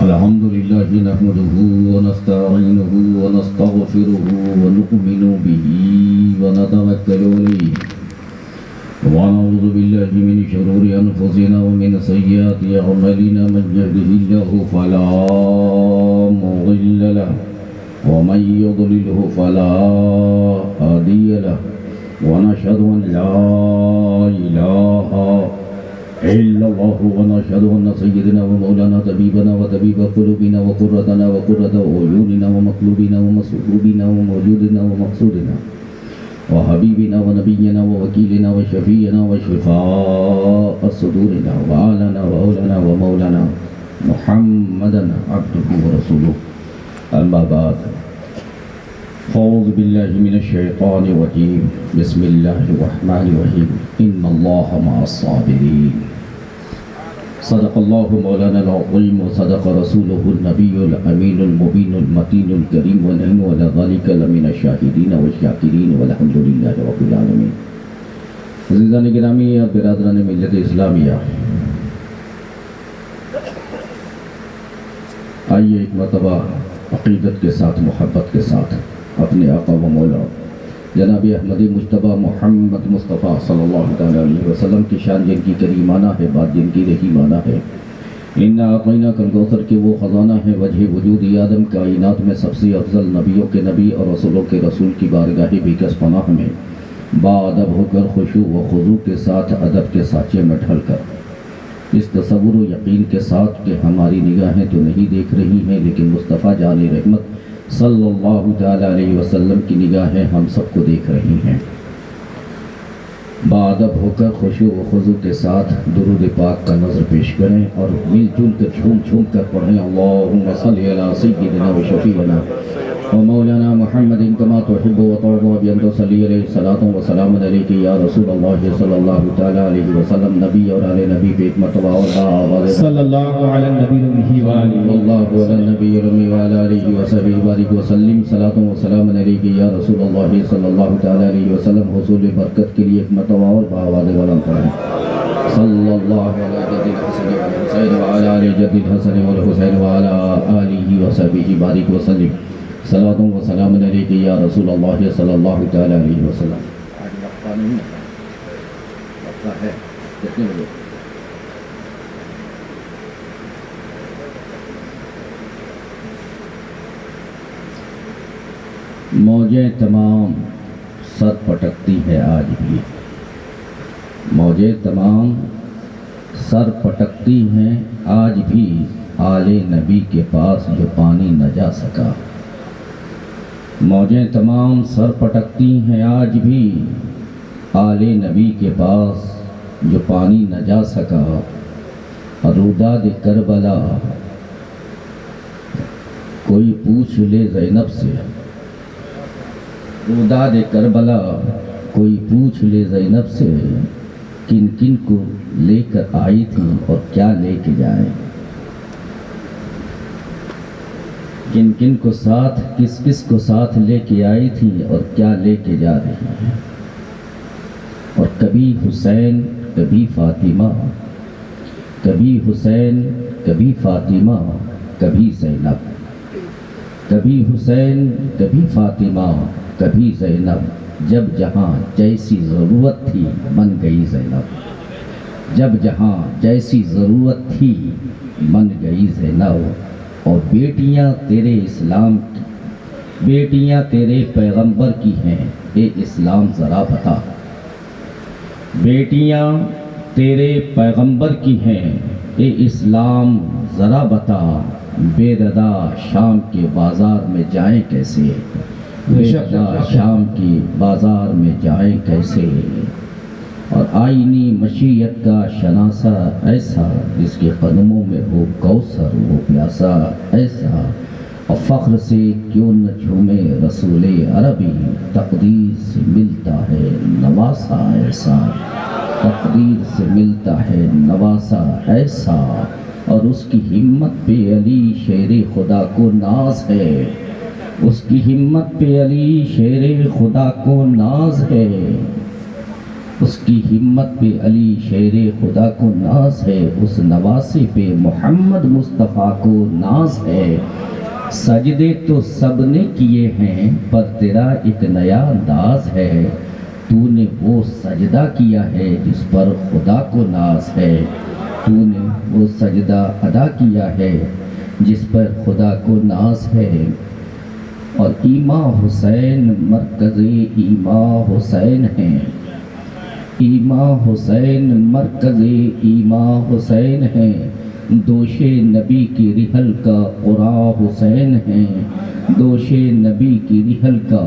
الحمد لله نحمده ونستعينه ونستغفره ونؤمن به ونتوكل عليه ونعوذ بالله من شرور أنفسنا ومن سيئات أعمالنا من يهده الله فلا مضل له ومن يضلله فلا هادي له ونشهد أن لا إله إلا الله ونشهد أن سيدنا ومولانا طبيبنا وطبيب قلوبنا وقرتنا وقرة عيوننا ومطلوبنا ومسلوبنا وموجودنا ومقصودنا وحبيبنا ونبينا ووكيلنا وشفينا وشفاء صدورنا وآلنا وأولانا ومولانا محمدا عبده ورسوله أما بعد أعوذ بالله من الشيطان الرجيم بسم الله الرحمن الرحيم إن الله مع الصابرين صدق الله مولانا العظيم وصدق رسوله النبي الأمين المبين المتين الكريم ونحن على ذلك لمن الشاهدين والشاكرين والحمد لله رب العالمين. عزیزان گرامی اور برادران ملت اسلامیہ، آئیے ایک مرتبہ عقیدت کے ساتھ محبت کے ساتھ اپنے آقا و مولا جناب احمد مجتبی محمد مصطفیٰ صلی اللہ علیہ وسلم کی شان جن کی کریمانہ ہے، بات جن کی رحیمانہ ہے، اِنَّا أَعْطَيْنَاكَ الْكَوْثَرَ کہ وہ خزانہ ہے وجہ وجود آدم کائنات میں سب سے افضل نبیوں کے نبی اور رسولوں کے رسول کی بارگاہ بیکس پناہ میں باادب ہو کر خشوع و خضوع کے ساتھ ادب کے سانچے میں ڈھل کر اس تصور و یقین کے ساتھ کہ ہماری نگاہیں تو نہیں دیکھ رہی ہیں لیکن مصطفیٰ جان رحمت صلی اللہ تعالیٰ علیہ وسلم کی نگاہیں ہم سب کو دیکھ رہی ہیں، باادب ہو کر خشوع و خضوع کے ساتھ درود پاک کا نظر پیش کریں اور مل جل کر جھوم کر پڑھیں اللہم صلی علی سیدنا و شفیعنا و مولانا محمد کما تحب و ترضى بأن تصلی علیہ صلاۃ و سلام علیک یا رسول اللہ صلی اللہ تعالیٰ علیہ وسلم. نبی اور آل نبی پہ ایک مرتبہ اور صلی اللہ علی النبی الامی واللہ علی النبی الامی وعلی آلہ وصحبہ بارک وسلم. صلاۃ و سلام علیک یا رسول اللہ صلی اللہ تعالیٰ علیہ وسلم. حصول برکت کے لیے ایک مرتبہ اور بآواز بلند پڑھیں صلی اللہ علی جد الحسن والحسین وعلی آل جد الحسن والحسین وعلی آلہ وصحبہ بارک وسلم. صلاۃ و سلام علیک یا رسول اللہ صلی اللہ تعالیٰ علیہ وسلم. آج وقفہ نہیں ہے، وقفہ ہے کتنے بجے؟ موجیں تمام سر پٹکتی ہیں آج بھی، موجیں تمام سر پٹکتی ہیں آج بھی آل نبی کے پاس جو پانی نہ جا سکا. موجیں تمام سر پٹکتی ہیں آج بھی آل نبی کے پاس جو پانی نہ جا سکا. روداد کربلا کوئی پوچھ لے زینب سے، روداد کربلا کوئی پوچھ لے زینب سے کن کن کو لے کر آئی تھی اور کیا لے کے جائیں، کن کن کو ساتھ کس کس کو ساتھ لے کے آئی تھی اور کیا لے کے جا رہی ہیں. اور کبھی حسین کبھی فاطمہ، کبھی حسین کبھی فاطمہ کبھی زینب، کبھی حسین کبھی فاطمہ کبھی زینب. جب جہاں جیسی ضرورت تھی بن گئی زینب، جب جہاں جیسی ضرورت تھی بن گئی زینب. اور بیٹیاں تیرے اسلام کی، بیٹیاں تیرے پیغمبر کی ہیں اے اسلام ذرا بتا، بیٹیاں تیرے پیغمبر کی ہیں اے اسلام ذرا بتا. بے ردا شام کے بازار میں جائیں کیسے، بے ردا شام کی بازار میں جائیں کیسے. اور آئینی مشیت کا شناسہ ایسا جس کے قدموں میں ہو کوثر وہ پیاسا ایسا. اور فخر سے کیوں نہ جھومے رسول عربی، تقدیر سے ملتا ہے نواسا ایسا، تقدیر سے ملتا ہے نواسا ایسا. اور اس کی ہمت پہ علی شیر خدا کو ناز ہے، اس کی ہمت پہ علی شیر خدا کو ناز ہے. اس کی ہمت پہ علی شیر خدا کو ناز ہے، اس نواسے پہ محمد مصطفیٰ کو ناز ہے۔ سجدے تو سب نے کیے ہیں پر تیرا ایک نیا انداز ہے، تو نے وہ سجدہ کیا ہے جس پر خدا کو ناز ہے، تو نے وہ سجدہ ادا کیا ہے جس پر خدا کو ناز ہے۔ اور امام حسین مرکز امام حسین ہیں، امام حسین مرکز امام حسین ہیں، دوش نبی کی رحل کا قرآن حسین ہیں، دوش نبی کی رحل کا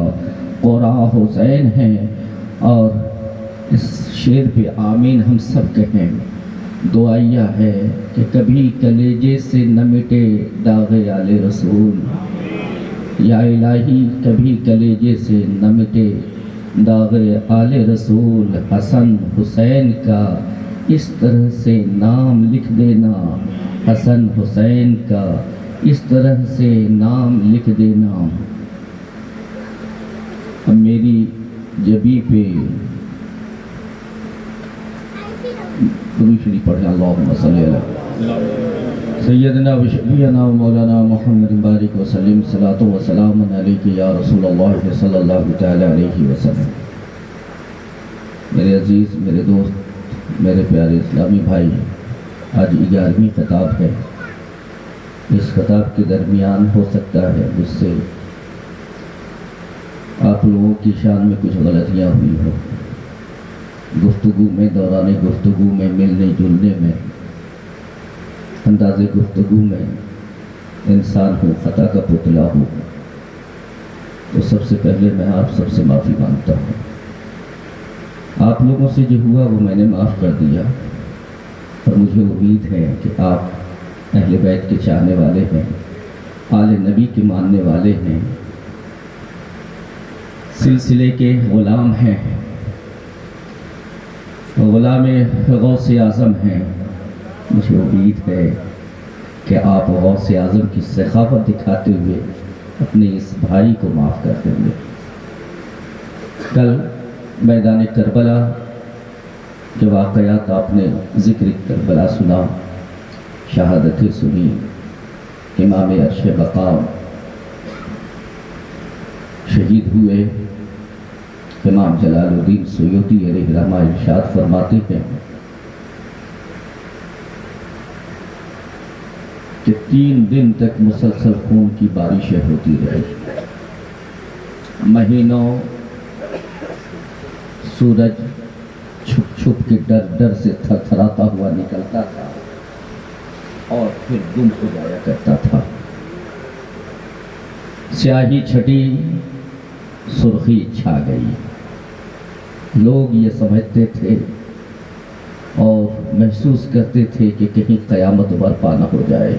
قرآن حسین ہیں۔ اور اس شعر پہ آمین ہم سب کہیں۔ دعائیہ ہے کہ کبھی کلیجے سے نہ مٹے داغ آل رسول، یا الہی کبھی کلیجے سے نہ مٹے داغ آل رسول، حسن حسین کا اس طرح سے نام لکھ دینا، حسن حسین کا اس طرح سے نام لکھ دینا۔ اب میری جبی پہ شریف پڑھیں، اللہم صلی اللہ سیدنا و شفیعنا و مولانا محمد بارک وسلم، صلاۃ و سلام علیک یا رسول اللہ صلی اللہ تعالی علیہ وسلم۔ میرے عزیز، میرے دوست، میرے پیارے اسلامی بھائی، آج 11ویں خطاب ہے۔ اس خطاب کے درمیان ہو سکتا ہے مجھ سے آپ لوگوں کی شان میں کچھ غلطیاں ہوئی ہو، گفتگو میں، دوران گفتگو میں، ملنے جلنے میں، انداز گفتگو میں انسان ہو، خطا کا پتلا ہو، تو سب سے پہلے میں آپ سب سے معافی مانگتا ہوں۔ آپ لوگوں سے جو ہوا وہ میں نے معاف کر دیا، اور مجھے امید ہے کہ آپ اہل بیت کے چاہنے والے ہیں، آل نبی کے ماننے والے ہیں، سلسلے کے غلام ہیں، غلام غوث اعظم ہیں۔ مجھے امید ہے کہ آپ غوث اعظم کی سخاوت دکھاتے ہوئے اپنے اس بھائی کو معاف کر دیں گے۔ کل میدان کربلا کے واقعات آپ نے ذکر کربلا سنا، شہادتیں سنی، امام عرش مقام شہید ہوئے۔ امام جلال الدین سیوطی علیہ رحمہ ارشاد فرماتے ہیں کہ 3 دن تک مسلسل خون کی بارشیں ہوتی رہی، مہینوں سورج چھپ چھپ کے ڈر سے تھر تھراتا ہوا نکلتا تھا اور پھر گم ہو جایا کرتا تھا۔ سیاہی چھٹی، سرخی چھا گئی۔ لوگ یہ سمجھتے تھے اور محسوس کرتے تھے کہ کہیں قیامت برپا نہ ہو جائے۔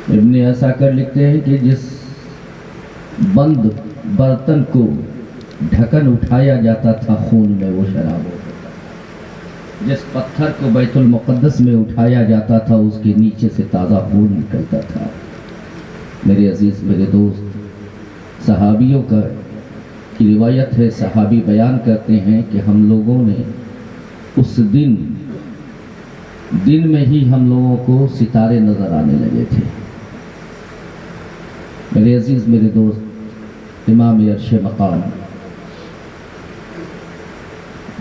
ابن عساکر لکھتے ہیں کہ جس بند برتن کو ڈھکن اٹھایا جاتا تھا خون میں وہ شراب ہوتا تھا، جس پتھر کو بیت المقدس میں اٹھایا جاتا تھا اس کے نیچے سے تازہ خون نکلتا تھا۔ میرے عزیز، میرے دوست، صحابیوں کی روایت ہے، صحابی بیان کرتے ہیں کہ ہم لوگوں نے اس دن میں ہی ہم لوگوں کو ستارے نظر آنے لگے تھے۔ میرے عزیز، میرے دوست، امام عرش مقام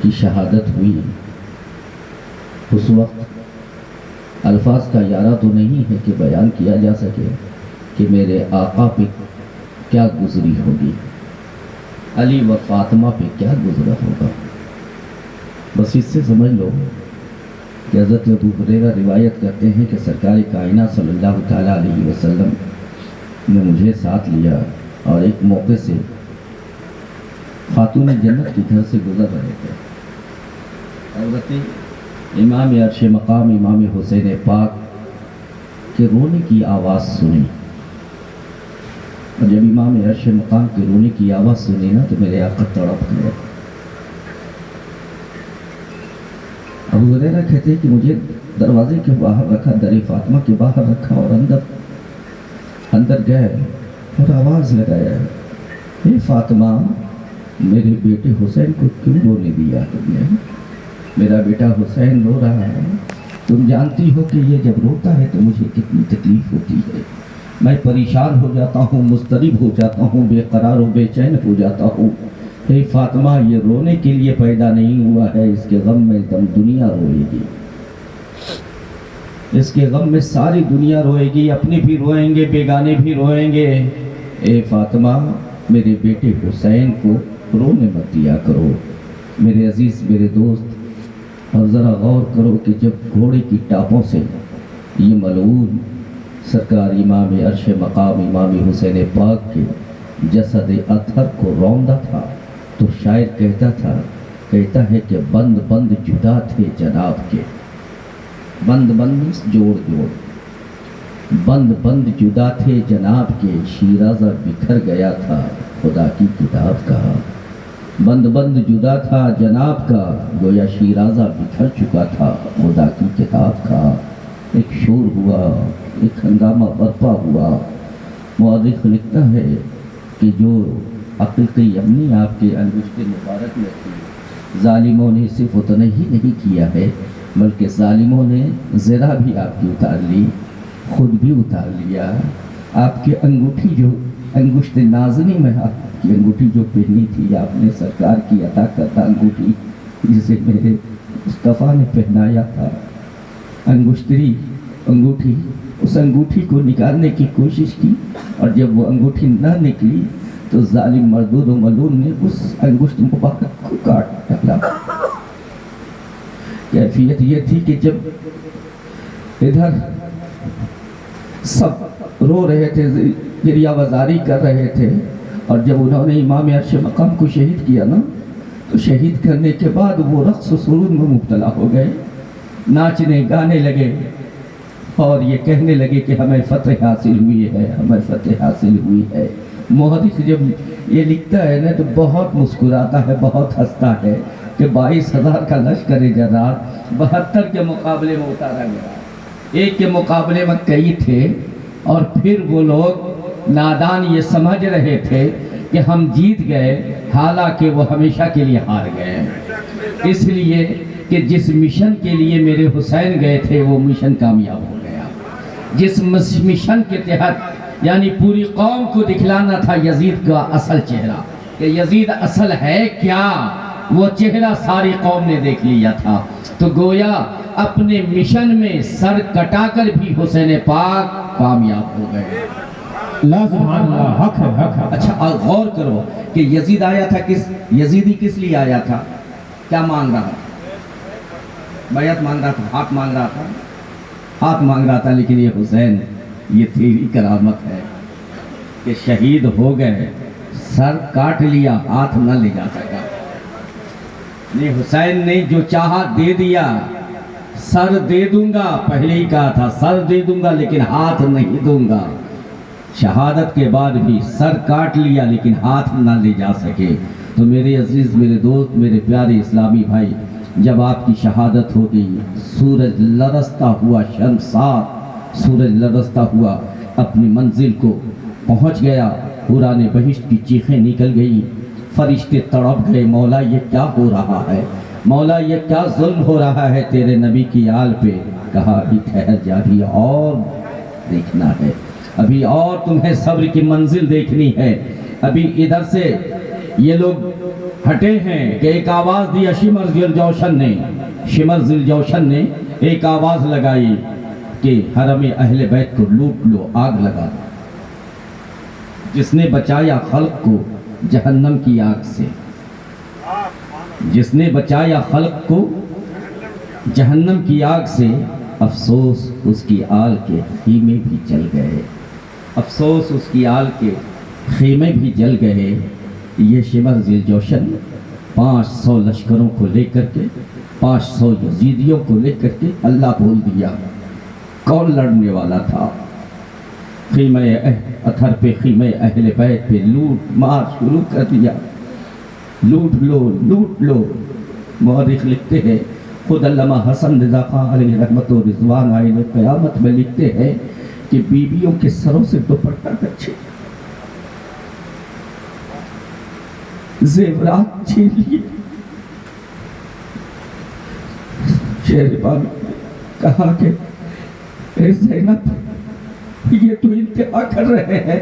کی شہادت ہوئی۔ اس وقت الفاظ کا اجارہ تو نہیں ہے کہ بیان کیا جا سکے کہ میرے آقا پہ کیا گزری ہوگی، علی و فاطمہ پہ کیا گزرا ہوگا۔ بس اس سے سمجھ لو کہ حضرت ابو ہریرہ روایت کرتے ہیں کہ سرکار کائنات صلی اللہ تعالیٰ علیہ وسلم نے مجھے ساتھ لیا اور ایک موقع سے خاتون جنت کے گھر سے گزر رہے تھے۔ حضرت امام عرش مقام امام حسین پاک کے رونے کی آواز سنی، اور جب امام عرش مقام کے رونے کی آواز سنی نا تو میرے آقا تڑپ گئے۔ ابو ہریرہ کہتے ہیں کہ مجھے دروازے کے باہر رکھا، در فاطمہ کے باہر رکھا اور اندر گئے اور آواز لگایا، اے فاطمہ میرے بیٹے حسین کو کیوں رونے دیا تم نے؟ میرا بیٹا حسین رو رہا ہے، تم جانتی ہو کہ یہ جب روتا ہے تو مجھے کتنی تکلیف ہوتی ہے، میں پریشان ہو جاتا ہوں، مضطرب ہو جاتا ہوں، بے قرار و بے چین ہو جاتا ہوں۔ اے فاطمہ، یہ رونے کے لیے پیدا نہیں ہوا ہے، اس کے غم میں تم دنیا روئے گی، اس کے غم میں ساری دنیا روئے گی، اپنے بھی روئیں گے، بیگانے بھی روئیں گے۔ اے فاطمہ، میرے بیٹے حسین کو رونے مت دیا کرو۔ میرے عزیز، میرے دوست، اور ذرا غور کرو کہ جب گھوڑے کی ٹاپوں سے یہ ملعون سرکار امام عرش مقام امام حسین پاک کے جسد اطہر کو روندا تھا تو شاعر کہتا ہے کہ بند بند جدا تھے جناب کے، بند بند جوڑ جوڑ، بند بند جدا تھے جناب کے، شیرازہ بکھر گیا تھا خدا کی کتاب کا۔ بند بند جدا تھا جناب کا، گویا شیرازہ بکھر چکا تھا خدا کی کتاب کا۔ ایک شور ہوا، ایک ہنگامہ برپا ہوا۔ مورخ لکھتا ہے کہ جو حقیقی یمنی آپ کے انگشت مبارک میں تھی، ظالموں نے صرف اتنا ہی نہیں کیا ہے بلکہ ظالموں نے زرہ بھی آپ کی اتار لی، خود بھی اتار لیا۔ آپ کی انگوٹھی جو انگشت نازنی میں آپ کی انگوٹھی جو پہنی تھی، آپ نے سرکار کی عطا کردہ انگوٹھی جسے میرے مصطفیٰ نے پہنایا تھا، انگشتری انگوٹھی، اس انگوٹھی کو نکالنے کی کوشش کی، اور جب وہ انگوٹھی نہ نکلی تو ظالم مردود و ملعون نے اس انگشت مبارک کو کاٹ ڈالا۔ کیفیت یہ تھی کہ جب ادھر سب رو رہے تھے، گریہ وزاری کر رہے تھے، اور جب انہوں نے امام عرش مقام کو شہید کیا نا، تو شہید کرنے کے بعد وہ رقص و سرور میں مبتلا ہو گئے، ناچنے گانے لگے، اور یہ کہنے لگے کہ ہمیں فتح حاصل ہوئی ہے، ہمیں فتح حاصل ہوئی ہے۔ مورخ جب یہ لکھتا ہے نا تو بہت مسکراتا ہے، بہت ہنستا ہے کہ 22,000 کا لشکر جرار 72 کے مقابلے میں اتارا گیا، ایک کے مقابلے میں کئی تھے، اور پھر وہ لوگ نادان یہ سمجھ رہے تھے کہ ہم جیت گئے، حالانکہ وہ ہمیشہ کے لیے ہار گئے، اس لیے کہ جس مشن کے لیے میرے حسین گئے تھے وہ مشن کامیاب ہو گیا۔ جس مشن کے تحت یعنی پوری قوم کو دکھلانا تھا یزید کا اصل چہرہ، کہ یزید اصل ہے کیا، وہ چہرہ ساری قوم نے دیکھ لیا تھا، تو گویا اپنے مشن میں سر کٹا کر بھی حسین پاک کامیاب ہو گئے۔ لا سبحان اللہ، حق ہے، حق ہے۔ اچھا غور کرو کہ یزید آیا تھا یزیدی کس لیے آیا تھا؟ کیا مانگ رہا تھا؟ بیعت مانگ رہا تھا، ہاتھ مانگ رہا تھا، ہاتھ مانگ رہا تھا، لیکن یہ حسین، یہ تیری کرامت ہے کہ شہید ہو گئے، سر کاٹ لیا، ہاتھ نہ لے جا سکا۔ نہیں، حسین نے جو چاہا دے دیا، سر دے دوں گا، پہلے ہی کہا تھا سر دے دوں گا لیکن ہاتھ نہیں دوں گا۔ شہادت کے بعد بھی سر کاٹ لیا لیکن ہاتھ نہ لے جا سکے۔ تو میرے عزیز، میرے دوست، میرے پیارے اسلامی بھائی، جب آپ کی شہادت ہو گئی، سورج لرزتا ہوا شرمسار، سورج لرزتا ہوا اپنی منزل کو پہنچ گیا، حوران بہشت کی چیخیں نکل گئیں، فرشتے تڑپ گئے، مولا یہ کیا ہو رہا ہے، مولا یہ کیا ظلم ہو رہا ہے تیرے نبی کی آل پہ۔ کہا ابھی ٹھہر جا، ابھی اور دیکھنا ہے، ابھی اور تمہیں صبر کی منزل دیکھنی ہے۔ ابھی ادھر سے یہ لوگ ہٹے ہیں کہ ایک آواز دیا شمر ذوالجوشن نے، شمر ذوالجوشن نے ایک آواز لگائی کہ حرم اہل بیت کو لوٹ لو، آگ لگا دو۔ جس نے بچایا خلق کو جہنم کی آگ سے، جس نے بچایا خلق کو جہنم کی آگ سے، افسوس اس کی آل کے خیمے بھی جل گئے، افسوس اس کی آل کے خیمے بھی جل گئے۔ یہ شمر ذوالجوشن 500 لشکروں کو لے کر کے، 500 یزیدیوں کو لے کر کے اللہ بول دیا۔ کون لڑنے والا تھا؟ خیمہ اطہر پہ، خیمہ اہل بیت پہ لوٹ مار شروع کر دیا، لوٹ لو، لوٹ لو۔ مورخ لکھتے ہیں، خود علامہ حسن رضا خان علیہ رحمت و رضوان آئین قیامت میں لکھتے ہیں کہ بیویوں کے سروں سے دوپٹہ کچھے، زیورات چھین لیے۔ شہربانو نے کہا کہ اے زینب، یہ تو انتہا کر رہے ہیں،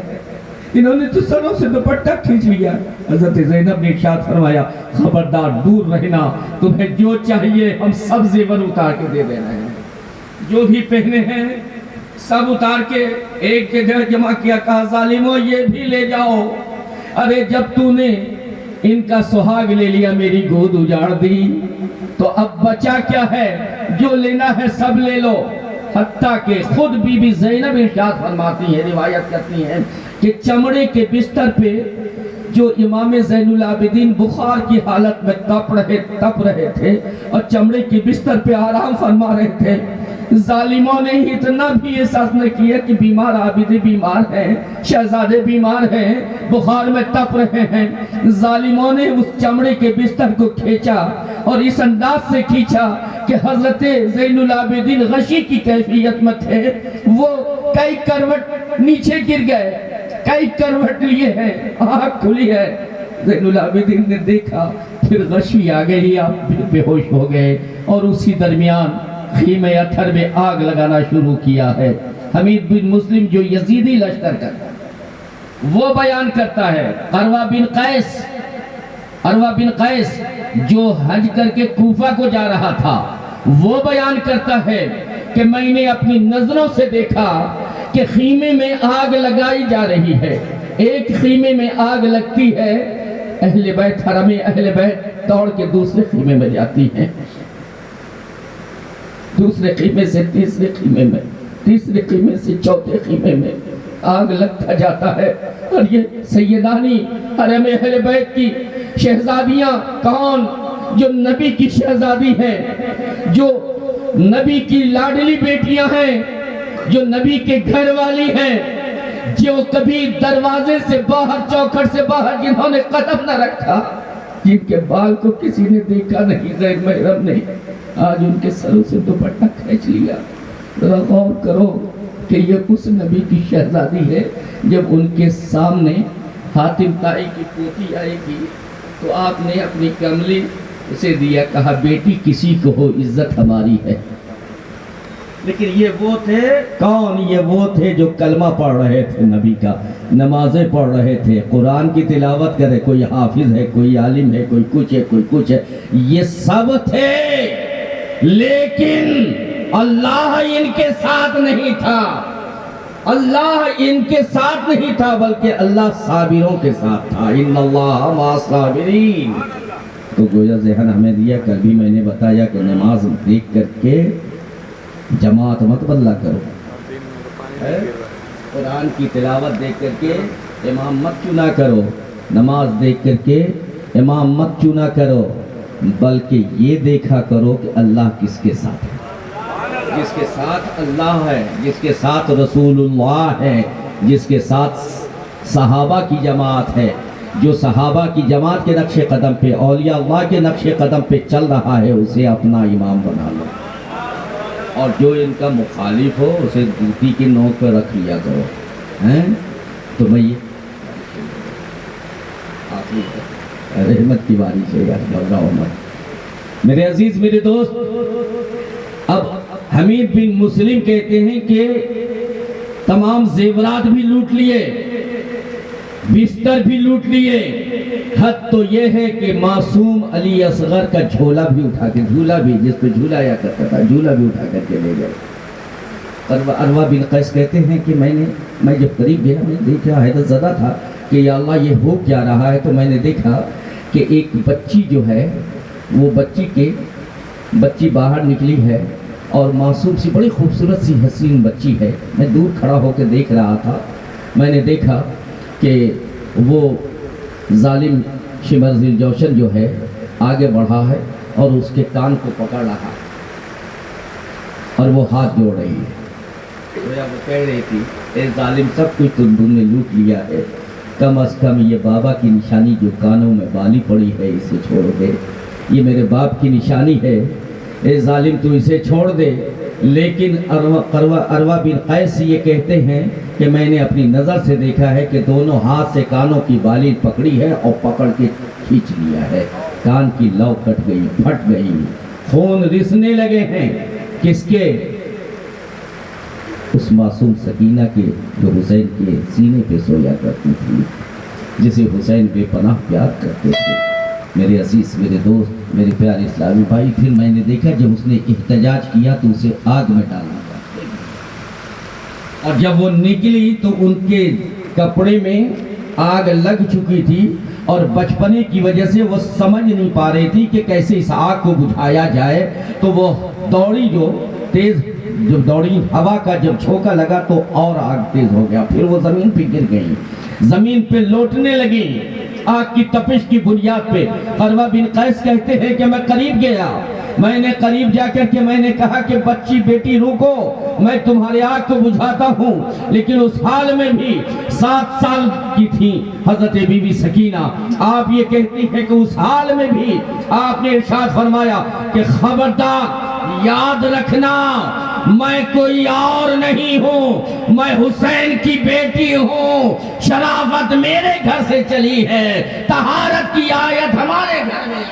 انہوں نے تو سروں سے دوپٹہ کھینچ لیا۔ حضرت زینب نے ارشاد فرمایا خبردار دور رہنا، تمہیں جو چاہیے ہم سب زیور اتار کے دے دے رہے ہیں، جو بھی پہنے ہیں سب اتار کے ایک جگہ جمع کیا۔ کہا ظالموں یہ بھی لے جاؤ۔ ارے جب تو نے ان کا سہاگ لے لیا، میری گود اجاڑ دی، تو اب بچا کیا ہے؟ جو لینا ہے سب لے لو۔ حتیٰ کہ خود بی بی زینب ارشاد فرماتی ہیں، روایت کرتی ہیں کہ چمڑے کے بستر پہ جو امام زین العابدین بخار کی حالت میں تپ رہے تھے اور چمڑے کے بستر پہ آرام فرما رہے تھے، ظالموں نے اتنا بھی احساس نہ کیا کہ بیمار عابد بیمار ہیں، شہزادے بیمار ہیں، بخار میں تپ رہے ہیں۔ ظالموں نے اس چمڑے کے بستر کو کھینچا اور اس انداز سے کھینچا کہ حضرت زین العابدین غشی کی کیفیت میں تھے، وہ کئی کروٹ نیچے گر گئے، کئی کروٹ لیے ہیں، آنکھ کھلی ہے۔ زین العابدین نے دیکھا، پھر غشی آ گئی، آپ بے ہوش ہو گئے، اور اسی درمیان خیمہ اتھر میں آگ لگانا شروع کیا ہے۔ حمید بن مسلم جو یزیدی لشکر کرتا ہے وہ بیان کرتا ہے، عروہ بن قیس جو حج کر کے کوفہ کو جا رہا تھا، وہ بیان کرتا ہے کہ میں نے اپنی نظروں سے دیکھا کہ خیمے میں آگ لگائی جا رہی ہے۔ ایک خیمے میں آگ لگتی ہے، اہل بیت حرم اہل بیت دوڑ کے دوسرے خیمے میں جاتی ہیں، دوسرے خیمے سے تیسرے خیمے میں، تیسرے خیمے سے چوتھے خیمے میں آگ لگتا جاتا ہے۔ اور یہ سیدانی حرم اہل بیت کی شہزادیاں کون؟ جو نبی کی شہزادی ہیں، جو نبی کی لاڈلی بیٹیاں ہیں، جو نبی کے گھر والی ہیں، جو کبھی دروازے سے باہر چوکھٹ سے باہر جنہوں نے قدم نہ رکھا، جن کے بال کو کسی نے دیکھا نہیں غیر محرم نے، آج ان کے سروں سے دوپٹہ کھینچ لیا۔ ذرا غور کرو کہ یہ اس نبی کی شہزادی ہے۔ جب ان کے سامنے حاتم طائی کی پوتی آئے گی تو آپ نے اپنی کملی اسے دیا، کہا بیٹی کسی کو ہو عزت ہماری ہے۔ لیکن یہ وہ تھے کون؟ یہ وہ تھے جو کلمہ پڑھ رہے تھے، نبی کا نمازیں پڑھ رہے تھے، قرآن کی تلاوت کرے، کوئی حافظ ہے، کوئی عالم ہے، کوئی کچھ ہے، کوئی کچھ ہے، یہ سب تھے، لیکن اللہ ان کے ساتھ نہیں تھا، اللہ ان کے ساتھ نہیں تھا، بلکہ اللہ صابروں کے ساتھ تھا۔ ان اللہ مع الصابرین۔ تو گویا ذہن ہمیں دیا، کل بھی میں نے بتایا کہ نماز دیکھ کر کے جماعت مت بدلا کرو، قرآن کی تلاوت دیکھ کر کے امام مت چنا کرو، نماز دیکھ کر کے امام مت چنا کرو، بلکہ یہ دیکھا کرو کہ اللہ کس کے ساتھ ہے۔ جس کے ساتھ اللہ ہے، جس کے ساتھ رسول اللہ ہے، جس کے ساتھ صحابہ کی جماعت ہے، جو صحابہ کی جماعت کے نقش قدم پہ، اولیاء اللہ کے نقش قدم پہ چل رہا ہے، اسے اپنا امام بنا لو، اور جو ان کا مخالف ہو اسے جوتی کی نوک پہ رکھ لیا کرو۔ تو میں یہ رحمت کی باری سے گھبراؤ مت میرے عزیز، میرے دوست۔ اب حمید بن مسلم کہتے ہیں کہ تمام زیورات بھی لوٹ لیے، بستر بھی لوٹ لیے، حد تو یہ ہے کہ معصوم علی اصغر کا جھولا بھی اٹھا کے، جھولا بھی جس پہ جھولایا کرتا تھا، جھولا بھی اٹھا کر کے لے گئے۔ عروہ بن قیس کہتے ہیں کہ میں جب قریب گیا، میں دیکھا، حیرت زدہ تھا کہ یا اللہ یہ ہو کیا رہا ہے۔ تو میں نے دیکھا کہ ایک بچی جو ہے، وہ بچی باہر نکلی ہے، اور معصوم سی بڑی خوبصورت سی حسین بچی ہے۔ میں دور کھڑا ہو کے دیکھ رہا تھا، میں نے دیکھا کہ وہ ظالم شمر ذی الجوشن جو ہے آگے بڑھا ہے اور اس کے کان کو پکڑ رہا ہے اور وہ ہاتھ جوڑ رہی ہے۔ وہ کہہ رہی تھی اے ظالم، سب کچھ تم نے لوٹ لیا ہے، کم از کم یہ بابا کی نشانی جو کانوں میں بالی پڑی ہے اسے چھوڑ دے، یہ میرے باپ کی نشانی ہے، اے ظالم تو اسے چھوڑ دے۔ لیکن عروہ بن قیس یہ کہتے ہیں کہ میں نے اپنی نظر سے دیکھا ہے کہ دونوں ہاتھ سے کانوں کی بالی پکڑی ہے اور پکڑ کے کھینچ لیا ہے، کان کی لو کٹ گئی، پھٹ گئی، خون رسنے لگے ہیں، کس کے؟ اس معصوم سکینہ کے جو حسین کے سینے پہ سویا کرتی تھی، جسے حسین بے پناہ پیار کرتے تھے۔ میرے عزیز، میرے دوست، میرے پیارے اسلامی بھائی، پھر میں نے دیکھا جب اس نے احتجاج کیا تو اسے آگ میں ڈالا، اور جب وہ نکلی تو ان کے کپڑے میں آگ لگ چکی تھی، اور بچپنے کی وجہ سے وہ سمجھ نہیں پا رہی تھی کہ کیسے اس آگ کو بجھایا جائے، تو وہ دوڑی، جو تیز جب دوڑی، ہوا کا جب جھونکا لگا تو اور آگ تیز ہو گیا، پھر وہ زمین پہ گر گئی، زمین پہ لوٹنے لگی آگ کی تپش کی بنیاد پہ۔ قروہ بن قیس کہتے ہیں کہ میں قریب گیا، میں نے قریب جا کر کے میں نے کہا کہ بچی بیٹی رکو، میں تمہاری آگ کو بجھاتا ہوں، لیکن اس حال میں بھی 7 سال کی تھی حضرت بی بی سکینہ، آپ یہ کہتی ہیں کہ اس حال میں بھی آپ نے ارشاد فرمایا کہ خبردار یاد رکھنا میں کوئی اور نہیں ہوں، میں حسین کی بیٹی ہوں، شرافت میرے گھر سے چلی ہے، طہارت کی آیت ہمارے گھر میں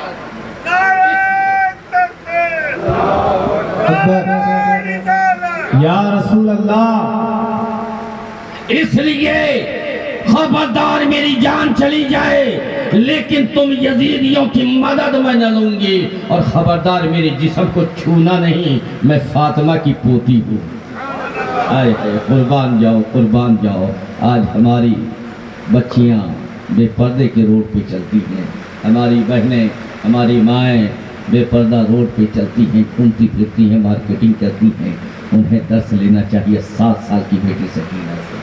یا رسول اللہ، اس لیے خبردار میری جان چلی جائے لیکن تم یزیدیوں کی مدد میں نہ لوں گی، اور خبردار میرے جسم کو چھونا نہیں، میں فاطمہ کی پوتی ہوں۔ آئے قربان جاؤ، قربان جاؤ۔ آج ہماری بچیاں بے پردے کے روڈ پہ چلتی ہیں، ہماری بہنیں، ہماری مائیں بے پردہ روڈ پہ چلتی ہیں، گھومتی پھرتی ہیں، مارکیٹنگ کرتی ہیں۔ انہیں درس لینا چاہیے 7 سال کی بیٹی سکینہ سے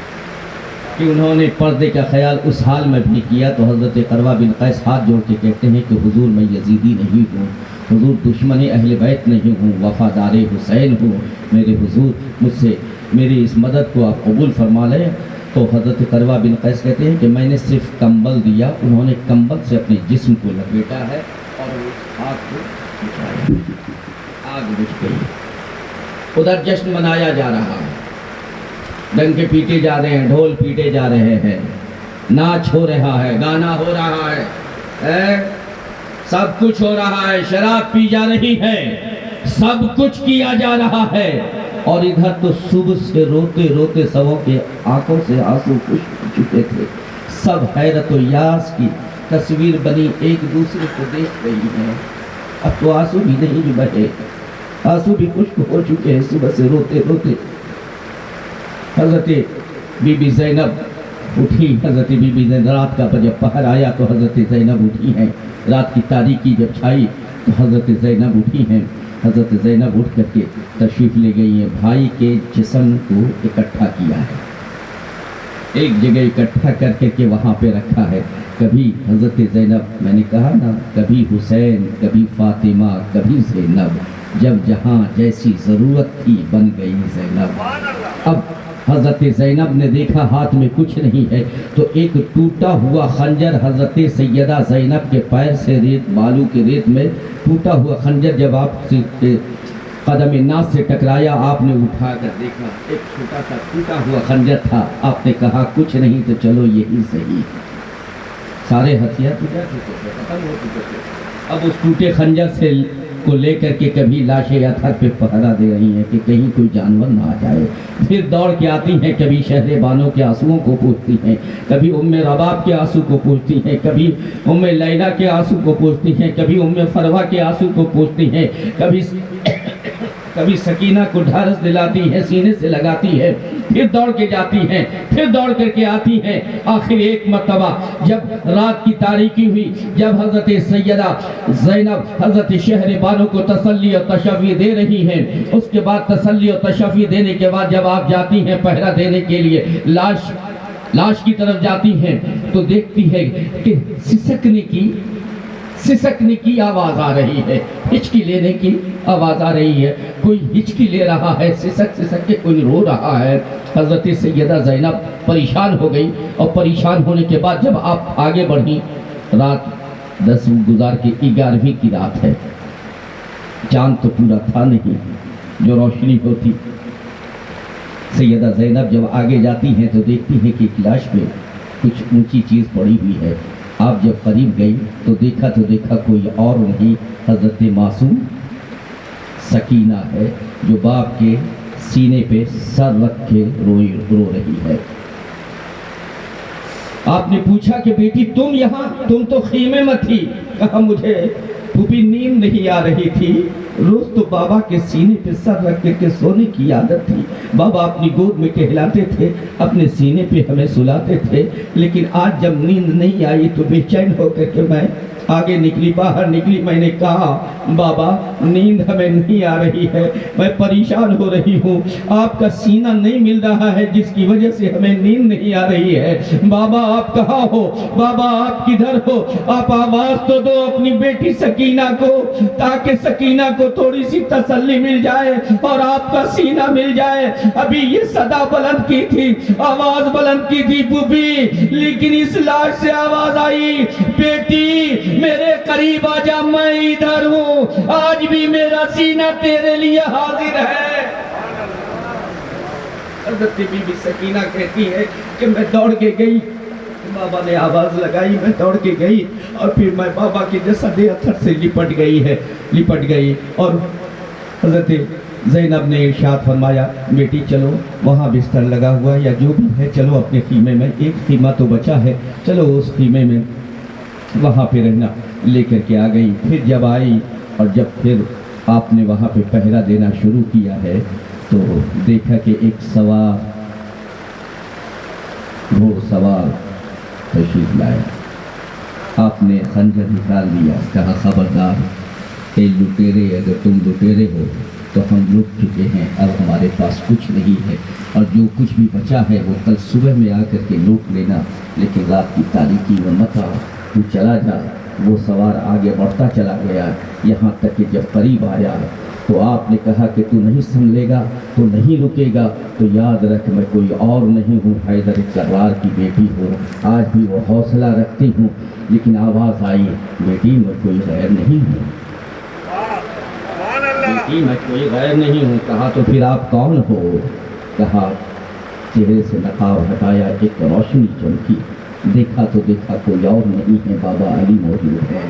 کہ انہوں نے پردے کا خیال اس حال میں بھی کیا۔ تو حضرت قروہ بن قیس ہاتھ جوڑ کے کہتے ہیں کہ حضور میں یزیدی نہیں ہوں، حضور دشمن اہل بیت نہیں ہوں، وفادار حسین ہوں، میرے حضور مجھ سے میری اس مدد کو آپ قبول فرما لیں۔ تو حضرت قروہ بن قیس کہتے ہیں کہ میں نے صرف کمبل دیا، انہوں نے کمبل سے اپنے جسم کو لپیٹا ہے اور اس آگ کو بجھایا، آگ بجھ گئی۔ ادھر جشن منایا جا رہا ہے، ڈنکے پیٹے جا رہے ہیں، ڈھول پیٹے جا رہے ہیں، ناچ ہو رہا ہے، گانا ہو رہا ہے، سب کچھ ہو رہا ہے، شراب پی جا رہی ہے، سب کچھ کیا جا رہا ہے، اور ادھر تو صبح سے روتے روتے سبوں کے آنکھوں سے آنسو خشک ہو چکے تھے، سب حیرت و یاس کی تصویر بنی ایک دوسرے کو دیکھ رہی ہیں۔ اب تو آنسو بھی نہیں بہے، آنسو بھی خشک ہو چکے ہیں صبح سے روتے روتے۔ حضرت بی بی زینب اٹھی، حضرت بی بی زینب رات کا جب پہر آیا تو حضرت زینب اٹھی ہیں، رات کی تاریکی جب چھائی تو حضرت زینب اٹھی ہیں، حضرت زینب اٹھ کر کے تشریف لے گئی ہیں، بھائی کے جسم کو اکٹھا کیا ہے، ایک جگہ اکٹھا کر کے وہاں پہ رکھا ہے۔ کبھی حضرت زینب، میں نے کہا نا، کبھی حسین، کبھی فاطمہ، کبھی زینب، جب جہاں جیسی ضرورت تھی بن گئی زینب۔ اب حضرت زینب نے دیکھا ہاتھ میں کچھ نہیں ہے تو ایک ٹوٹا ہوا خنجر حضرت سیدہ زینب کے پیر سے ریت، بالو کے ریت میں ٹوٹا ہوا خنجر جب آپ سے قدم ناز سے ٹکرایا، آپ نے اٹھا کر دیکھا، ایک چھوٹا سا ٹوٹا ہوا خنجر تھا۔ آپ نے کہا کچھ نہیں تو چلو یہی صحیح، سارے ہتھیار ٹوٹ چکے تھے، ختم ہو چکے تھے، اب اس ٹوٹے خنجر سے کو لے کر کے کبھی لاشیں اتھر پہ پہرا دے رہی ہیں کہ کہیں کوئی جانور نہ آ جائے، پھر دوڑ کے آتی ہیں، کبھی شہر بانو کے آنسوؤں کو پوچھتی ہیں، کبھی ام رباب کے آنسو کو پوچھتی ہیں، کبھی ام لیلہ کے آنسو کو پوچھتی ہیں، کبھی ام فروہ کے آنسو کو پوچھتی ہیں، کبھی سکینہ کو ڈھارس دلاتی ہے، سینے سے لگاتی ہے، پھر دوڑ کے جاتی ہیں، پھر دوڑ کر کے آتی ہیں۔ آخر ایک مرتبہ جب رات کی تاریکی ہوئی، جب حضرت سیدہ زینب حضرت شہر بانو کو تسلی اور تشفی دے رہی ہیں، اس کے بعد تسلی اور تشفی دینے کے بعد جب آپ جاتی ہیں پہرا دینے کے لیے، لاش کی طرف جاتی ہیں تو دیکھتی ہے کہ سسکنے کی آواز آ رہی ہے، ہچکی لینے کی آواز آ رہی ہے، کوئی ہچکی لے رہا ہے، سسک کے کوئی رو رہا ہے۔ حضرت سیدہ زینب پریشان ہو گئی، اور پریشان ہونے کے بعد جب آپ آگے بڑھی، رات 10 گزار کے 11ویں کی رات ہے، چاند تو پورا تھا نہیں جو روشنی ہوتی۔ سیدہ زینب جب آگے جاتی ہیں تو دیکھتی ہیں کہ لاش پہ کچھ اونچی چیز پڑی ہوئی ہے، آپ جب قریب گئی تو دیکھا کوئی اور نہیں، حضرت معصوم سکینہ ہے جو باپ کے سینے پہ سر رکھ کے رو رہی ہے۔ آپ نے پوچھا کہ بیٹی تم یہاں، تم تو خیمے میں تھی۔ کہا مجھے پھوپھی نیند نہیں آ رہی تھی، روز تو بابا کے سینے پہ سر رکھ کے سونے کی عادت تھی، بابا اپنی گود میں کہلاتے تھے، اپنے سینے پہ ہمیں سلاتے تھے، لیکن آج جب نیند نہیں آئی تو بے چین ہو کر کے میں آگے نکلی، باہر نکلی۔ میں نے کہا بابا نیند ہمیں نہیں آ رہی ہے، میں پریشان ہو رہی ہوں، آپ کا سینہ نہیں مل رہا ہے جس کی وجہ سے ہمیں نیند نہیں آ رہی ہے۔ بابا آپ کہاں ہو؟ بابا آپ کدھر ہو؟ آپ آواز تو دو اپنی بیٹی سکینہ کو، تاکہ سکینہ کو تھوڑی سی تسلی مل جائے اور آپ کا سینہ مل جائے۔ ابھی یہ صدا بلند کی تھی، آواز بلند کی تھی پھوپھی، لیکن اس لاش سے آواز آئی بیٹی میرے قریب آ جا، میں ادھر ہوں، آج بھی میرا سینہ تیرے لیے حاضر ہے۔ حضرت بی بی سکینہ کہتی ہے کہ میں دوڑ کے گئی، بابا نے آواز لگائی، میں دوڑ کے گئی اور پھر میں بابا کے جسد اثر سے لپٹ گئی اور حضرت زینب نے ارشاد فرمایا بیٹی چلو وہاں بستر لگا ہوا یا جو بھی ہے، چلو اپنے خیمے میں، ایک خیمہ تو بچا ہے، چلو اس خیمے میں وہاں پہ رہنا۔ لے کر کے آ گئی۔ پھر جب آئی اور جب پھر آپ نے وہاں پہ پہرا دینا شروع کیا ہے تو دیکھا کہ ایک سوار، گھوڑ سوار تشریف لایا۔ آپ نے خنجر نکال لیا، کہا خبردار اے لٹیرے، اگر تم لٹیرے ہو تو ہم لٹ چکے ہیں، اب ہمارے پاس کچھ نہیں ہے، اور جو کچھ بھی بچا ہے وہ کل صبح میں آ کر کے لوٹ لینا، لیکن رات کی تاریکی میں مت آ، تو چلا جا۔ وہ سوار آگے بڑھتا چلا گیا، یہاں تک کہ جب قریب آیا تو آپ نے کہا کہ تو نہیں سنبھلے گا، تو نہیں رکے گا، تو یاد رکھ میں کوئی اور نہیں ہوں، حیدر کرار کی بیٹی ہوں، آج بھی وہ حوصلہ رکھتی ہوں۔ لیکن آواز آئی بیٹی میں کوئی غیر نہیں ہوں، بیٹی میں کوئی غیر نہیں ہوں۔ کہا تو پھر آپ کون ہو؟ کہا چہرے سے نقاب ہٹایا، ایک روشنی چمکی، دیکھا تو دیکھا کوئی اور نہیں ہے، بابا علی موجود ہے۔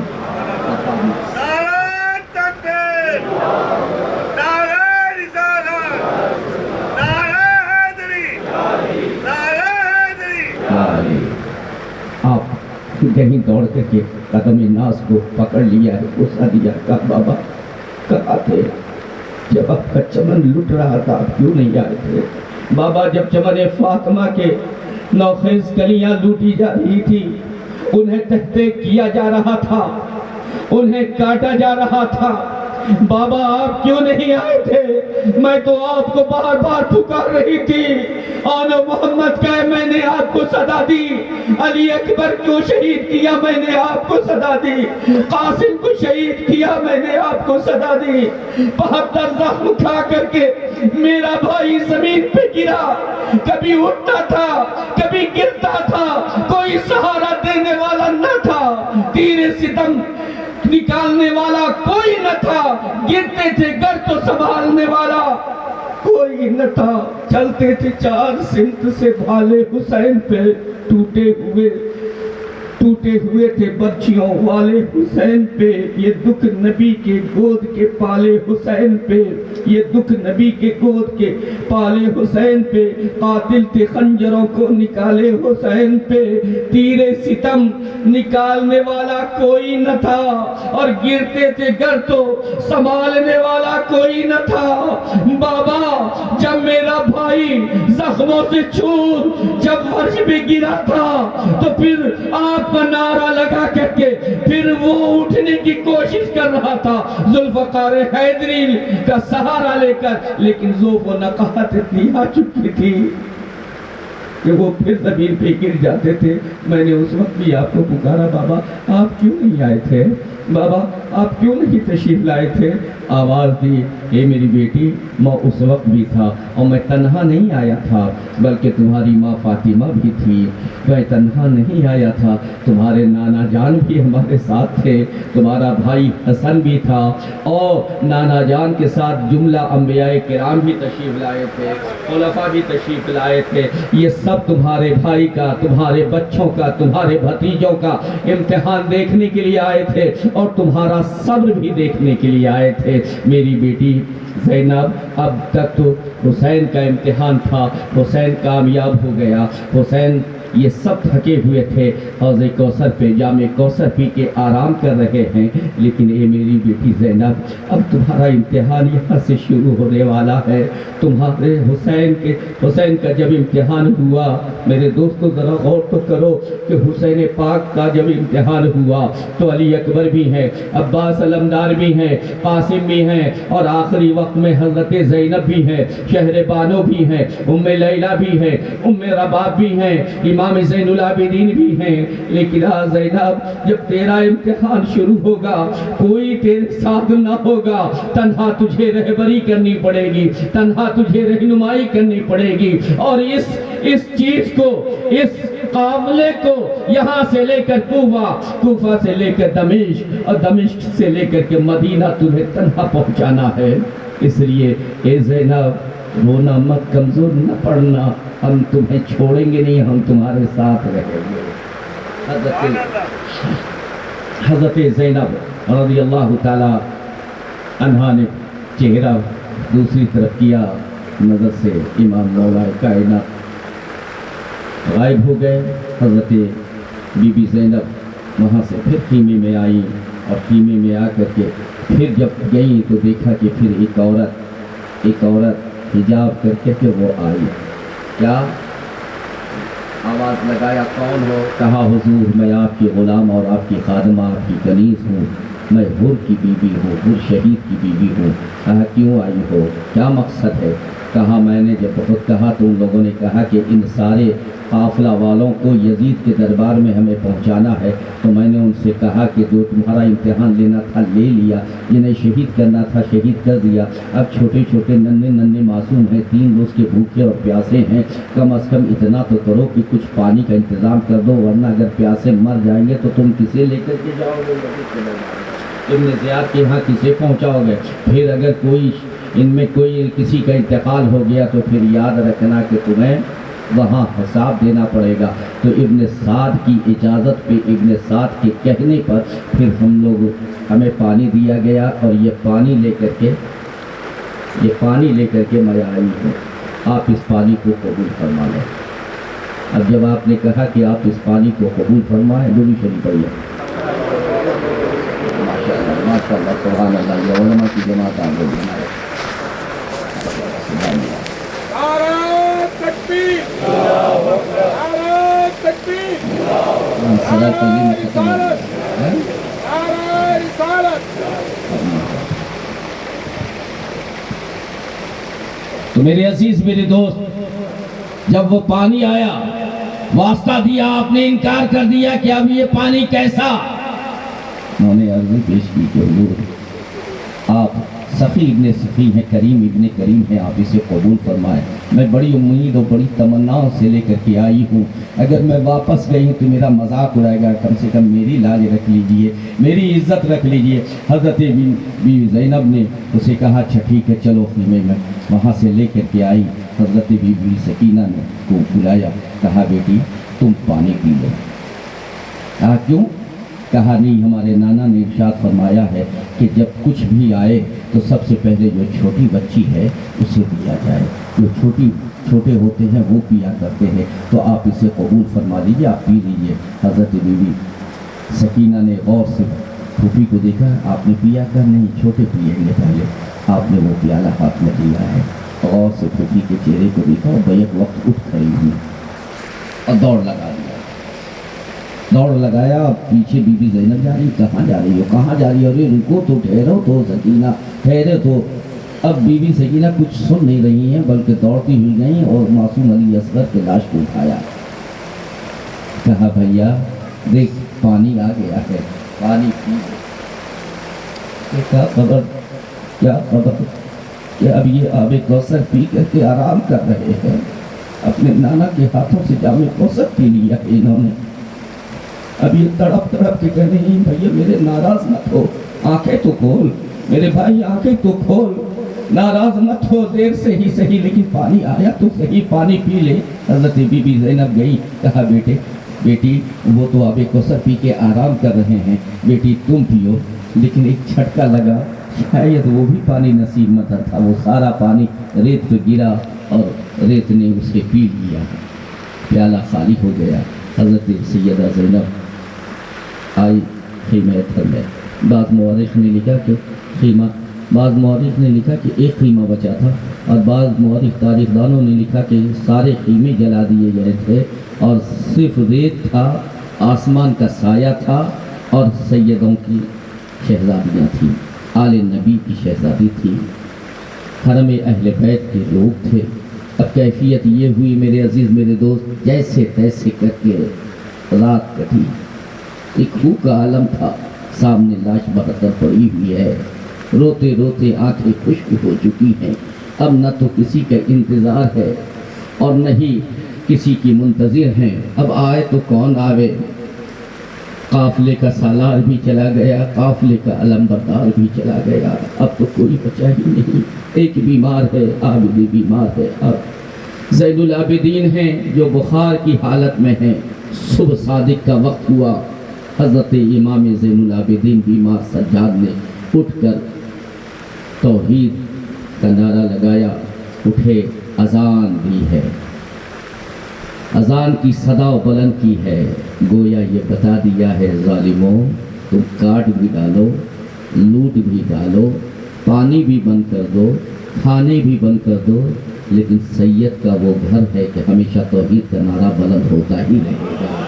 آپ کہیں دوڑ کر کے قدم ناز کو پکڑ لیا ہے، غصہ دیا، کہا بابا کہاں تھے جب آپ کا چمن لٹ رہا تھا، آپ کیوں نہیں آئے تھے؟ بابا جب چمن فاطمہ کے نوخیز کلیاں لوٹی جا رہی تھی، انہیں تہتے کیا جا رہا تھا، انہیں کاٹا جا رہا تھا، بابا آپ کیوں نہیں آئے تھے؟ میں تو آپ کو بار بار پکار رہی تھی، آنا محمد کہے میں نے آپ کو صدا دی، علی اکبر کو شہید کیا میں نے آپ کو صدا دی، قاسم کو شہید کیا میں نے آپ کو صدا دی، 72 زخم کھا کر کے میرا بھائی زمین پہ گرا، کبھی اٹھتا تھا کبھی گرتا تھا، کوئی سہارا دینے والا نہ تھا، تیر ستم نکالنے والا کوئی نہ تھا، گرتے تھے گر تو سنبھالنے والا کوئی نہ تھا، چلتے تھے 4 سمت سے بھالے حسین پہ، ٹوٹے ہوئے تھے برچھیوں والے حسین پہ، یہ دکھ نبی کے گود کے پالے حسین پہ، یہ دکھ نبی کے گود کے پالے حسین پہ، قاتل تھے خنجروں کو نکالے حسین پہ، تیر ستم نکالنے والا کوئی نہ تھا، اور گرتے تھے گر تو سنبھالنے والا کوئی نہ تھا۔ بابا جب میرا بھائی زخموں سے چور جب فرش پہ گرا تھا تو پھر آپ کا نعرہ لگا کر کے پھر وہ اٹھنے کی کوشش کر رہا تھا، ذوالفقار حیدری کا سہارا لے کر، لیکن ذوف و نقاہت اتنی آ چکی تھی کہ وہ پھر زمین پہ گر جاتے تھے۔ میں نے اس وقت بھی آپ کو پکارا، بابا آپ کیوں نہیں آئے تھے؟ بابا آپ کیوں نہیں تشریف لائے تھے؟ آواز دی، اے میری بیٹی، میں اس وقت بھی تھا اور میں تنہا نہیں آیا تھا، بلکہ تمہاری ماں فاطمہ بھی تھی۔ میں تنہا نہیں آیا تھا، تمہارے نانا جان بھی ہمارے ساتھ تھے، تمہارا بھائی حسن بھی تھا، اور نانا جان کے ساتھ جملہ انبیاء کرام بھی تشریف لائے تھے، خلفاء بھی تشریف لائے تھے۔ یہ سب تمہارے بھائی کا، تمہارے بچوں کا، تمہارے بھتیجوں کا امتحان دیکھنے کے لیے آئے تھے، اور تمہارا صبر بھی دیکھنے کے لیے آئے تھے۔ میری بیٹی زینب، اب تک تو حسین کا امتحان تھا، حسین کامیاب ہو گیا، حسین یہ سب تھکے ہوئے تھے، حوض کوثر پہ جام کوثر پی کے آرام کر رہے ہیں، لیکن اے میری بیٹی زینب، اب تمہارا امتحان یہاں سے شروع ہونے والا ہے۔ تمہارے حسین کا جب امتحان ہوا، میرے دوستو ذرا غور تو کرو کہ حسین پاک کا جب امتحان ہوا تو علی اکبر بھی ہیں، عباس علمدار بھی ہیں، قاسم بھی ہیں، اور آخری وقت میں حضرت زینب بھی ہیں، شہر بانو بھی ہیں، ام لیلہ بھی ہیں، ام رباب بھی ہیں، امام زین العابدین بھی ہیں۔ لیکن زینب، جب تیرا امتحان شروع ہوگا کوئی تیرے ساتھ نہ ہوگا، تنہا تجھے رہبری کرنی پڑے گی، تنہا تجھے رہنمائی کرنی پڑے گی، اور اس چیز کو، اس قافلے کو یہاں سے لے کر کوفہ سے لے کر دمشق، اور دمشق سے لے کر کے مدینہ تمہیں تنہا پہنچانا ہے۔ اس لیے اے زینب، رونا مت، کمزور نہ پڑنا، ہم تمہیں چھوڑیں گے نہیں، ہم تمہارے ساتھ رہیں گے۔ حضرت زینب رضی اللہ تعالی عنہا نے چہرہ دوسری طرف کیا، نظر سے امام مولا کائنات غائب ہو گئے۔ حضرت بی بی زینب وہاں سے پھر خیمے میں آئی، اور خیمے میں آ کر کے پھر جب گئیں تو دیکھا کہ پھر ایک عورت حجاب کر کے وہ آئی۔ کیا آواز لگایا، کون ہو؟ کہا حضور میں آپ کی غلام اور آپ کی خادمہ، آپ کی کنیز ہوں، میں حر کی بیوی ہوں، حر شہید کی بیوی ہوں۔ کہا کیوں آئی ہو، کیا مقصد ہے؟ کہا میں نے جب بہت کہا تو ان لوگوں نے کہا کہ ان سارے قافلہ والوں کو یزید کے دربار میں ہمیں پہنچانا ہے، تو میں نے ان سے کہا کہ جو تمہارا امتحان لینا تھا لے لیا، جنہیں شہید کرنا تھا شہید کر دیا، اب چھوٹے چھوٹے ننھے معصوم ہیں، 3 روز کے بھوکے اور پیاسے ہیں، کم از کم اتنا تو کرو کہ کچھ پانی کا انتظام کر دو، ورنہ اگر پیاسے مر جائیں گے تو تم کسے لے کر کے جاؤ گے؟ ابن زیاد کے ہاں کسے پہنچاؤ گے؟ پھر اگر ان میں کوئی کسی کا انتقال ہو گیا تو پھر یاد رکھنا کہ تمہیں وہاں حساب دینا پڑے گا۔ تو ابن سعد کی اجازت پہ، ابن سعد کے کہنے پر پھر ہمیں پانی دیا گیا، اور یہ پانی لے کر کے میں آئی ہوں، آپ اس پانی کو قبول فرما لیں۔ اب جب آپ نے کہا کہ آپ اس پانی کو قبول فرمائیں، درود شریف پڑھیے۔ ماشاء اللہ، سبحان اللہ، یہ علماء کی جماعت آ گئی ہے۔ تو میرے عزیز، میرے دوست، جب وہ پانی آیا، واسطہ دیا، آپ نے انکار کر دیا کہ اب یہ پانی کیسا؟ انہوں نے عرض پیش کی کہ حضور آپ سخی ابن سخی ہیں، کریم ابن کریم ہیں، آپ اسے قبول فرمائیں۔ میں بڑی امید اور بڑی تمناؤں سے لے کر کے آئی ہوں، اگر میں واپس گئی ہوں تو میرا مذاق اڑائے گا، کم سے کم میری لاج رکھ لیجئے، میری عزت رکھ لیجئے۔ حضرت بی زینب نے اسے کہا اچھا ٹھیک ہے چلو خیمے میں، وہاں سے لے کر کے آئی۔ حضرت بی بی سکینہ نے کو بلایا، کہا بیٹی تم پانی پی لو۔ کہا کیوں؟ کہا نہیں، ہمارے نانا نے ارشاد فرمایا ہے کہ جب کچھ بھی آئے تو سب سے پہلے جو چھوٹی بچی ہے اسے دیا جائے، جو چھوٹے ہوتے ہیں وہ پیا کرتے ہیں، تو آپ اسے قبول فرما لیجئے، آپ پی لیجئے۔ حضرت بی بی سکینہ نے غور سے پھوپھی کو دیکھا، آپ نے پیا کر؟ نہیں، چھوٹے پیئیں گے پہلے۔ آپ نے وہ پیالہ ہاتھ میں لیا ہے، غور سے پھوپھی کے چہرے کو دیکھا، اور بیک وقت اٹھ کھڑی ہوئی اور دوڑ لگایا۔ اب پیچھے بی بی زینب جا رہی، کہاں جا رہی ہو، کہاں جا رہی ہو؟ ارے رکو تو، ٹھہرو تو سکینہ، ٹھہرے تو۔ اب بی بی سکینہ کچھ سن نہیں رہی ہیں، بلکہ دوڑتی ہوئی گئیں اور معصوم علی اصغر کے لاش کو اٹھایا۔ کہا بھیا دیکھ پانی آ گیا ہے، پانی پی۔ کہ کیا خبر کہ اب یہ آب کوثر پی کر کے آرام کر رہے ہیں. اپنے نانا کے ہاتھوں سے جام کوثر پی لیا ہے انہوں نے. اب یہ تڑپ تڑپ کے کہہ رہے ہیں بھیا میرے ناراض مت ہو, آنکھیں تو کھول میرے بھائی, آنکھیں تو کھول, ناراض مت ہو, دیر سے ہی صحیح لیکن پانی آیا تو صحیح, پانی پی لے. حضرت بی بی زینب گئی, کہا بیٹی وہ تو آب کوثر پی کے آرام کر رہے ہیں, بیٹی تم پیو. لیکن ایک جھٹکا لگا, شاید وہ بھی پانی نصیب مت تھا, وہ سارا پانی ریت پہ گرا اور ریت نے اس کے پی لیا, پیالہ خالی ہو گیا. حضرت سیدہ زینب آئی خیمہ اتھر میں. بعض مورخ نے لکھا کہ ایک خیمہ بچا تھا, اور بعض مورخ تاریخ دانوں نے لکھا کہ سارے خیمے جلا دیے گئے تھے اور صرف ریت تھا, آسمان کا سایہ تھا, اور سیدوں کی شہزادیاں تھیں, آل نبی کی شہزادی تھی, حرم اہل بیت کے لوگ تھے. اب کیفیت یہ ہوئی میرے عزیز میرے دوست, جیسے تیسے کر کے رات کٹی. ایک خو کا عالم تھا, سامنے لاش برتر پڑی ہوئی ہے, روتے روتے آنکھیں خشک ہو چکی ہیں. اب نہ تو کسی کا انتظار ہے اور نہ ہی کسی کی منتظر ہیں. اب آئے تو کون آوے, قافلے کا سالار بھی چلا گیا, قافلے کا علمبردار بھی چلا گیا, اب تو کوئی بچا ہی نہیں. ایک بیمار ہے, عابد بیمار ہے, اب زین العابدین ہیں جو بخار کی حالت میں ہیں. صبح صادق کا وقت ہوا, حضرت امام زین العابدین بیمار سجاد نے اٹھ کر توحید کا نعرہ لگایا, اٹھے, اذان دی ہے, اذان کی صدا بلند کی ہے, گویا یہ بتا دیا ہے ظالموں تم کاٹ بھی ڈالو, لوٹ بھی ڈالو, پانی بھی بند کر دو, کھانے بھی بند کر دو, لیکن سید کا وہ گھر ہے کہ ہمیشہ توحید کا نعرہ بلند ہوتا ہی رہے گا.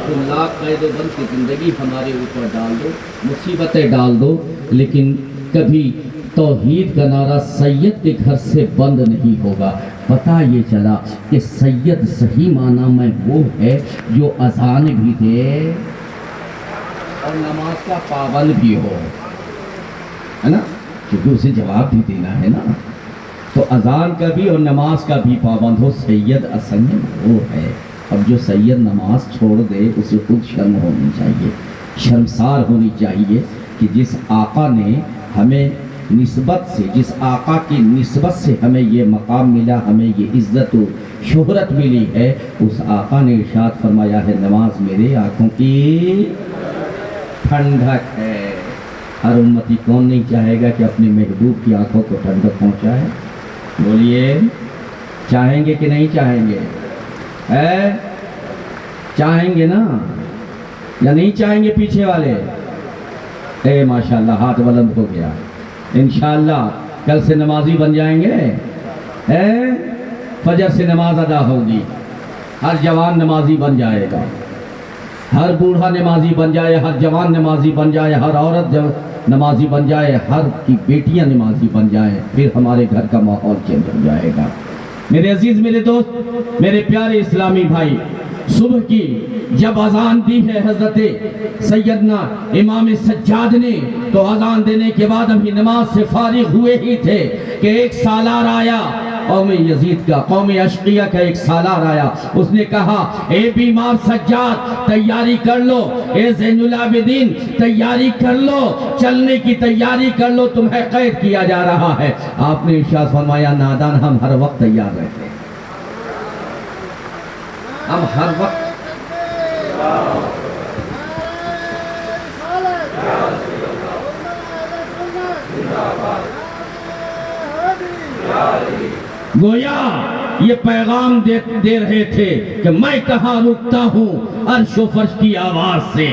تم لاکھ قید و بند کی زندگی ہمارے اوپر ڈال دو, مصیبتیں ڈال دو, لیکن کبھی توحید کا نعرہ سید کے گھر سے بند نہیں ہوگا. پتہ یہ چلا کہ سید صحیح معنی میں وہ ہے جو اذان بھی دے اور نماز کا پابند بھی ہو, ہے نا, کیونکہ اسے جواب بھی دینا ہے نا. تو اذان کا بھی اور نماز کا بھی پابند ہو, سید اصل میں وہ ہے. اب جو سید نماز چھوڑ دے اسے خود شرم ہونی چاہیے, شرمسار ہونی چاہیے کہ جس آقا نے ہمیں نسبت سے, جس آقا کی نسبت سے ہمیں یہ مقام ملا, ہمیں یہ عزت و شہرت ملی ہے, اس آقا نے ارشاد فرمایا ہے نماز میرے آنکھوں کی ٹھنڈک ہے. ہر امتی کون نہیں چاہے گا کہ اپنے محبوب کی آنکھوں کو ٹھنڈک پہنچائے؟ بولیے, چاہیں گے کہ نہیں چاہیں گے؟ چاہیں گے نا, یا نہیں چاہیں گے پیچھے والے؟ ماشاءاللہ ہاتھ بلند ہو گیا. انشاءاللہ کل سے نمازی بن جائیں گے, فجر سے نماز ادا ہوگی, ہر جوان نمازی بن جائے گا, ہر بوڑھا نمازی بن جائے, ہر جوان نمازی بن جائے, ہر عورت نمازی بن جائے, ہر کی بیٹیاں نمازی بن جائیں, پھر ہمارے گھر کا ماحول چینج ہو جائے گا. میرے عزیز میرے دوست میرے پیارے اسلامی بھائی, صبح کی جب اذان دی ہے حضرت سیدنا امام سجاد نے, تو اذان دینے کے بعد ابھی نماز سے فارغ ہوئے ہی تھے کہ ایک سالار آیا, قوم یزید کا, قوم اشقیہ کا ایک سالار آیا. اس نے کہا اے بیمار سجاد تیاری کر لو, اے زین العابدین تیاری کر لو, چلنے کی تیاری کر لو, تمہیں قید کیا جا رہا ہے. آپ نے ارشاد فرمایا نادان, ہم ہر وقت تیار رہتے ہیں, ہم ہر وقت گویا یہ پیغام دے رہے تھے کہ میں کہاں رکتا ہوں عرش و فرش کی آواز سے,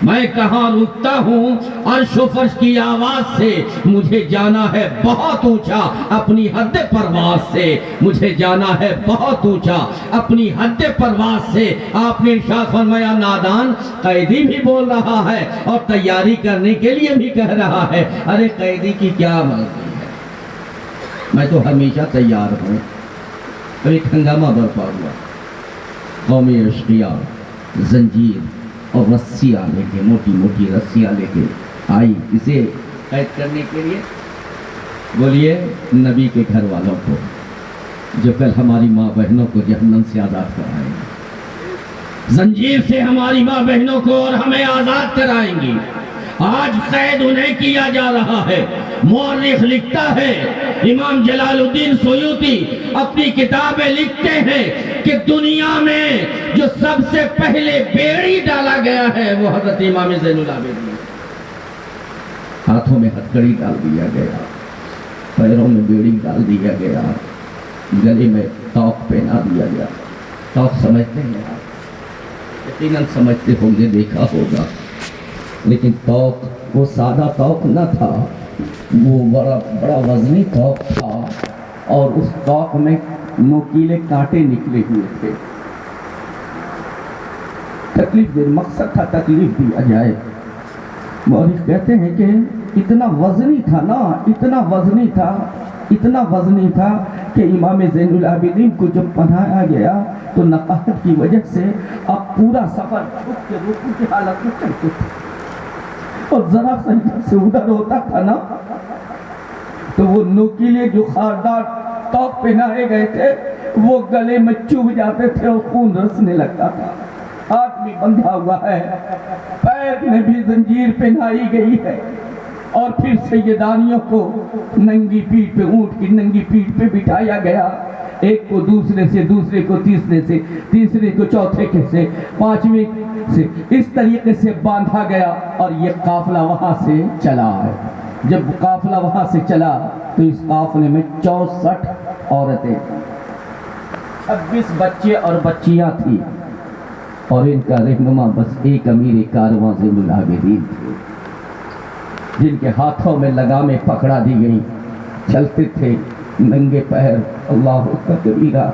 میں کہاں رکتا ہوں عرش و فرش کی آواز سے, مجھے جانا ہے بہت اونچا اپنی حد پرواز سے, مجھے جانا ہے بہت اونچا اپنی حد پرواز سے. آپ نے ارشاد فرمایا نادان, قیدی بھی بول رہا ہے اور تیاری کرنے کے لیے بھی کہہ رہا ہے. ارے قیدی کی کیا مرضی ہے, میں تو ہمیشہ تیار ہوں. ایک ہنگامہ برپا ہوا, قوم اشقیہ زنجیر اور رسیاں لے کے, موٹی موٹی رسیاں لے کے آئی, اسے قید کرنے کے لیے؟ بولیے نبی کے گھر والوں کو، جو کل ہماری ماں بہنوں کو جہنم سے آزاد کرائیں گے، زنجیر سے ہماری ماں بہنوں کو اور ہمیں آزاد کرائیں گی۔ آج قید انہیں کیا جا رہا ہے۔ مورخ لکھتا ہے، امام جلال الدین سیوطی اپنی کتابیں لکھتے ہیں کہ دنیا میں جو سب سے پہلے بیڑی ڈالا گیا ہے وہ حضرت امام زین العابدین، ہاتھوں میں ہتھکڑی ڈال دیا گیا، پیروں میں بیڑی ڈال دیا گیا، گلے میں توق پہنا دیا گیا۔ توق سمجھتے ہیں آپ؟ یقیناً سمجھتے ہوں گے، دیکھا ہوگا، لیکن توق وہ سادہ توق نہ تھا، وہ بڑا وزنی توق تھا، اور اس توق میں نوکیلے کانٹے نکلے ہوئے تھے۔ تکلیف دے، مقصد تھا تکلیف دیا جائے۔ مورخ کہتے ہیں کہ اتنا وزنی تھا نا، اتنا وزنی تھا کہ امام زین العابدین کو جب پہنایا گیا تو نقاہت کی وجہ سے اب پورا سفر خود کے رکوع کی حالت میں چلتے تھے، اور ذرا سا ادھر سے ادھر ہوتا تھا نا تو وہ نوکیلے جو خاردار توق پہنائے گئے تھے وہ گلے میں چبھ جاتے تھے اور خون رسنے لگتا تھا۔ ہاتھ بھی بندھا ہوا ہے، پیر میں بھی زنجیر پہنائی گئی ہے، اور پھر سیدانیوں کو ننگی پیٹھ پہ، اونٹ کی ننگی پیٹھ پہ بٹھایا گیا، ایک کو دوسرے سے، دوسرے کو تیسرے سے، تیسرے کو چوتھے کے سے، پانچویں سے، اس طریقے سے باندھا گیا، اور یہ قافلہ وہاں سے چلا ہے۔ جب قافلہ وہاں سے چلا تو اس قافلے میں 64 عورتیں، 26 بچے اور بچیاں تھیں، اور ان کا رہنما بس ایک امیر کارواں زین العابدین تھے، جن کے ہاتھوں میں لگامیں پکڑا دی گئیں، چلتے تھے ننگے پیر، اللہ اکبر کبیرہ،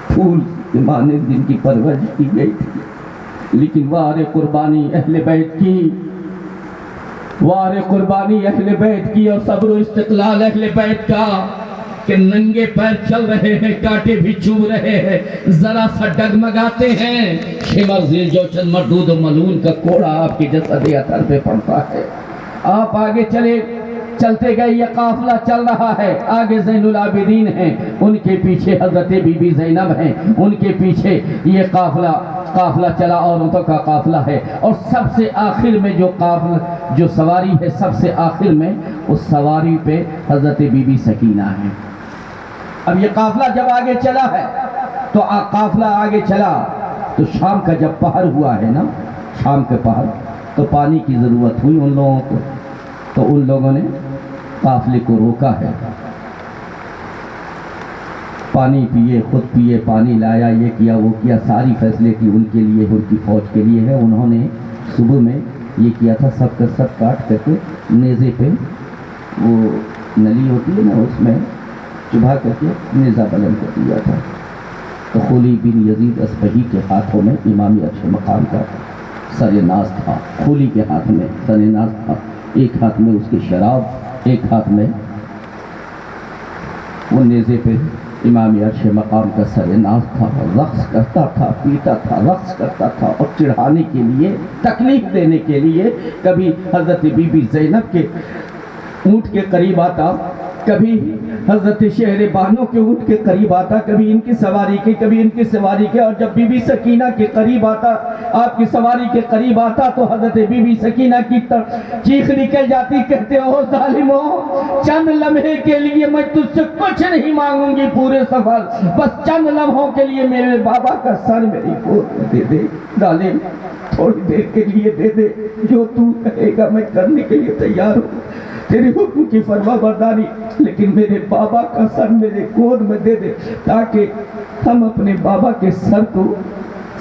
پھول کے مانند جن کی پرورش کی گئی تھی۔ لیکن وار قربانی اہل بیت کی، وار قربانی اہل بیت کی، اور صبر و استقلال اہل بیت کا، کہ ننگے پیر چل رہے ہیں، کانٹے بھی چوب رہے ہیں، ذرا سا ڈگمگاتے ہیں، شمر ذیل جوشن مردود و ملون کا کوڑا آپ کی جسد اثر پہ پڑتا ہے۔ آپ آگے چلتے گئے، یہ قافلہ چل رہا ہے، آگے زین العابدین ہیں، ان کے پیچھے حضرت بی بی زینب ہیں، ان کے پیچھے یہ قافلہ چلا، عورتوں کا قافلہ ہے، اور سب سے آخر میں جو سواری ہے، سب سے آخر میں اس سواری پہ حضرت بی بی سکینہ ہے۔ اب یہ قافلہ جب آگے چلا ہے تو قافلہ آگے چلا تو شام کا جب پہر ہوا ہے نا، شام کے پہر، تو پانی کی ضرورت ہوئی ان لوگوں کو، تو ان لوگوں نے قافلے کو روکا ہے، پانی پیے، خود پیے، پانی لایا، یہ کیا وہ کیا، ساری فیسلٹی ان کے لیے، ان کی فوج کے لیے ہے۔ انہوں نے صبح میں یہ کیا تھا، سب کا سب کاٹ کر کے نیزے پہ، وہ نلی ہوتی ہے نا، اس میں چبھا کر کے نیزہ بلند کر دیا تھا۔ تو خولی بن یزید اصبہی کے ہاتھوں میں امامی عرش مقام کا سر ناز تھا، خولی کے ہاتھ میں سر ناز تھا، ایک ہاتھ میں اس کی شراب، ایک ہاتھ میں وہ نیزے پہ امام عرش مقام کا سر ناز تھا، رقص کرتا تھا، پیتا تھا، رقص کرتا تھا، اور چڑھانے کے لیے، تکلیف دینے کے لیے، کبھی حضرت بی بی زینب کے اونٹ کے قریب آتا، کبھی حضرت شہر بانو کے اونٹ کے قریب آتا، کبھی ان کی سواری کے، کبھی ان کی سواری کے، اور جب بی بی سکینہ کے قریب آتا، آپ کی سواری کے قریب آتا، تو حضرت بی بی سکینہ کی چیخ نکل جاتی، کہتے ہو ظالموں، چند لمحے کے لیے میں تجھ سے کچھ نہیں مانگوں گی پورے سفر، بس چند لمحوں کے لیے میرے بابا کا سر میری گود میں دے دے، ظالم تھوڑی دیر کے لیے دے دے، جو تو کہے گا میں کرنے کے لیے تیار ہوں، تیرے حکم کی فرما برداری، لیکن میرے بابا کا سر میرے گود میں دے دے، تاکہ ہم اپنے بابا کے سر کو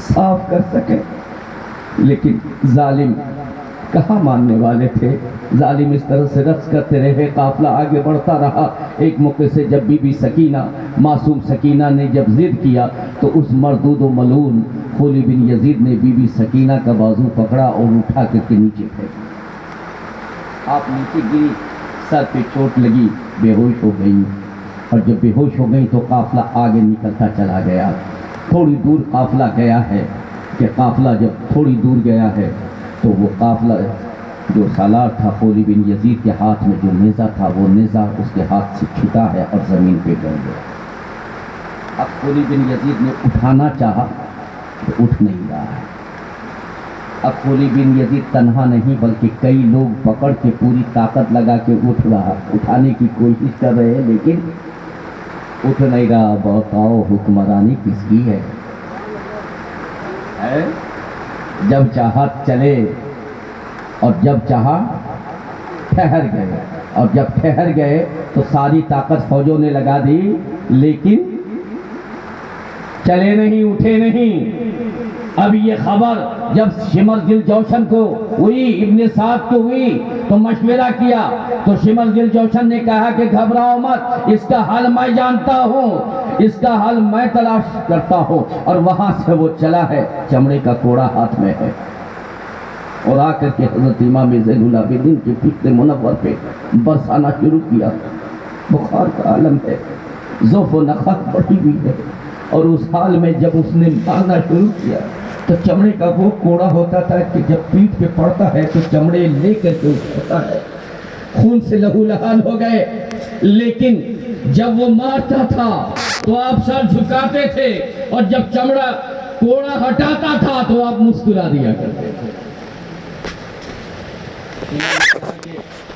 صاف کر سکیں۔ لیکن ظالم کہاں ماننے والے تھے، ظالم اس طرح سے رقص کرتے رہے، قافلہ آگے بڑھتا رہا۔ ایک موقع سے جب بی بی سکینہ، معصوم سکینہ نے جب ضد کیا تو اس مردود و ملعون خولی بن یزید نے بی بی سکینہ کا بازو پکڑا اور اٹھا کر کے نیچے پھینکا۔ آپ نیچے گری، سر پہ چوٹ لگی، بے ہوش ہو گئی، اور جب بے ہوش ہو گئی تو قافلہ آگے نکلتا چلا گیا۔ تھوڑی دور قافلہ گیا ہے، کہ قافلہ جب تھوڑی دور گیا ہے تو وہ قافلہ جو سالار تھا خولی بن یزید کے ہاتھ میں جو نیزہ تھا وہ نیزہ اس کے ہاتھ سے چھوٹا ہے اور زمین پہ گر گیا۔ اب خولی بن یزید نے اٹھانا چاہا تو اٹھ نہیں رہا ہے۔ اب خولی بن یزید تنہا نہیں بلکہ کئی لوگ پکڑ کے پوری طاقت لگا کے اٹھانے کی کوشش کر رہے ہیں لیکن اٹھ نہیں رہا۔ بتاؤ حکمرانی کس کی ہے؟ جب چاہا چلے اور جب چاہا ٹھہر گئے، اور جب ٹھہر گئے تو ساری طاقت فوجوں نے لگا دی لیکن چلے نہیں، اٹھے نہیں۔ اب یہ خبر جب شمر ذی الجوشن کو ہوئی، ابن سعد کو ہوئی تو مشورہ کیا تو شمر ذی الجوشن نے کہا کہ گھبراؤ مت، اس کا حل میں جانتا ہوں، اس کا حل میں تلاش کرتا ہوں۔ اور وہاں سے وہ چلا ہے، چمڑے کا کوڑا ہاتھ میں ہے، اور آ کر کے حضرت امام زین العابدین کے فکر منور پہ برسانا شروع کیا۔ بخار کا عالم ہے، ضعف و نخوت بڑھی ہوئی ہے، اور اس حال میں جب اس نے مارنا شروع کیا تو چمڑے کا وہ کوڑا ہوتا تھا کہ جب پیٹھ پہ پڑتا ہے تو چمڑے لے کر کے اٹھتا ہے، خون سے لہو لہان ہو گئے۔ لیکن جب وہ مارتا تھا تو آپ سر جھکاتے تھے، اور جب چمڑا کوڑا ہٹاتا تھا تو آپ مسکرا دیا کرتے تھے۔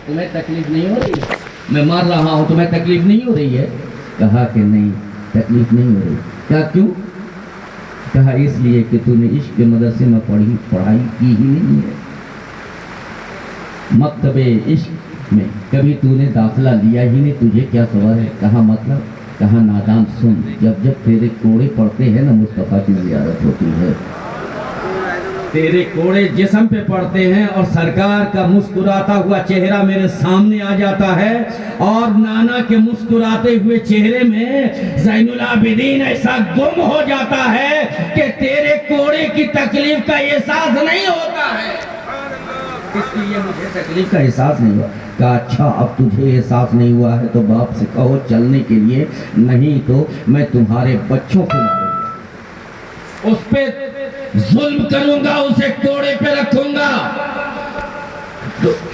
تمہیں تکلیف نہیں ہو رہی؟ میں مار رہا ہوں، تمہیں تکلیف نہیں ہو رہی ہے؟ کہا کہ نہیں، تکلیف نہیں ہو رہی۔ کیا کیوں؟ کہا اس لیے کہ تو نے عشق کے مدرسے میں پڑھائی کی ہی نہیں ہے، مکتب عشق میں کبھی تو نے داخلہ لیا ہی نہیں، تجھے کیا خبر ہے؟ کہا مطلب؟ کہا نادان سن، جب جب تیرے کوڑے پڑتے ہیں نا مصطفیٰ کی زیارت ہوتی ہے، تیرے کوڑے جسم پہ پڑتے ہیں اور سرکار کا مسکراتا ہوا چہرہ میرے سامنے آ جاتا ہے، اور نانا کے مسکراتے ہوئے چہرے میں زین العابدین ایسا گم ہو جاتا ہے کہ تیرے کوڑے کی تکلیف کا احساس نہیں ہوتا ہے۔ اس لیے مجھے تکلیف کا احساس نہیں ہوا۔ کہا اچھا اب تجھے احساس نہیں ہوا ہے تو باپ سے کہو چلنے کے لیے، نہیں تو میں تمہارے بچوں کو ماروں گا، اس پہ ظلم کروں گا، اسے کوڑے پہ رکھوں گا،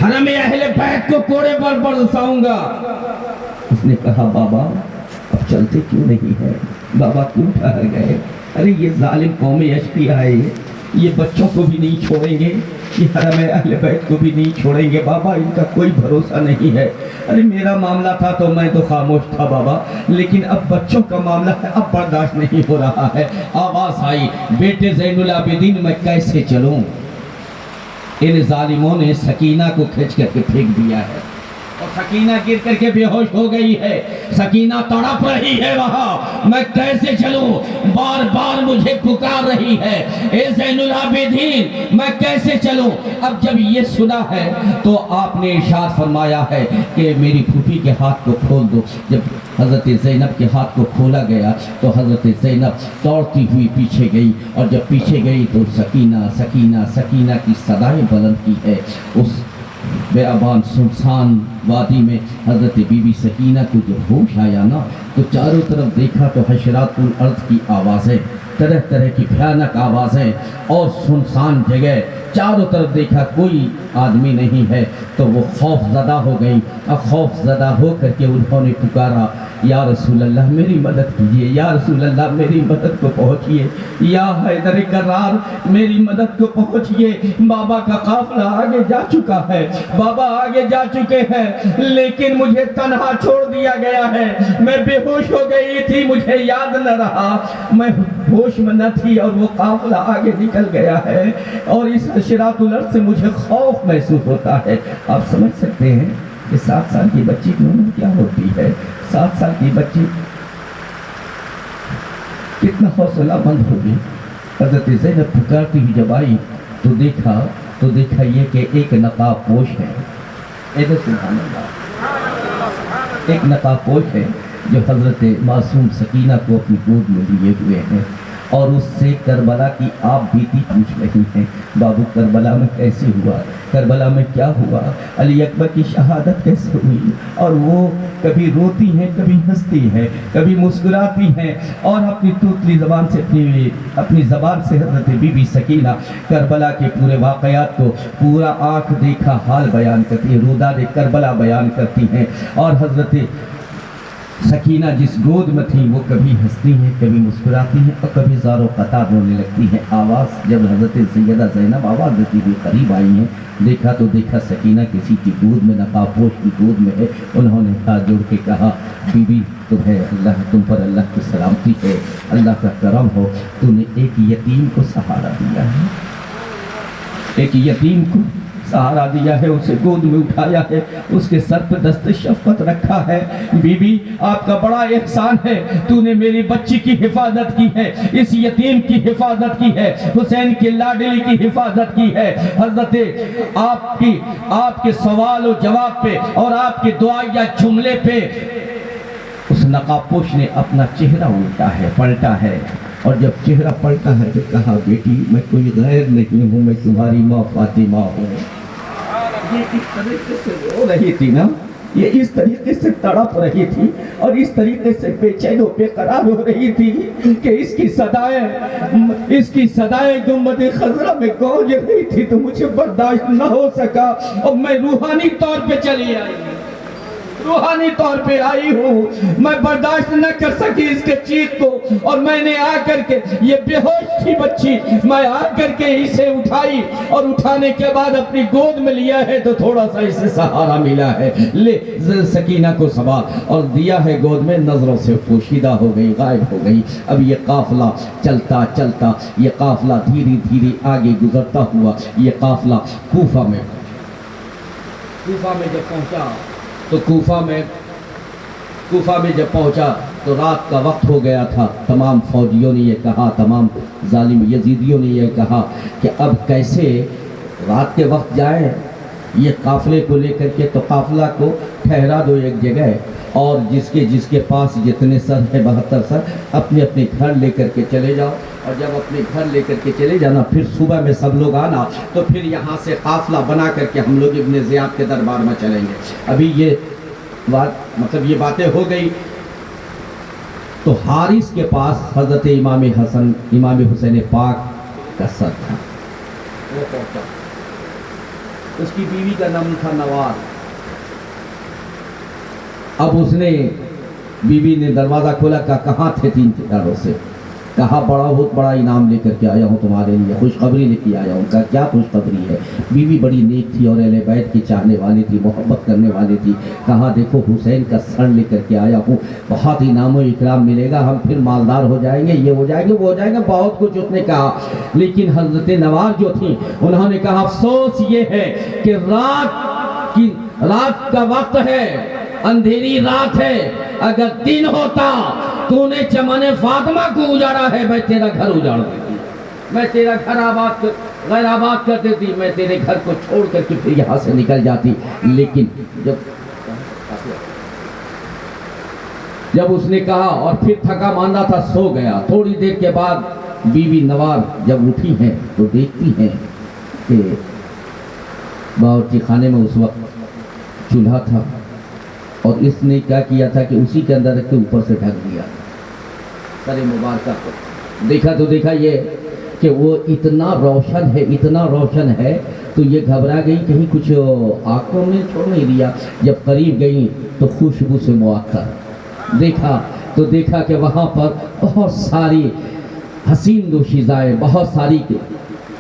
حرم اہل بیت کو کوڑے پر برساؤں گا۔ اس نے کہا بابا اب چلتے کیوں نہیں ہے؟ بابا کیوں ٹھہر گئے؟ ارے یہ ظالم قوم اشقیاء ہے، یہ بچوں کو بھی نہیں چھوڑیں گے، یہ حرم اہل بیت کو بھی نہیں چھوڑیں گے بابا، ان کا کوئی بھروسہ نہیں ہے۔ ارے میرا معاملہ تھا تو میں تو خاموش تھا بابا، لیکن اب بچوں کا معاملہ ہے، اب برداشت نہیں ہو رہا ہے۔ آواز آئی بیٹے زین العابدین میں کیسے چلوں؟ ان ظالموں نے سکینہ کو کھینچ کر کے پھینک دیا ہے، اور سکینہ گر کر کے بے ہوش ہو گئی ہے، سکینہ تڑپ رہی ہے وہاں، میں کیسے چلوں؟ بار بار مجھے پکار رہی ہے، اے زین العابدین میں کیسے چلوں؟ اب جب یہ سنا ہے تو آپ نے ارشاد فرمایا ہے کہ میری پھوپھی کے ہاتھ کو کھول دو۔ جب حضرت زینب کے ہاتھ کو کھولا گیا تو حضرت زینب دوڑتی ہوئی پیچھے گئی، اور جب پیچھے گئی تو سکینہ سکینہ سکینہ کی صدائیں بلند کی ہے۔ اس بیابان سنسان وادی میں حضرت بی بی سکینہ کو جب ہوش آیا نا تو چاروں طرف دیکھا تو حشرات الارض کی آوازیں، طرح طرح کی بھیانک آوازیں، اور سنسان جگہ، چاروں طرف دیکھا کوئی آدمی نہیں ہے تو وہ خوف زدہ ہو گئی، اور خوف زدہ ہو کر کے انہوں نے پکارا یا رسول اللہ میری مدد کیجئے، یا رسول اللہ میری مدد کو پہنچیے، یا حیدر کرار میری مدد کو پہنچیے۔ بابا کا قافلہ آگے جا چکا ہے، بابا آگے جا چکے ہیں، لیکن مجھے تنہا چھوڑ دیا گیا ہے، میں بے ہوش ہو گئی تھی، مجھے یاد نہ رہا، میں ہوش میں نہ تھی، اور وہ قافلہ آگے نکل گیا ہے، اور اس حشرات الارض سے مجھے خوف محسوس ہوتا ہے۔ آپ سمجھ سکتے ہیں کہ 7 سال کی بچی کی عمر کیا ہوتی ہے؟ 7 سال کی بچی کتنا حوصلہ مند ہوگی۔ حضرت زینب پکارتی ہوئی جب آئی تو دیکھا یہ کہ ایک نقاب پوش ہے، سبحان اللہ، ایک نقاب پوش ہے جو حضرت معصوم سکینہ کو اپنی گود میں لیے ہوئے ہیں، اور اس سے کربلا کی آپ بیتی پوچھ رہی ہیں، بابو کربلا میں کیسے ہوا، کربلا میں کیا ہوا، علی اکبر کی شہادت کیسے ہوئی، اور وہ کبھی روتی ہیں، کبھی ہنستی ہیں، کبھی مسکراتی ہیں، اور اپنی توتلی زبان سے اپنی زبان سے حضرت بی بی سکینہ کربلا کے پورے واقعات کو پورا آنکھ دیکھا حال بیان کرتی ہیں، روداد کربلا بیان کرتی ہیں۔ اور حضرت سکینہ جس گود میں تھی وہ کبھی ہنستی ہیں، کبھی مسکراتی ہیں، اور کبھی زار و قطار رونے لگتی ہیں۔ آواز جب حضرت سیدہ زینب آواز دیتی ہوئی قریب آئی ہیں، دیکھا تو دیکھا سکینہ کسی کی گود میں، نقاب پوش کی گود میں ہے۔ انہوں نے ہاتھ جوڑ کے کہا، بی بی تم پر اللہ کی سلامتی ہے، اللہ کا کرم ہو، تو نے ایک یتیم کو سہارا دیا ہے، ایک یتیم کو سہارا دیا ہے، اسے گود میں اٹھایا ہے، اس کے سر پہ دست شفقت رکھا ہے۔ بی بی آپ کا بڑا احسان ہے، تو نے میری بچی کی حفاظت کی ہے، اس یتیم کی حفاظت کی ہے، حسین کی لاڈلی کی حفاظت کی ہے۔ حضرت آپ کے سوال و جواب پہ اور آپ کے دعائیہ جملے پہ اس نقاب پوش نے اپنا چہرہ الٹا ہے، پلٹا ہے، اور جب چہرہ پلٹا ہے تو کہا، بیٹی میں کوئی غیر نہیں ہوں، میں تمہاری ماں فاطمہ ہوں۔ یہ اس طریقے سے رو رہی تھی نا، یہ اس طریقے سے تڑپ رہی تھی، اور اس طریقے سے بے چین و بے قرار ہو رہی تھی کہ اس کی صدائیں گنبد خضرا میں گونج رہی تھی، تو مجھے برداشت نہ ہو سکا، اور میں روحانی طور پہ چلی آئی، روحانی طور پہ آئی ہوں، میں برداشت نہ کر سکی اس کے چیخ کو، اور میں نے آ کر کے، یہ بے ہوش تھی بچی، میں آ کر کے اسے اٹھائی، اور اٹھانے کے بعد اپنی گود میں لیا ہے تو تھوڑا سا اسے سہارا ملا ہے، لے سکینہ کو سنبھال، اور دیا ہے گود میں، نظروں سے پوشیدہ ہو گئی، غائب ہو گئی۔ اب یہ قافلہ چلتا چلتا، یہ قافلہ دھیرے دھیرے آگے گزرتا ہوا، یہ قافلہ کوفہ میں جب پہنچا تو کوفہ میں جب پہنچا تو رات کا وقت ہو گیا تھا۔ تمام فوجیوں نے یہ کہا، تمام ظالم یزیدیوں نے یہ کہا کہ اب کیسے رات کے وقت جائیں، یہ قافلے کو لے کر کے، تو قافلہ کو ٹھہرا دو ایک جگہ، اور جس کے پاس جتنے سر ہے 72 سر، اپنے اپنے گھر لے کر کے چلے جاؤ، اور جب اپنے گھر لے کر کے چلے جانا، پھر صبح میں سب لوگ آنا، تو پھر یہاں سے قافلہ بنا کر کے ہم لوگ ابن زیاد کے دربار میں چلیں گے۔ ابھی یہ باتیں ہو گئی تو حارث کے پاس حضرت امام حسین پاک کا سر تھا، وہ پہنچا، اس کی بیوی کا نام تھا نوار۔ اب اس نے، بیوی نے دروازہ کھولا، کہاں تھے 3 روز سے، کہا بہت بڑا انعام لے کر کے آیا ہوں تمہارے لیے، خوشخبری لے کے آیا ہوں۔ کہا کیا خوشخبری ہے؟ بیوی بڑی نیک تھی اور اہل بیت کی چاہنے والی تھی، محبت کرنے والی تھی۔ کہا دیکھو حسین کا سر لے کر کے آیا ہوں، بہت انعام و اکرام ملے گا، ہم پھر مالدار ہو جائیں گے، یہ ہو جائیں گے، وہ ہو جائیں گے، بہت کچھ اس نے کہا۔ لیکن حضرت نوار جو تھی، انہوں نے کہا افسوس یہ ہے کہ رات کا وقت ہے، اندھیری رات ہے، اگر دن ہوتا تو نے چمن فاطمہ کو اجاڑا ہے، میں تیرا گھر اجاڑ دیتی، میں تیرا گھر غیر آباد کر دیتی، میں تیرے گھر کو چھوڑ کر کے پھر یہاں سے نکل جاتی۔ لیکن جب اس نے کہا، اور پھر تھکا ماندہ تھا، سو گیا۔ تھوڑی دیر کے بعد بیوی نوار جب اٹھی ہیں تو دیکھتی ہیں کہ باورچی خانے میں اس وقت چولہا تھا، اور اس نے کیا کیا تھا کہ اسی کے اندر رکھ کے اوپر سے ڈھک دیا سر مبارکہ کو۔ دیکھا تو دیکھا یہ کہ وہ اتنا روشن ہے، تو یہ گھبرا گئی، کہیں کچھ آنکھوں میں چھوڑ نہیں دیا۔ جب قریب گئی تو خوشبو سے معطر دیکھا کہ وہاں پر بہت ساری حسین دوشیزائیں، بہت ساری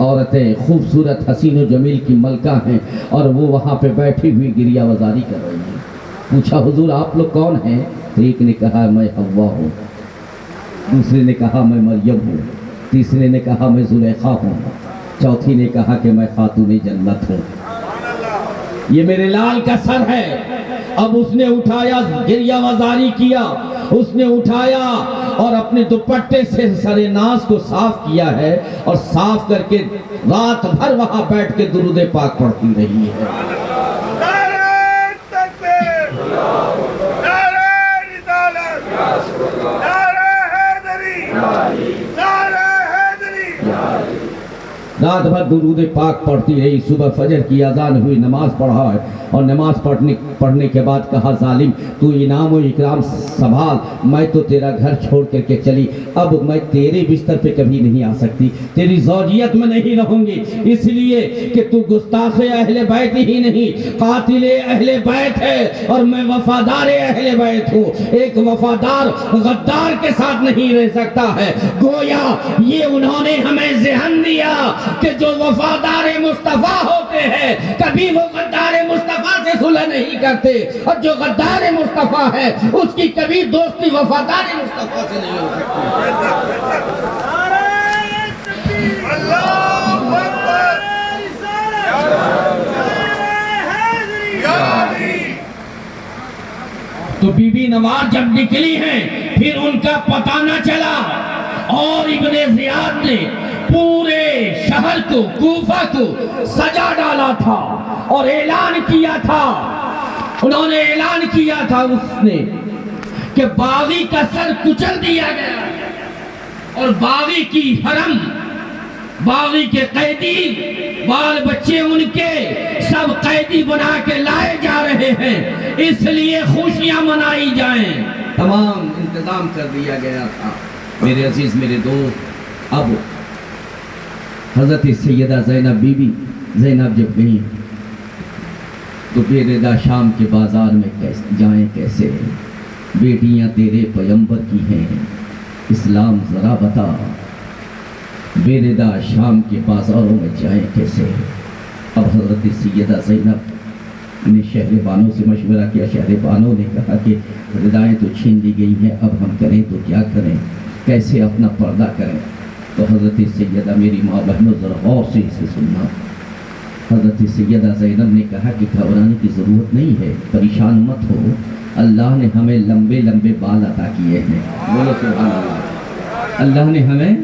عورتیں، خوبصورت حسین و جمیل کی ملکہ ہیں، اور وہ وہاں پہ بیٹھی ہوئی گریہ وزاری کر رہی ہیں۔ پوچھا حضور آپ لوگ کون ہیں؟ تو ایک نے کہا میں حوا ہوں، دوسرے نے کہا میں مریم ہوں، تیسرے نے کہا میں زلیخا ہوں، چوتھی نے کہا کہ میں خاتون جنت ہوں، یہ میرے لال کا سر ہے۔ اب اس نے اٹھایا، گریہ وزاری کیا، اس نے اٹھایا اور اپنے دوپٹے سے سر ناز کو صاف کیا ہے، اور صاف کر کے رات بھر وہاں بیٹھ کے درود پاک پڑھتی رہی ہے۔ نعرہ رات بھر درود پاک پڑھتی رہی، صبح فجر کی اذان ہوئی، نماز پڑھا ہے، اور نماز پڑھنے کے بعد کہا ظالم تو انعام و اکرام سنبھال، میں تو تیرا گھر چھوڑ کر کے چلی، اب میں تیرے بستر پہ کبھی نہیں آ سکتی، تیری زوجیت میں نہیں رہوں گی، اس لیے کہ تو گستاخ اہل بیت ہی نہیں، قاتل اہل بیت ہے، اور میں وفادار اہل بیت ہوں، ایک وفادار غدار کے ساتھ نہیں رہ سکتا ہے۔ گویا یہ انہوں نے ہمیں ذہن دیا کہ جو وفادار مصطفیٰ ہوتے ہیں کبھی وہ غدار مصطفیٰ سے صلح نہیں کرتے، اور جو غدار مصطفیٰ ہے اس کی کبھی دوستی وفادار مصطفیٰ سے نہیں ہو سکتی۔ تو بی بی نواز جب نکلی ہیں پھر ان کا پتہ نہ چلا، اور ابن زیاد نے پورے شہر کو، کوفہ کو سجا ڈالا تھا اور اعلان کیا تھا، انہوں نے اعلان کیا تھا اس نے کہ باغی کا سر کچل دیا گیا، اور باغی کی حرم، باغی کے قیدی، بال بچے ان کے سب قیدی بنا کے لائے جا رہے ہیں، اس لیے خوشیاں منائی جائیں، تمام انتظام کر دیا گیا تھا۔ میرے عزیز، میرے دوست، اب حضرت سیدہ زینب بی بی زینب جب گئی تو بے ردا شام کے بازار میں جائیں کیسے؟ بیٹیاں تیرے پیغمبر کی ہیں، اسلام ذرا بتا، بے ردا شام کے بازاروں میں جائیں کیسے؟ اب حضرت سیدہ زینب نے شہر بانوں سے مشورہ کیا، شہر بانوں نے کہا کہ ردائیں تو چھین لی گئی ہیں، اب ہم کریں تو کیا کریں، کیسے اپنا پردہ کریں؟ تو حضرت سیدہ، میری ماں بہنوں ذرا غور سے اسے سننا، حضرت سیدہ زینب نے کہا کہ گھبرانے کی ضرورت نہیں ہے، پریشان مت ہو، اللہ نے ہمیں لمبے لمبے بال عطا کیے ہیں، بولو سبحان اللہ، اللہ نے ہمیں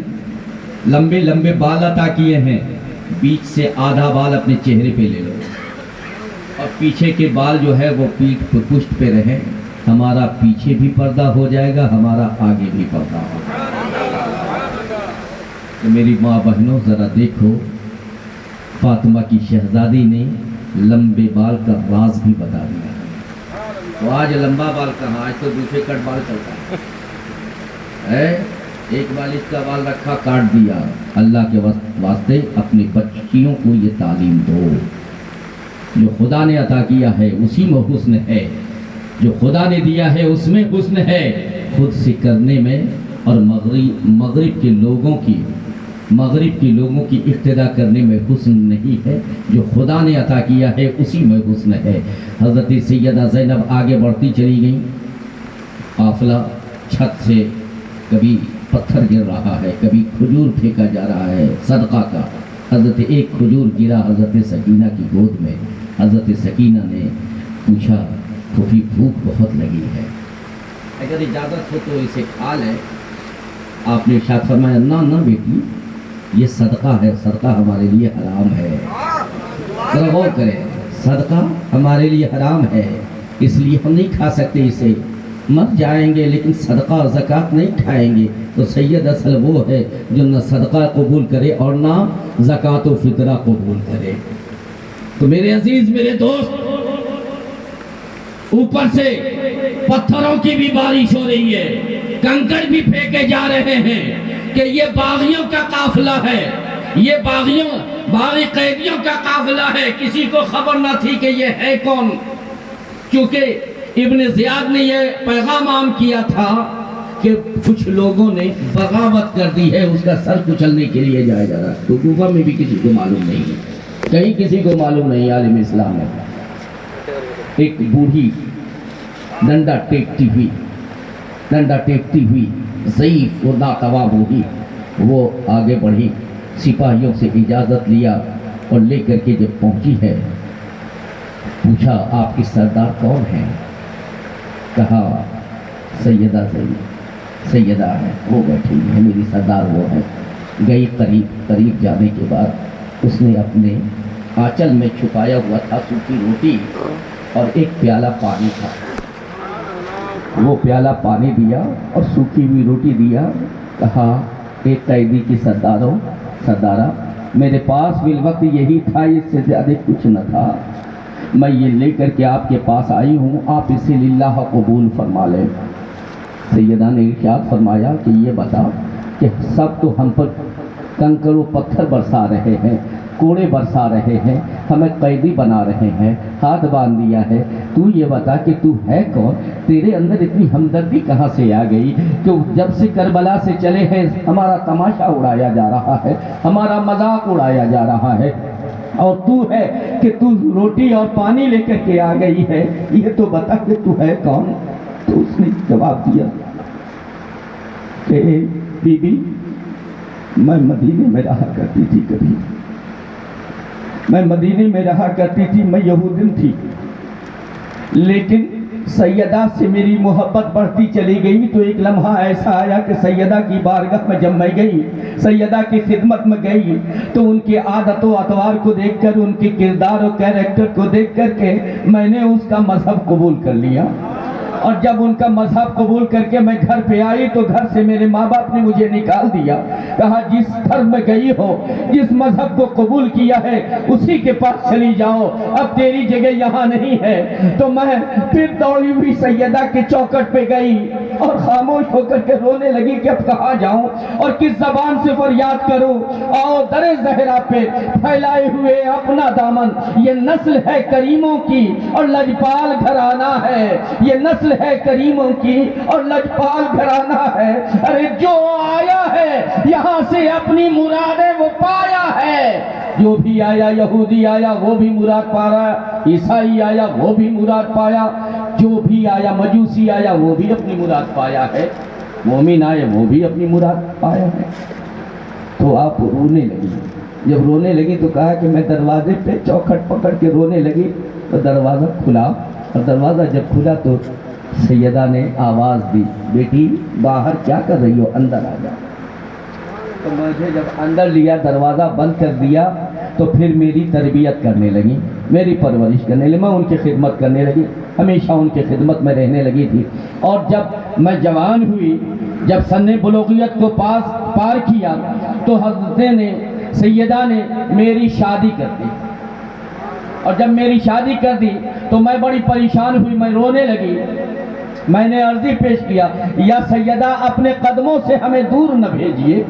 لمبے لمبے بال عطا کیے ہیں، بیچ سے آدھا بال اپنے چہرے پہ لے لو، اور پیچھے کے بال جو ہے وہ پیٹھ پہ، پشت پہ رہے، ہمارا پیچھے بھی پردہ ہو جائے گا، ہمارا آگے بھی پردہ ہو جائے گا۔ تو میری ماں بہنوں ذرا دیکھو، فاطمہ کی شہزادی نے لمبے بال کا راز بھی بتا دیا، تو آج لمبا بال کہاں، آج تو دوسرے کٹ بال چلتا ہے، ایک بال اس کا بال رکھا، کاٹ دیا۔ اللہ کے واسطے اپنی بچیوں کو یہ تعلیم دو، جو خدا نے عطا کیا ہے اسی میں حسن ہے، جو خدا نے دیا ہے اس میں حسن ہے، خود سے کرنے میں اور مغرب کے لوگوں کی اقتدا کرنے میں حسن نہیں ہے، جو خدا نے عطا کیا ہے اسی میں حسن ہے۔ حضرت سیدہ زینب آگے بڑھتی چلی گئی، قافلہ چھت سے کبھی پتھر گر رہا ہے، کبھی کھجور پھینکا جا رہا ہے صدقہ کا، حضرت ایک کھجور گرا حضرت سکینہ کی گود میں، حضرت سکینہ نے پوچھا پھوپھی بھوک بہت لگی ہے، اگر اجازت ہو تو اسے کھا لیں۔ آپ نے ارشاد فرمایا نہ نہ بیٹی، یہ صدقہ ہے، صدقہ ہمارے لیے حرام ہے، ذرا غور کریں، صدقہ ہمارے لیے حرام ہے، اس لیے ہم نہیں کھا سکتے اسے، مر جائیں گے لیکن صدقہ اور زکوٰۃ نہیں کھائیں گے۔ تو سید اصل وہ ہے جو نہ صدقہ قبول کرے اور نہ زکوٰۃ و فطرہ قبول کرے۔ تو میرے عزیز، میرے دوست، اوپر سے پتھروں کی بھی بارش ہو رہی ہے، کنکر بھی پھینکے جا رہے ہیں کہ یہ باغیوں کا قافلہ ہے، یہ باغی قیدیوں کا قافلہ ہے، کسی کو خبر نہ تھی کہ یہ ہے کون، کیونکہ ابن زیاد نے یہ پیغام عام کیا تھا کہ کچھ لوگوں نے بغاوت کر دی ہے، اس کا سر کچلنے کے لیے جایا جا رہا ہے۔ تو کوفہ میں بھی کسی کو معلوم نہیں ہے، کہیں کسی کو معلوم نہیں، عالم اسلام ہے۔ ایک بوڑھی ڈنڈا ٹیکتی ہوئی ضعیف و ناتواں بوڑھی، وہ آگے بڑھی، سپاہیوں سے اجازت لیا اور لے کر کے جب پہنچی ہے، پوچھا آپ کی سردار کون ہیں؟ کہا سیدہ سیدہ ہے، وہ بیٹھی ہے، میری سردار وہ ہے۔ گئی، قریب جانے کے بعد اس نے اپنے آنچل میں چھپایا ہوا تھا سوکھی روٹی اور ایک پیالہ پانی تھا، وہ پیالہ پانی دیا اور سوکھی ہوئی روٹی دیا، کہا ایک قیدی کی سردارہ میرے پاس بھی وقت یہی تھا، اس سے زیادہ کچھ نہ تھا، میں یہ لے کر کے آپ کے پاس آئی ہوں، آپ اسے للہ قبول فرما لیں۔ سیدہ نے ارشاد فرمایا کہ یہ بتا کہ سب تو ہم پر کنکر و پتھر برسا رہے ہیں، کوڑے برسا رہے ہیں، ہمیں قیدی بنا رہے ہیں، ہاتھ باندھ دیا ہے، تو یہ بتا کہ تو ہے کون؟ تیرے اندر اتنی ہمدردی کہاں سے آ گئی کہ جب سے کربلا سے چلے ہیں ہمارا تماشا اڑایا جا رہا ہے، ہمارا مذاق اڑایا جا رہا ہے، اور تو ہے کہ تو روٹی اور پانی لے کر کے آ گئی ہے، یہ تو بتا کہ تو ہے کون؟ تو اس نے جواب دیا کہ بی بی میں مدینے میں رہا کرتی تھی، کبھی میں مدینے میں رہا کرتی تھی، میں یہودن تھی، لیکن سیدہ سے میری محبت بڑھتی چلی گئی، تو ایک لمحہ ایسا آیا کہ سیدہ کی بارگاہ میں جب میں گئی، سیدہ کی خدمت میں گئی، تو ان کے عادت و اطوار کو دیکھ کر، ان کے کردار و کیریکٹر کو دیکھ کر کے میں نے اس کا مذہب قبول کر لیا، اور جب ان کا مذہب قبول کر کے میں گھر پہ آئی تو گھر سے میرے ماں باپ نے مجھے نکال دیا، کہا جس دھرم میں گئی ہو، جس مذہب کو قبول کیا ہے اسی کے پاس چلی جاؤ، اب تیری جگہ یہاں نہیں ہے۔ تو میں پھر دوڑی ہوئی سیدہ کے چوکٹ پہ گئی اور خاموش ہو کر کے رونے لگی کہ اب کہاں جاؤں اور کس زبان سے فریاد کروں۔ آؤ در زہرا پہ پھیلائے ہوئے اپنا دامن، یہ نسل ہے کریموں کی اور لجپال گھرانہ ہے، یہ نسل ہے کریموں کی اور لجپال گھرانہ ہے، ارے جو آیا ہے یہاں سے اپنی مرادیں وہ پایا ہے، جو بھی آیا یہودی آیا وہ بھی مراد پا رہا ہے، عیسائی آیا وہ بھی مراد پایا، جو بھی آیا مجوسی آیا وہ بھی اپنی مراد پایا ہے، مومن آئے وہ بھی اپنی مراد پایا ہے۔ تو آپ رونے لگی، جب رونے لگی تو کہا کہ میں دروازے پہ چوکھٹ پکڑ کے رونے لگی، تو دروازہ کھلا، اور دروازہ جب کھلا تو سیدہ نے آواز دی، بیٹی باہر کیا کر رہی ہو، اندر آ جا۔ تو مجھے جب اندر لیا، دروازہ بند کر دیا، تو پھر میری تربیت کرنے لگی، میری پرورش کرنے لگی، میں ان کی خدمت کرنے لگی، ہمیشہ ان کی خدمت میں رہنے لگی تھی۔ اور جب میں جوان ہوئی، جب سن بلوغیت کو پار کیا، تو حضرت نے سیدہ نے میری شادی کر دی، اور جب میری شادی کر دی تو میں بڑی پریشان ہوئی، میں رونے لگی، میں نے عرضی پیش کیا، یا سیدہ اپنے قدموں سے ہمیں دور نہ بھیجیے،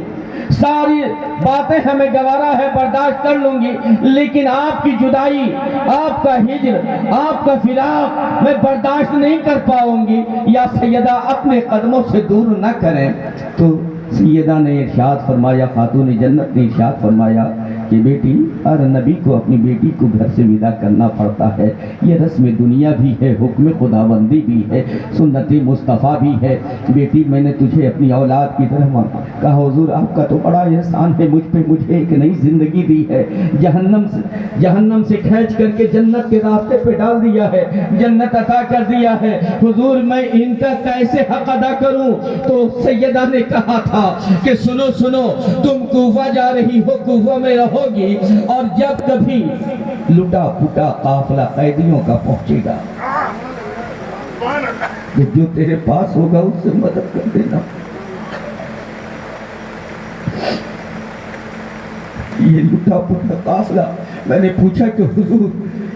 ساری باتیں ہمیں گوارا ہے، برداشت کر لوں گی، لیکن آپ کی جدائی، آپ کا ہجر، آپ کا فراق میں برداشت نہیں کر پاؤں گی، یا سیدہ اپنے قدموں سے دور نہ کریں۔ تو سیدہ نے ارشاد فرمایا، خاتون جنت نے ارشاد فرمایا کہ بیٹی، ہر نبی کو اپنی بیٹی کو گھر سے ودا کرنا پڑتا ہے، یہ رسم دنیا بھی ہے، حکم خداوندی بھی ہے، سنت مصطفیٰ بھی ہے۔ بیٹی میں نے تجھے اپنی اولاد کی طرح مانا، کہا حضور آپ کا تو بڑا احسان ہے مجھ پہ، مجھے ایک نئی زندگی دی ہے، جہنم سے کھینچ کر کے جنت کے راستے پہ ڈال دیا ہے، جنت عطا کر دیا ہے، حضور میں ان کا کیسے حق ادا کروں؟ تو سیدہ نے کہا تھا کہ سنو سنو، تم کوفہ جا رہی ہو، کوفہ میں رہو گی، اور جب کبھی لٹا پھٹا قافلہ قیدیوں کا پہنچے گا، جو تیرے پاس ہوگا اس سے مدد کر دینا۔ یہ لٹا پھٹا قافلہ، میں نے پوچھا کہ حضور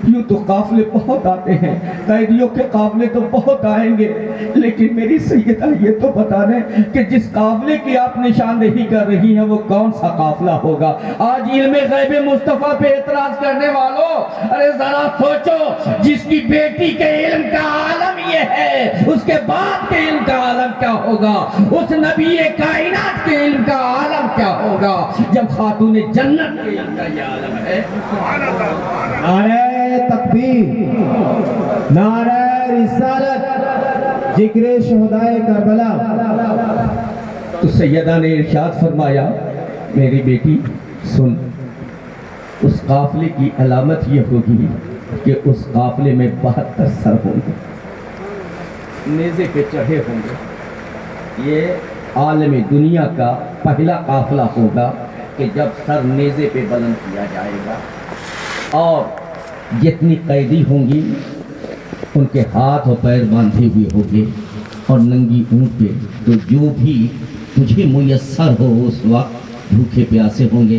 یوں تو قافلے بہت آتے ہیں، قیدیوں کے قافلے تو بہت آئیں گے، لیکن میری سیدہ یہ تو بتا دیں کہ جس قافلے کی آپ نشاندہی کر رہی ہیں وہ کون سا قافلہ ہوگا؟ آج علم غیب مصطفیٰ پہ اعتراض کرنے والوں، ارے ذرا سوچو، جس کی بیٹی کے علم کا عالم یہ ہے، اس کے باپ کے علم کا عالم کیا ہوگا؟ اس نبی کائنات کے علم کا عالم کیا ہوگا جب خاتون جنت کے علم کا یہ عالم ہے؟ نعرہ تکبیر، نعرہ رسالت، ذکر شہدائے کربلا۔ تو سیدہ نے ارشاد فرمایا، میری بیٹی سن، اس قافلے کی علامت یہ ہوگی کہ اس قافلے میں 72 سر ہوں گے، نیزے پہ چڑھے ہوں گے۔ یہ عالم دنیا کا پہلا قافلہ ہوگا کہ جب سر نیزے پہ بلند کیا جائے گا، اور جتنی قیدی ہوں گی ان کے ہاتھ اور پیر باندھے ہوئے ہوں گے اور ننگی اونٹ پہ، تو جو بھی تجھے میسر ہو اس وقت بھوکے پیاسے ہوں گے،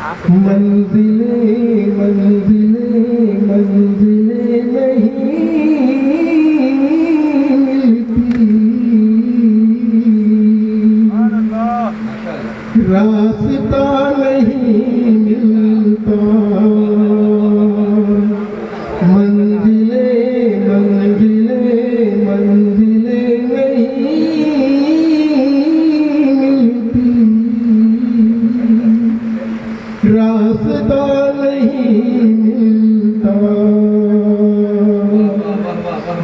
منزلیں منزلیں منزلیں نہیں ملتی، راستہ نہیں ملتا، منزلیں منزلیں منزلیں نہیں ملتی، راستہ نہیں ملتا،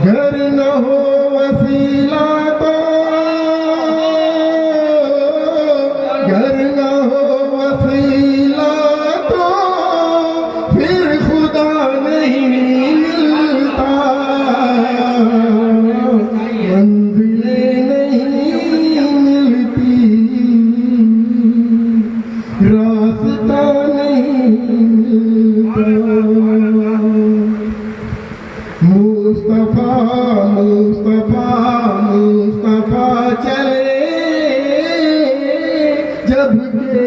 گھر نہ ہو وسیلہ تو، گھر نہ ہو وسیلہ تو پھر خدا نہیں ملتا، منزلیں نہیں ملتی، راستہ نہیں ملتا، مصطفیٰ مصطفیٰ مصطفیٰ چلے جب کہ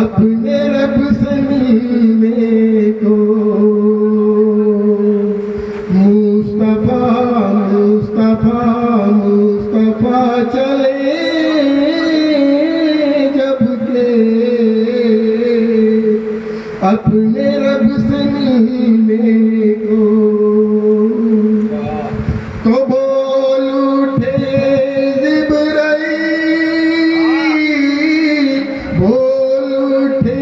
اپنے رب سے ملنے کو، مصطفیٰ مصطفیٰ مصطفیٰ چلے جب کہ اپنے رب سے ملنے کو، تو بول اٹھے جبرائیل، بول اٹھے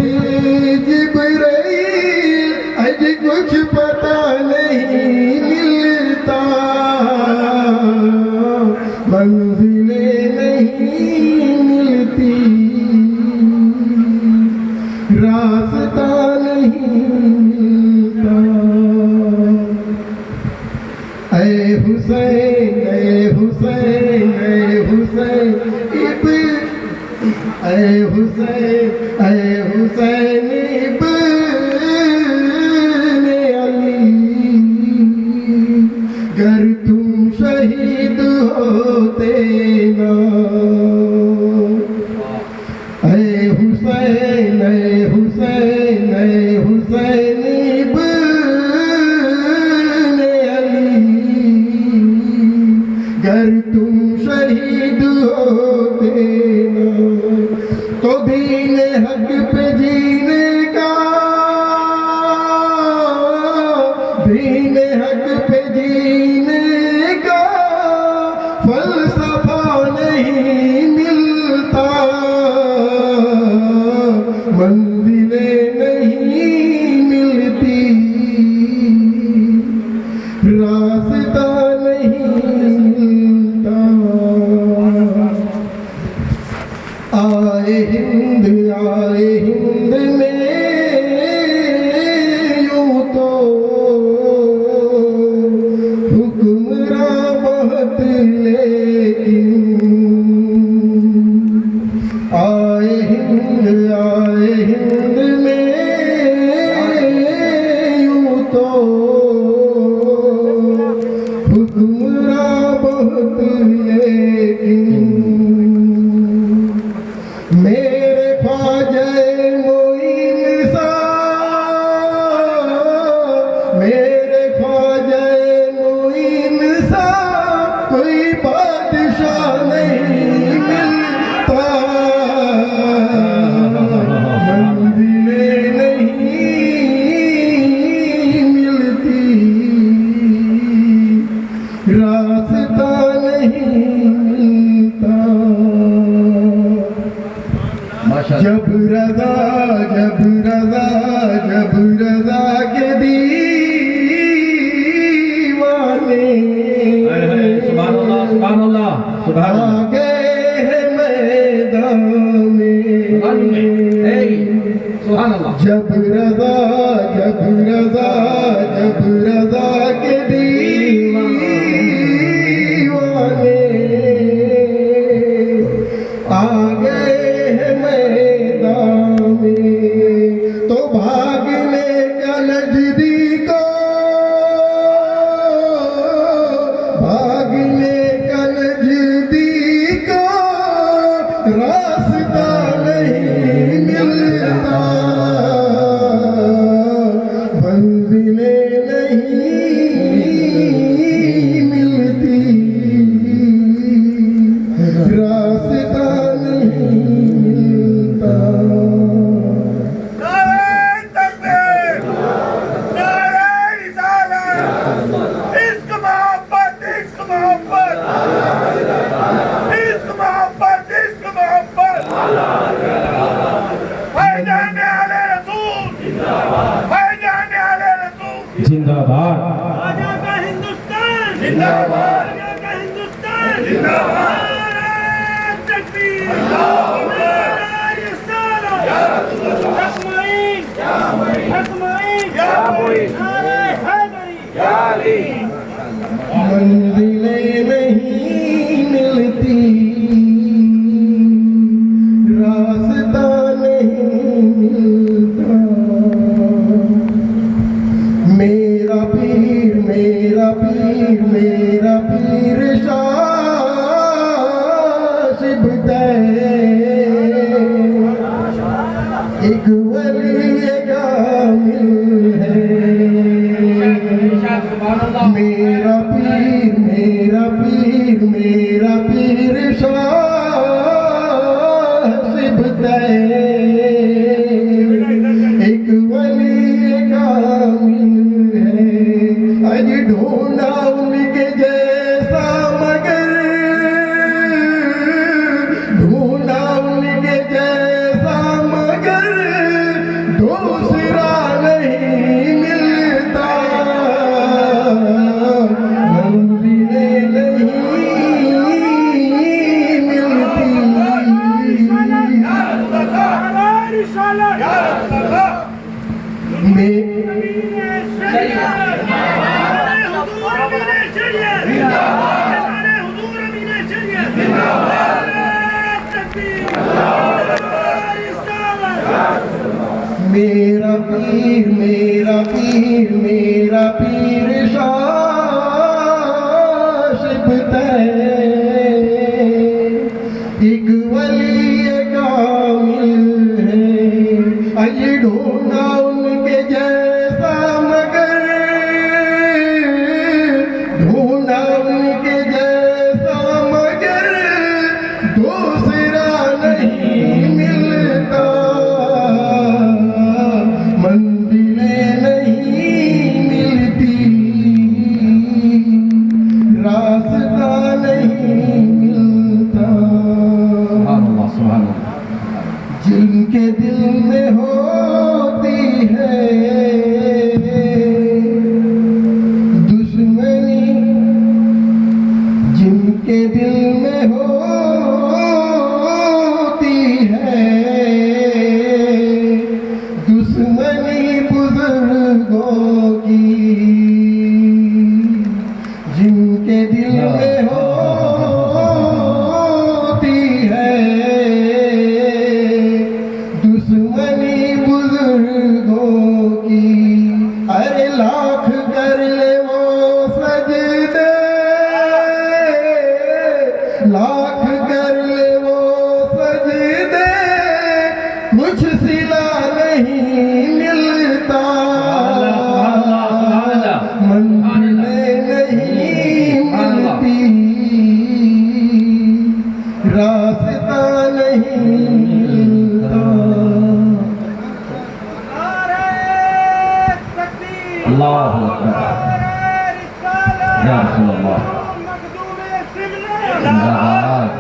جبرائیل، آج کچھ پتہ نہیں ملتا، منزلیں نہیں ملتی، راستہ نہیں ملتا، اے حسین اے حسین اے حسین اے حسین اے حسین ابن علی، گر تم شہید ہوتے نا، اے حسین اے حسین اے حسین ابن علی، گر تم شہید ہوتے نا، تو دین حق پہ جینے کا، دین حق پہ جینے کا فلسفہ نہیں ملتا، منزلیں نہیں ملتی، راستہ نہیں ملتا، آئے ہند میں یوں تو حکمراں بہت لیکن، آئے ہند میں یوں تو حکمراں بہت لیکن، میرے خواجہ معین صاحب، میرے خواجہ معین صاحب، کوئی بادشاہ نہیں ملتا، منزلیں نہیں ملتی، راستہ نہیں ملتا، جب رضا جب رضا جب رضا کے دیوانے سبحان اللہ سبحان اللہ سبحان اللہ، آگے ہیں میدان میں، سبحان اللہ، جب رضا جب رضا جب رضا کے دیوانے آگے ہیں میدان میں، تو بھاگنے کا نزدیکو، بھاگنے کا نزدیکو، راستہ نہیں راستہ نہیں ملتا نعرہ تکبیر نعرہ رسالت عشق محبت عشق محبت عشق محبت عشق محبت فیضان علی رسول فیضان علی رسول زندہ باد آجا کا ہندوستان زندہ باد آجا کا ہندوستان زندہ باد نعرہ تکبیر نعرہ رسالت حق معین حق معین نعرہ حیدری منزلیں نہیں ملتی راستہ نہیں ملتا میرا پیر میرا پیر میرا پیر شاشب ایک ولی کامل ہے میرا پیر میرا پیر میرا پیر شاشب ایک ولی کامل ہے اج ڈھونڈا ان کے جیسا مگر ڈھونڈا ان کے جیسا مگر دوسرا نہیں ملتا منزلیں نہیں ملتی میں میرا پیر میرا پیر میرا پیر شاشب ایک ولی کامل ہے اج ڈھونڈا ان کے جیسا مگر ڈھونڈا ان کے جیسا مگر دوسرا نہیں ملتا منزلیں نہیں ملتی راستہ نہیں ملتا سبحان اللہ سبحان اللہ جن کے دل میں ہوتی ہے دشمنی جن کے دل میں ہوتی ہے دشمنی بزرگوں کی جن کے دل میں ہوتی ہے دشمنی بزرگوں کی ارے لاکھ کر لے وہ سجدے لاکھ کر لے وہ سجدے کچھ صلہ نہیں ملتا منزلیں نہیں ملتی راستہ نہیں ملتا اللہ اکبر یا رسول اللہ زندہ باد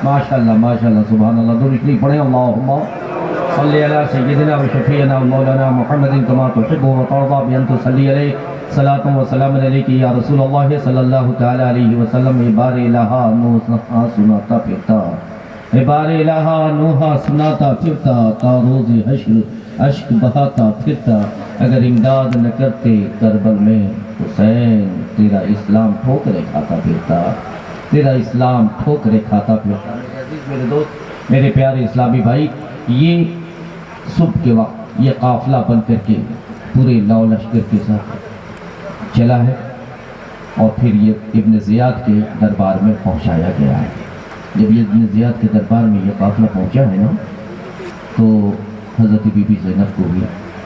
ماشاءاللہ ماشاءاللہ سبحان اللہ درود شریف پڑھیں اللہم صلی علی سیدنا و شفیعنا و مولانا محمد کما تحب و ترضى بأن تصلی علیہ صلاة و سلام علیک یا رسول اللہ صلی اللہ تعالی علیہ وسلم بار الہا نوحا سناتا پھرتا بار الہا نوحا سناتا پھرتا تا روز حشر اشک بہاتا پھرتا اگر امداد نہ کرتے کربل میں حسین تیرا اسلام ٹھوکرے کھاتا پھرتا تیرا اسلام ٹھوکرے کھاتا پھرتا میرے دوست میرے پیارے اسلامی بھائی یہ صبح کے وقت یہ قافلہ بن کر کے پورے لو لشکر کے ساتھ چلا ہے اور پھر یہ ابن زیاد کے دربار میں پہنچایا گیا ہے. جب یہ ابن زیاد کے دربار میں یہ قافلہ پہنچا ہے نا تو حضرت بی بی زینب کو بھی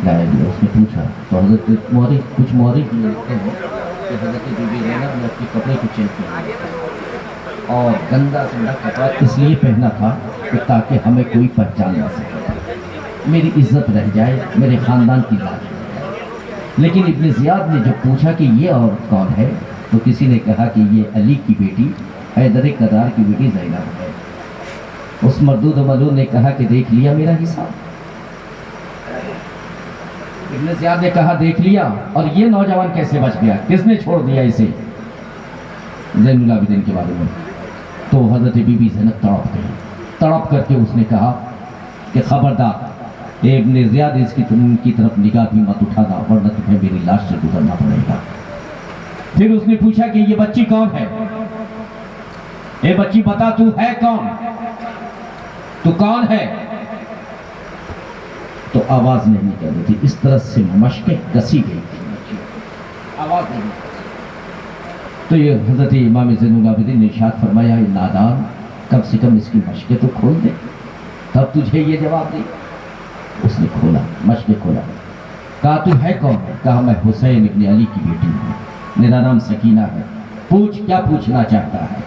لایا گیا. اس نے پوچھا تو حضرت کچھ مورخ لکھتے ہیں کہ حضرت بی بی زینب نے اپنے کپڑے کو چینج کیا اور گندا سندا کپڑا اس لیے پہنا تھا کہ تاکہ ہمیں کوئی پہچان نہ سکے, میری عزت رہ جائے, میرے خاندان کی لاج رہ جائے. لیکن ابن زیاد نے جب پوچھا کہ یہ عورت کون ہے تو کسی نے کہا کہ یہ علی کی بیٹی حیدر کرار کی بیٹی زینب ہے. اس مردود و ملعون نے کہا کہ دیکھ لیا میرا حساب. ابن زیاد نے کہا دیکھ لیا, اور یہ نوجوان کیسے بچ گیا, کس نے چھوڑ دیا اسے, زین العابدین کے بارے میں. تو حضرت بی بی زینب تڑپ گئی. تڑپ کر کے اس نے کہا کہ خبردار ابن زیاد اس کی طرف نگاہ بھی مت اٹھانا ورنہ تمہیں میری لاش سے گزرنا پڑے گا. پھر اس نے پوچھا کہ یہ بچی کون ہے, اے بچی بتا تو ہے کون, تو کون ہے. تو آواز نہیں نکل رہی تھی, اس طرح سے مشقیں کسی گئی تھی, آواز نہیں. تو یہ حضرت امام زین العابدین نے ارشاد فرمایا یہ نادان, کم سے کم اس کی مشقیں تو کھول دے تب تجھے یہ جواب دے. اس نے کھولا, مشقیں کھولا. کہا تو ہے کون, کہا میں حسین ابن علی کی بیٹی ہوں, میرا نام سکینہ ہے, پوچھ کیا پوچھنا چاہتا ہے.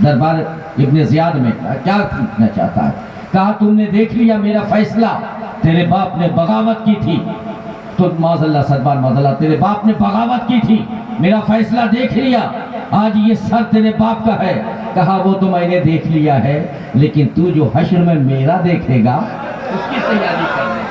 دربار ابن زیاد میں کیا پوچھنا چاہتا ہے. کہا تم نے دیکھ لیا میرا فیصلہ, تیرے باپ نے بغاوت کی تھی, تو معاذ اللہ سربار معاذ اللہ, تیرے باپ نے بغاوت کی تھی, میرا فیصلہ دیکھ لیا, آج یہ سر تیرے باپ کا ہے. کہا وہ تو میں نے دیکھ لیا ہے, لیکن تو جو حشر میں میرا دیکھے گا اس کی تیاری کر رہے.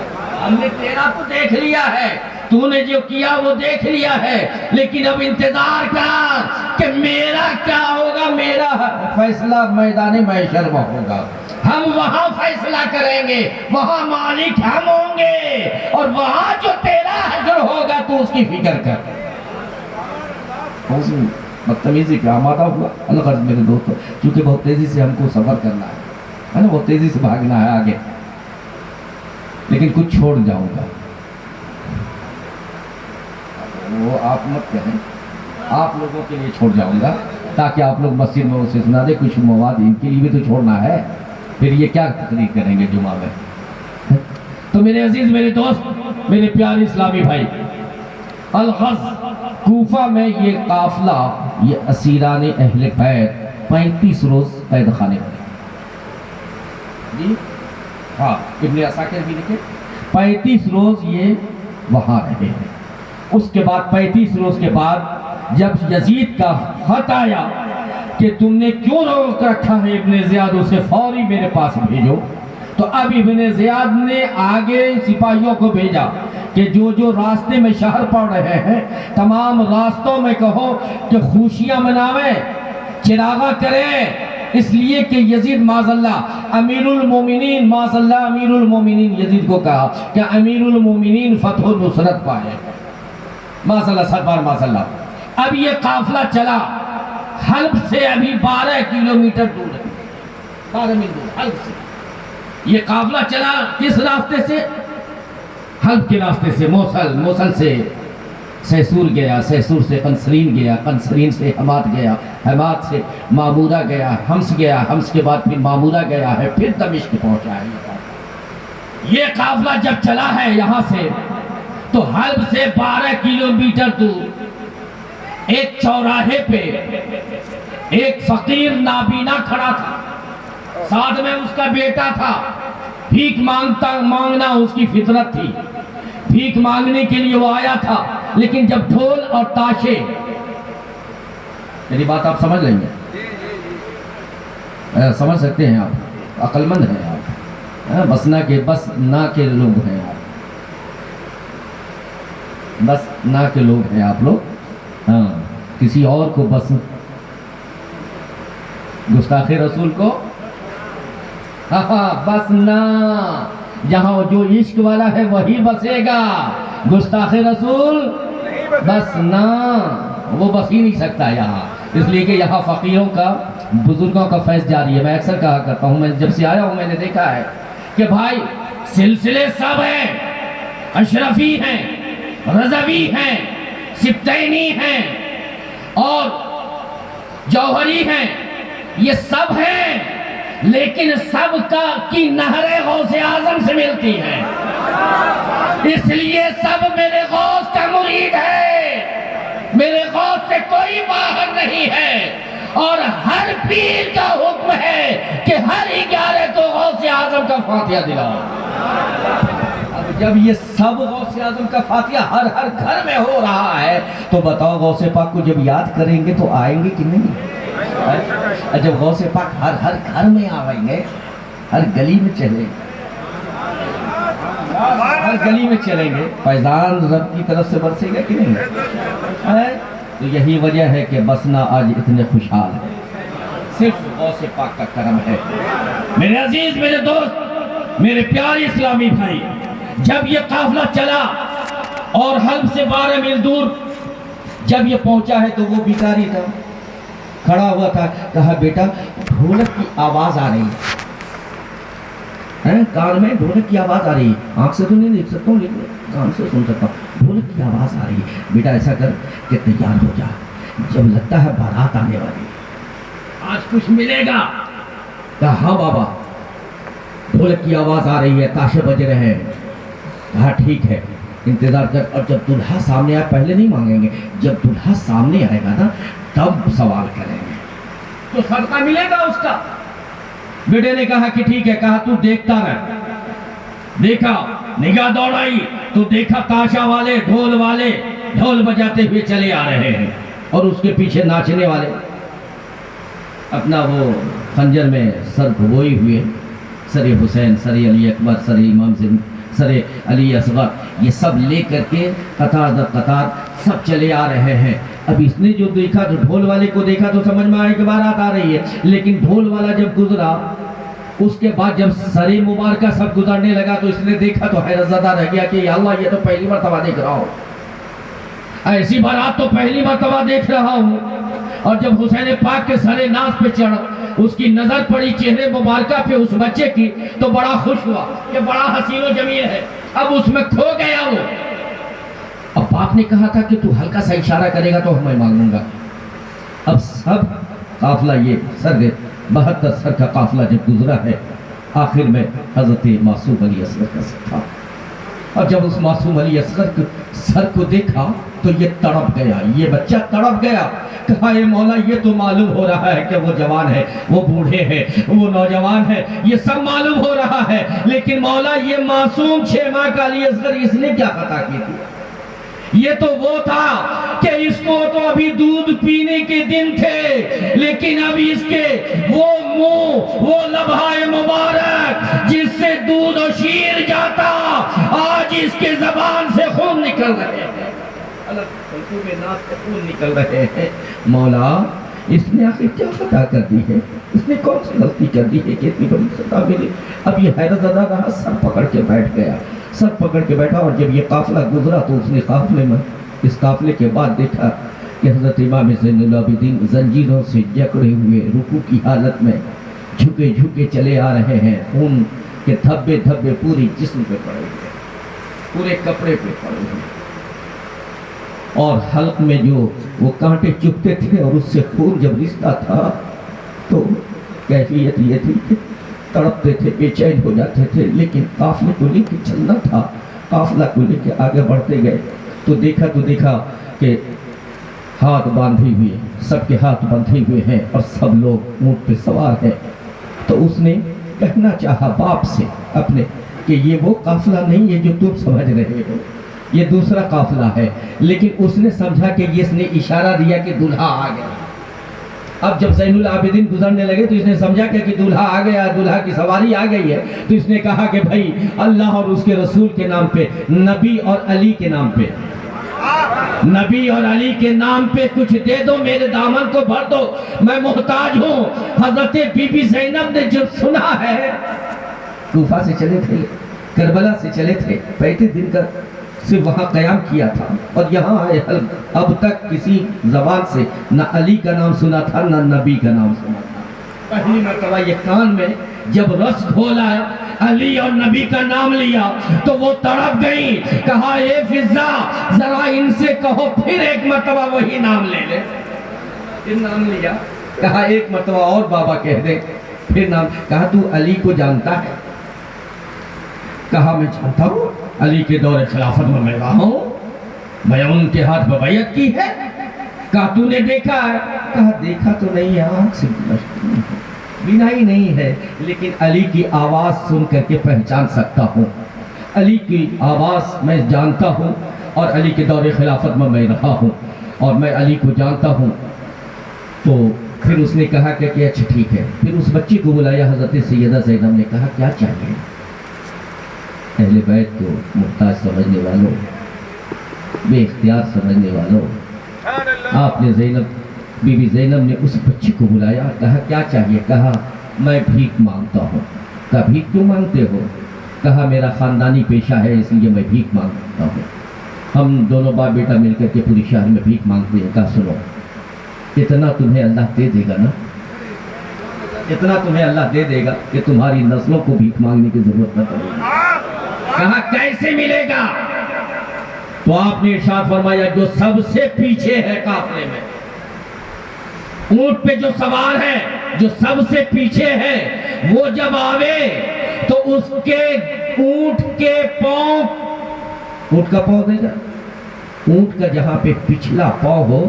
ہم نے تیرا تو دیکھ لیا ہے, تو نے جو کیا وہ دیکھ لیا ہے, لیکن اب انتظار کر کہ میرا کیا ہوگا. میرا فیصلہ میدان محشر میں ہوگا, ہم وہاں فیصلہ کریں گے, وہاں مالک ہم ہوں گے, اور وہاں جو تیرا حشر ہوگا تو اس کی فکر کر. بدتمیزی کا آمادہ ہوا. اللہ غرض میرے دوستو, چونکہ بہت تیزی سے ہم کو سفر کرنا ہے نا, بہت تیزی سے بھاگنا ہے آگے, لیکن کچھ چھوڑ جاؤں گا. وہ آپ مت کہیں, آپ لوگوں کے لیے چھوڑ جاؤں گا تاکہ آپ لوگ مسجد میں اسے سنا دے. کچھ مواد ان کے لیے بھی تو چھوڑنا ہے, پھر یہ کیا تقریر کریں گے جمعہ میں. تو میرے عزیز, میرے دوست, میرے پیارے اسلامی بھائی, الغز کوفہ میں یہ قافلہ, یہ اسیران اہل بیت 35 روز قید خانے میں. جی ہاں, ابن عساکر بھی لکھے 35 روز یہ وہاں رہے ہیں. اس کے بعد 35 روز کے بعد جب یزید کا خط آیا کہ تم نے کیوں روک رکھا ہے ابن زیاد, اسے فوری میرے پاس بھیجو, تو اب ابن زیاد نے آگے سپاہیوں کو بھیجا کہ جو راستے میں شہر پڑ رہے ہیں تمام راستوں میں کہو کہ خوشیاں مناویں, چراغاں کریں, اس لیے کہ یزید معاذ اللہ امیر المومنین, معاذ اللہ امیر المومنین یزید کو کہا کہ امیر المومنین فتح و نصرت پائے, معاذ اللہ سربار معاذ اللہ. اب یہ قافلہ چلا حلب سے ابھی 12 کلومیٹر دور ہے, 12 میل دور حلب سے. یہ قافلہ چلا کس راستے سے, حلب کے راستے سے. موصل سے سیسور گیا, سیسور سے قنسرین گیا, قنسرین سے حماد گیا, حماد سے معمورہ گیا, حمص گیا, حمص کے بعد پھر معمورہ گیا ہے, پھر دمشق پہنچا ہے. یہ قافلہ جب چلا ہے یہاں سے تو حلب سے 12 کلومیٹر دور ایک چوراہے پہ ایک فقیر نابینا کھڑا تھا, ساتھ میں اس کا بیٹا تھا. بھیک مانگنا اس کی فطرت تھی, بھیک مانگنے کے لیے وہ آیا تھا. لیکن جب ڈھول اور تاشے, میری بات آپ سمجھ لیں گے, سمجھ سکتے ہیں آپ, عقل مند ہیں آپ, بس نہ کے لوگ ہیں آپ, بس نہ کے لوگ ہیں آپ لوگ. ہاں, کسی اور کو بس, گستاخ رسول کو بس نہ, جہاں جو عشق والا ہے وہی بسے گا, گستاخ رسول بس نہ, وہ بس ہی نہیں سکتا یہاں. اس لیے کہ یہاں فقیروں کا, بزرگوں کا فیض جاری ہے. میں اکثر کہا کرتا ہوں, میں جب سے آیا ہوں میں نے دیکھا ہے کہ بھائی سلسلے سب ہیں, اشرفی ہیں, رضوی ہیں, سبتینی ہیں اور جوہری ہیں, یہ سب ہیں, لیکن سب کا کی نہر غوث اعظم سے سے ملتی ہیں، اس لیے سب میرے غوث کا مرید ہے، میرے غوث سے کوئی باہر نہیں ہے، اور ہر پیر کا حکم ہے کہ ہر 11 کو غوث اعظم کا فاتحہ دلاؤ۔ اب جب یہ سب غوث اعظم کا فاتحہ ہر گھر میں ہو رہا ہے تو بتاؤ غوث پاک کو جب یاد کریں گے تو آئیں گے کہ نہیں؟ جب غوث پاک ہر گھر میں آئیں گے، ہر گلی میں چلیں گے، ہر گلی میں چلیں گے، فیضان رب کی طرف سے برسے گا کہ نہیں؟ تو یہی وجہ ہے کہ بسنا آج اتنے خوشحال ہے، صرف غوث پاک کا کرم ہے۔ میرے عزیز، میرے دوست، میرے پیارے اسلامی بھائی، جب یہ قافلہ چلا اور حلب سے 12 میل دور جب یہ پہنچا ہے تو وہ بیکاری تھا، کھڑا ہوا تھا، کہا بیٹا ڈھولک کی آواز آ رہی ہے، کان میں ڈھولک کی آواز آ رہی ہے، آنکھ سے تو نہیں دیکھ سکتا ہوں لیکن کان سے سن سکتا ہوں، ڈھولک کی آواز آ رہی ہے، بیٹا ایسا کر کہ تیار ہو جا، جب لگتا ہے بارات آنے والی، آج کچھ ملے گا۔ کہا ہاں بابا، ڈھولک کی آواز آ رہی ہے، تاشے بج رہے ہیں۔ کہا ٹھیک ہے، انتظار کر، اور جب دلہا سامنے آئے، پہلے نہیں مانگیں گے، جب دلہا سامنے آئے گا نا تب سوال کریں گے تو صدقہ ملے گا اس کا۔ بیٹے نے کہا کہ ٹھیک ہے، کہا تو دیکھتا رہ۔ دیکھا، نگاہ دوڑائی تو دیکھا تاشا والے، ڈھول والے ڈھول بجاتے ہوئے چلے آ رہے ہیں، اور اس کے پیچھے ناچنے والے اپنا وہ خنجر میں سر گھبوئی ہوئے، سر حسین، سر علی اکبر، سر امام زین، سر علی اصغر، یہ سب لے کر کے قطار در قطار سب چلے آ رہے ہیں۔ اب اس نے جو دیکھا تو ڈھول والے کو دیکھا تو سمجھ میں آئے کہ بارات آ رہی ہے، لیکن ڈھول والا جب گزرا اس کے بعد جب سر مبارکہ سب گزرنے لگا تو اس نے دیکھا تو حیرت زدہ رہ گیا کہ یا اللہ، یہ تو پہلی مرتبہ دیکھ رہا ہوں، ایسی بارات تو پہلی مرتبہ دیکھ رہا ہوں۔ اور جب حسین پاک کے سر ناز پہ چڑھ اس کی نظر پڑی چہرے مبارکہ پہ اس بچے کی تو بڑا خوش ہوا کہ بڑا حسین و جمیل ہے، اب اس میں کھو گیا وہ۔ اب باپ نے کہا تھا کہ تو ہلکا سا اشارہ کرے گا تو میں مانگوں گا۔ اب سب قافلہ یہ 72 سر کا قافلہ جب گزرا ہے، آخر میں حضرت معصوم علی اصغر کا سر تھا، اور جب اس معصوم علی اصغر کے سر کو دیکھا تو یہ تڑپ گیا، یہ بچہ تڑپ گیا۔ کہا اے مولا، یہ تو معلوم ہو رہا ہے کہ وہ جوان ہے، وہ بوڑھے ہیں، وہ نوجوان ہے، یہ سب معلوم ہو رہا ہے، لیکن مولا یہ معصوم 6 ماہ کا علی اصغر اس نے کیا خطا کی تھی؟ یہ تو وہ تھا کہ اس کو تو ابھی دودھ پینے کے دن تھے، لیکن اب اس کے وہ منہ، وہ لبھائے مبارک جس سے دودھ و شیر جاتا، آج اس کے زبان سے خون نکل رہے ہیں، ناس سے خون نکل رہے ہیں۔ مولا، اس نے آخر کیا خطا کر دی ہے؟ اس نے کون سی غلطی کر دی ہے کہ اتنی بڑی سزا ملی؟ اب یہ حیرت زدہ رہا، سر پکڑ کے بیٹھ گیا، سر پکڑ کے بیٹھا۔ اور جب یہ قافلہ گزرا تو اس نے قافلے میں، اس قافلے کے بعد دیکھا کہ حضرت امام زین العابدین زنجیروں سے جکڑے ہوئے رکوع کی حالت میں جھکے جھکے چلے آ رہے ہیں، خون کے دھبے دھبے پوری جسم پہ پڑے ہوئے، پورے کپڑے پہ پڑے ہوئے، اور حلق میں جو وہ کانٹے چبھتے تھے اور اس سے خون جب رستا تھا تو کیفیت یہ تھی کہ تڑپتے تھے، بے چین ہو جاتے تھے، لیکن قافلے کو لے کے چلنا تھا۔ قافلہ کو لے کے آگے بڑھتے گئے تو دیکھا کہ ہاتھ باندھے ہوئے، سب کے ہاتھ بندھے ہوئے ہیں اور سب لوگ اونٹ پہ سوار ہیں۔ تو اس نے کہنا چاہا باپ سے اپنے کہ یہ وہ قافلہ نہیں ہے جو تم سمجھ رہے ہو، یہ دوسرا قافلہ ہے، لیکن اس نے سمجھا کہ اس نے اشارہ دیا کہ دلہا آ گیا۔ اب جب زین العابدین گزرنے لگے تو اس نے سمجھا کہ دلہا آ گیا، دلہا کی سواری آ گئی ہے، تو اس نے کہا کہ بھائی اللہ اور اس کے رسول کے نام پہ، نبی اور علی کے نام پہ، نبی اور علی کے نام پہ کچھ دے دو، میرے دامن کو بھر دو، میں محتاج ہوں۔ حضرت بی بی زینب نے جب سنا ہے، کوفہ سے چلے تھے، کربلا سے چلے تھے، پہلے دن کا صرف وہاں قیام کیا تھا، اور یہاں آئے اب تک کسی زبان سے نہ علی کا نام سنا تھا نہ نبی کا نام سنا تھا۔ پہلی مرتبہ یہ کان میں جب رس کھولا علی اور نبی کا نام لیا تو وہ تڑپ گئی۔ کہا اے فضا، ذرا ان سے کہو پھر ایک مرتبہ وہی نام لے لے۔ پھر نام لیا، کہا ایک مرتبہ اور بابا کہہ دے، پھر نام، کہا تو علی کو جانتا ہے؟ کہا میں جانتا ہوں علی کے دور خلافت میں میں رہا ہوں، میں ان کے ہاتھ میں بیعت کی ہے۔ کہا تو نے دیکھا ہے؟ کہا دیکھا تو نہیں ہے، آنکھ سے بنا ہی نہیں ہے، لیکن علی کی آواز سن کر کے پہچان سکتا ہوں، علی کی آواز میں جانتا ہوں، اور علی کے دور خلافت میں میں رہا ہوں اور میں علی کو جانتا ہوں۔ تو پھر اس نے کہا کہ اچھا ٹھیک ہے، پھر اس بچی کو بلایا، حضرت سیدہ زینب نے کہا کیا چاہیے؟ اہل بیت کو محتاج سمجھنے والوں، بے اختیار سمجھنے والوں، آپ نے بی بی زینب نے اس بچی کو بلایا، کہا کیا چاہیے؟ کہا میں بھیک مانگتا ہوں۔ کہا بھیک کیوں مانگتے ہو؟ کہا میرا خاندانی پیشہ ہے اس لیے میں بھیک مانگتا ہوں، ہم دونوں باپ بیٹا مل کر کے پوری شہر میں بھیک مانگتے ہیں۔ کہا سنو، اتنا تمہیں اللہ دے دے گا نا، اتنا تمہیں اللہ دے دے گا کہ تمہاری نسلوں کو بھیک مانگنے کی ضرورت نہ پڑے گی۔ کہا کیسے ملے گا؟ تو آپ نے ارشاد فرمایا جو سب سے پیچھے ہے قافلے میں، اونٹ پہ جو سوار ہے، جو سب سے پیچھے ہے، وہ جب آوے تو اس کے اونٹ کے پاؤں، اونٹ کا پاؤں دے گا، اونٹ کا جہاں پہ پچھلا پاؤں ہو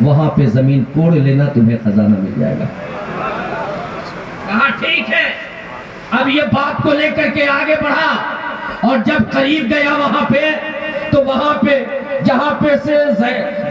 وہاں پہ زمین کوڑ لینا، تمہیں خزانہ مل جائے گا۔ کہا ٹھیک ہے۔ اب یہ بات کو لے کر کے آگے بڑھا، اور جب قریب گیا وہاں پہ، تو وہاں پہ جہاں پہ سے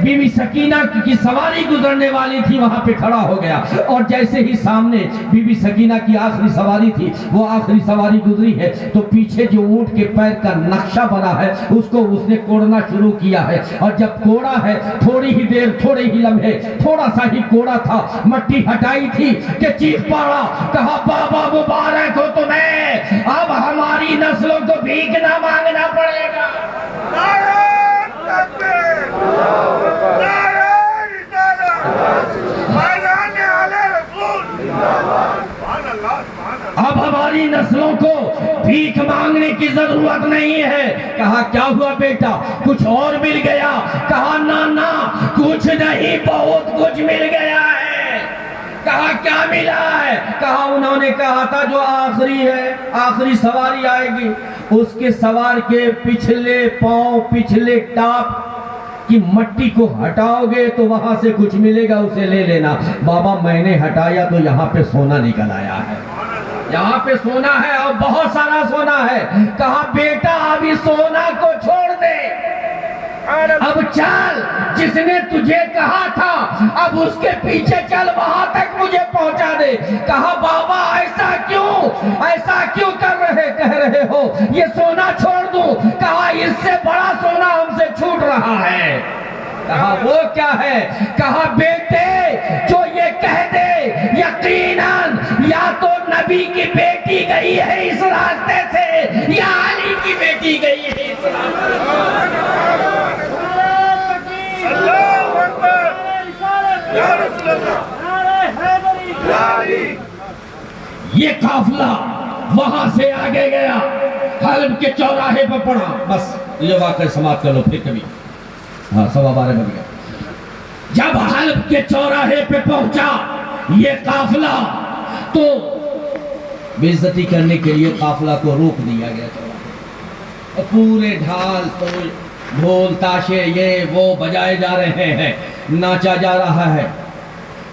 بی بی سکینہ کی سواری گزرنے والی تھی وہاں پہ کھڑا ہو گیا، اور جیسے ہی سامنے بی بی سکینہ کی آخری سواری تھی، وہ آخری سواری گزری ہے، تو پیچھے جو اونٹ کے پیر کا نقشہ بنا ہے اس کو اس نے کوڑنا شروع کیا ہے، اور جب کوڑا ہے تھوڑی ہی دیر، تھوڑے ہی لمحے، تھوڑا سا ہی کوڑا تھا، مٹی ہٹائی تھی کہ چیخ پڑا، کہا بابا مبارک ہو تمہیں، اب ہماری نسلوں کو بھیک نہ مانگنا پڑے گا۔ اب ہماری نسلوں کو بھیک مانگنے کی ضرورت نہیں ہے۔ کہا کیا ہوا بیٹا، کچھ اور مل گیا؟ کہا نانا کچھ نہیں، بہت کچھ مل گیا ہے۔ کہا کیا ملا ہے؟ کہا انہوں نے کہا تھا جو آخری ہے، آخری سواری آئے گی، اس کے سوار کے پچھلے پاؤں، پچھلے ٹاپ کی مٹی کو ہٹاؤ گے تو وہاں سے کچھ ملے گا، اسے لے لینا۔ بابا میں نے ہٹایا تو یہاں پہ سونا نکل آیا ہے، یہاں پہ سونا ہے اور بہت سارا سونا ہے۔ کہا بیٹا ابھی سونا کو چھوڑ دے، اب چل، جس نے تجھے کہا تھا اب اس کے پیچھے چل، وہاں تک مجھے پہنچا دے۔ کہا بابا ایسا کیوں کہہ رہے ہو، یہ سونا چھوڑ دوں؟ کہا اس سے بڑا سونا ہم سے چھوٹ رہا ہے۔ کہا وہ کیا ہے؟ کہا بیٹے جو یہ کہہ دے یقیناً یا تو نبی کی بیٹی گئی ہے اس راستے سے، یا علی کی بیٹی گئی ہے اس راستے سے۔ یہ قافلہ وہاں سے آگے گیا، حلب کے چوراہے پر پڑا، بس یہ واقعہ سماعت کر لو پھر کبھی، ہاں 12:15 بج گیا۔ جب حلب کے چوراہے پہ پہنچا یہ قافلہ تو بے عزتی کرنے کے لیے قافلہ کو روک دیا گیا چوراہے، اور پورے ڈھول تاشے یہ وہ بجائے جا رہے ہیں، ناچا جا رہا ہے،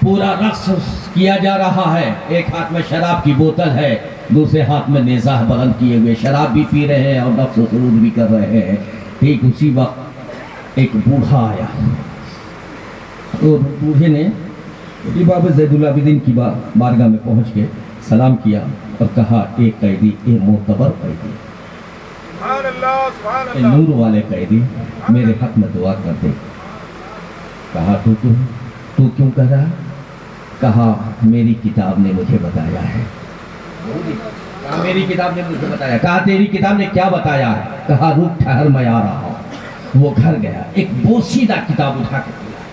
پورا رقص کیا جا رہا ہے۔ ایک ہاتھ میں شراب کی بوتل ہے، دوسرے ہاتھ میں نیزہ بلند کیے ہوئے، شراب بھی پی رہے ہیں اور رقص و سرود بھی کر رہے ہیں۔ ٹھیک اسی وقت ایک بوڑھا آیا، اور بوڑھے نے بابا زید العابدین کی بارگاہ میں پہنچ کے سلام کیا اور کہا ایک قیدی، اے معتبر قیدی، اے نور والے قیدی، میرے حق میں دعا کر دے۔ کہا تو کیوں کہہ رہا؟ کہا میری کتاب نے مجھے بتایا ہے۔ کہا میری کتاب نے مجھے بتایا۔ کہا تیری کتاب نے کیا بتایا ہے؟ کہا رک ٹھہر میں آ رہا ہوں۔ وہ گھر گیا، ایک بوسیدہ کتاب اٹھا کر کے لایا،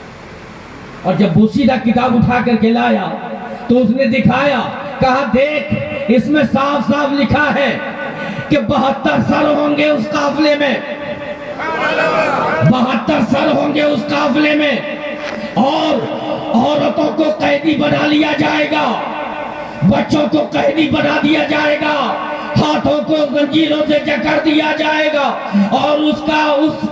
اور جب بوسیدہ کتاب اٹھا کر کے لایا تو اس نے دکھایا، کہا دیکھ اس میں صاف صاف لکھا ہے کہ 72 سر ہوں گے اس قافلے میں، 72 سر ہوں گے اس قافلے میں، اور عورتوں کو قیدی بنا لیا جائے گا، بچوں کو قیدی بنا دیا جائے گا، ہاتھوں کو زنجیروں سے جکڑ دیا جائے گا، اور اس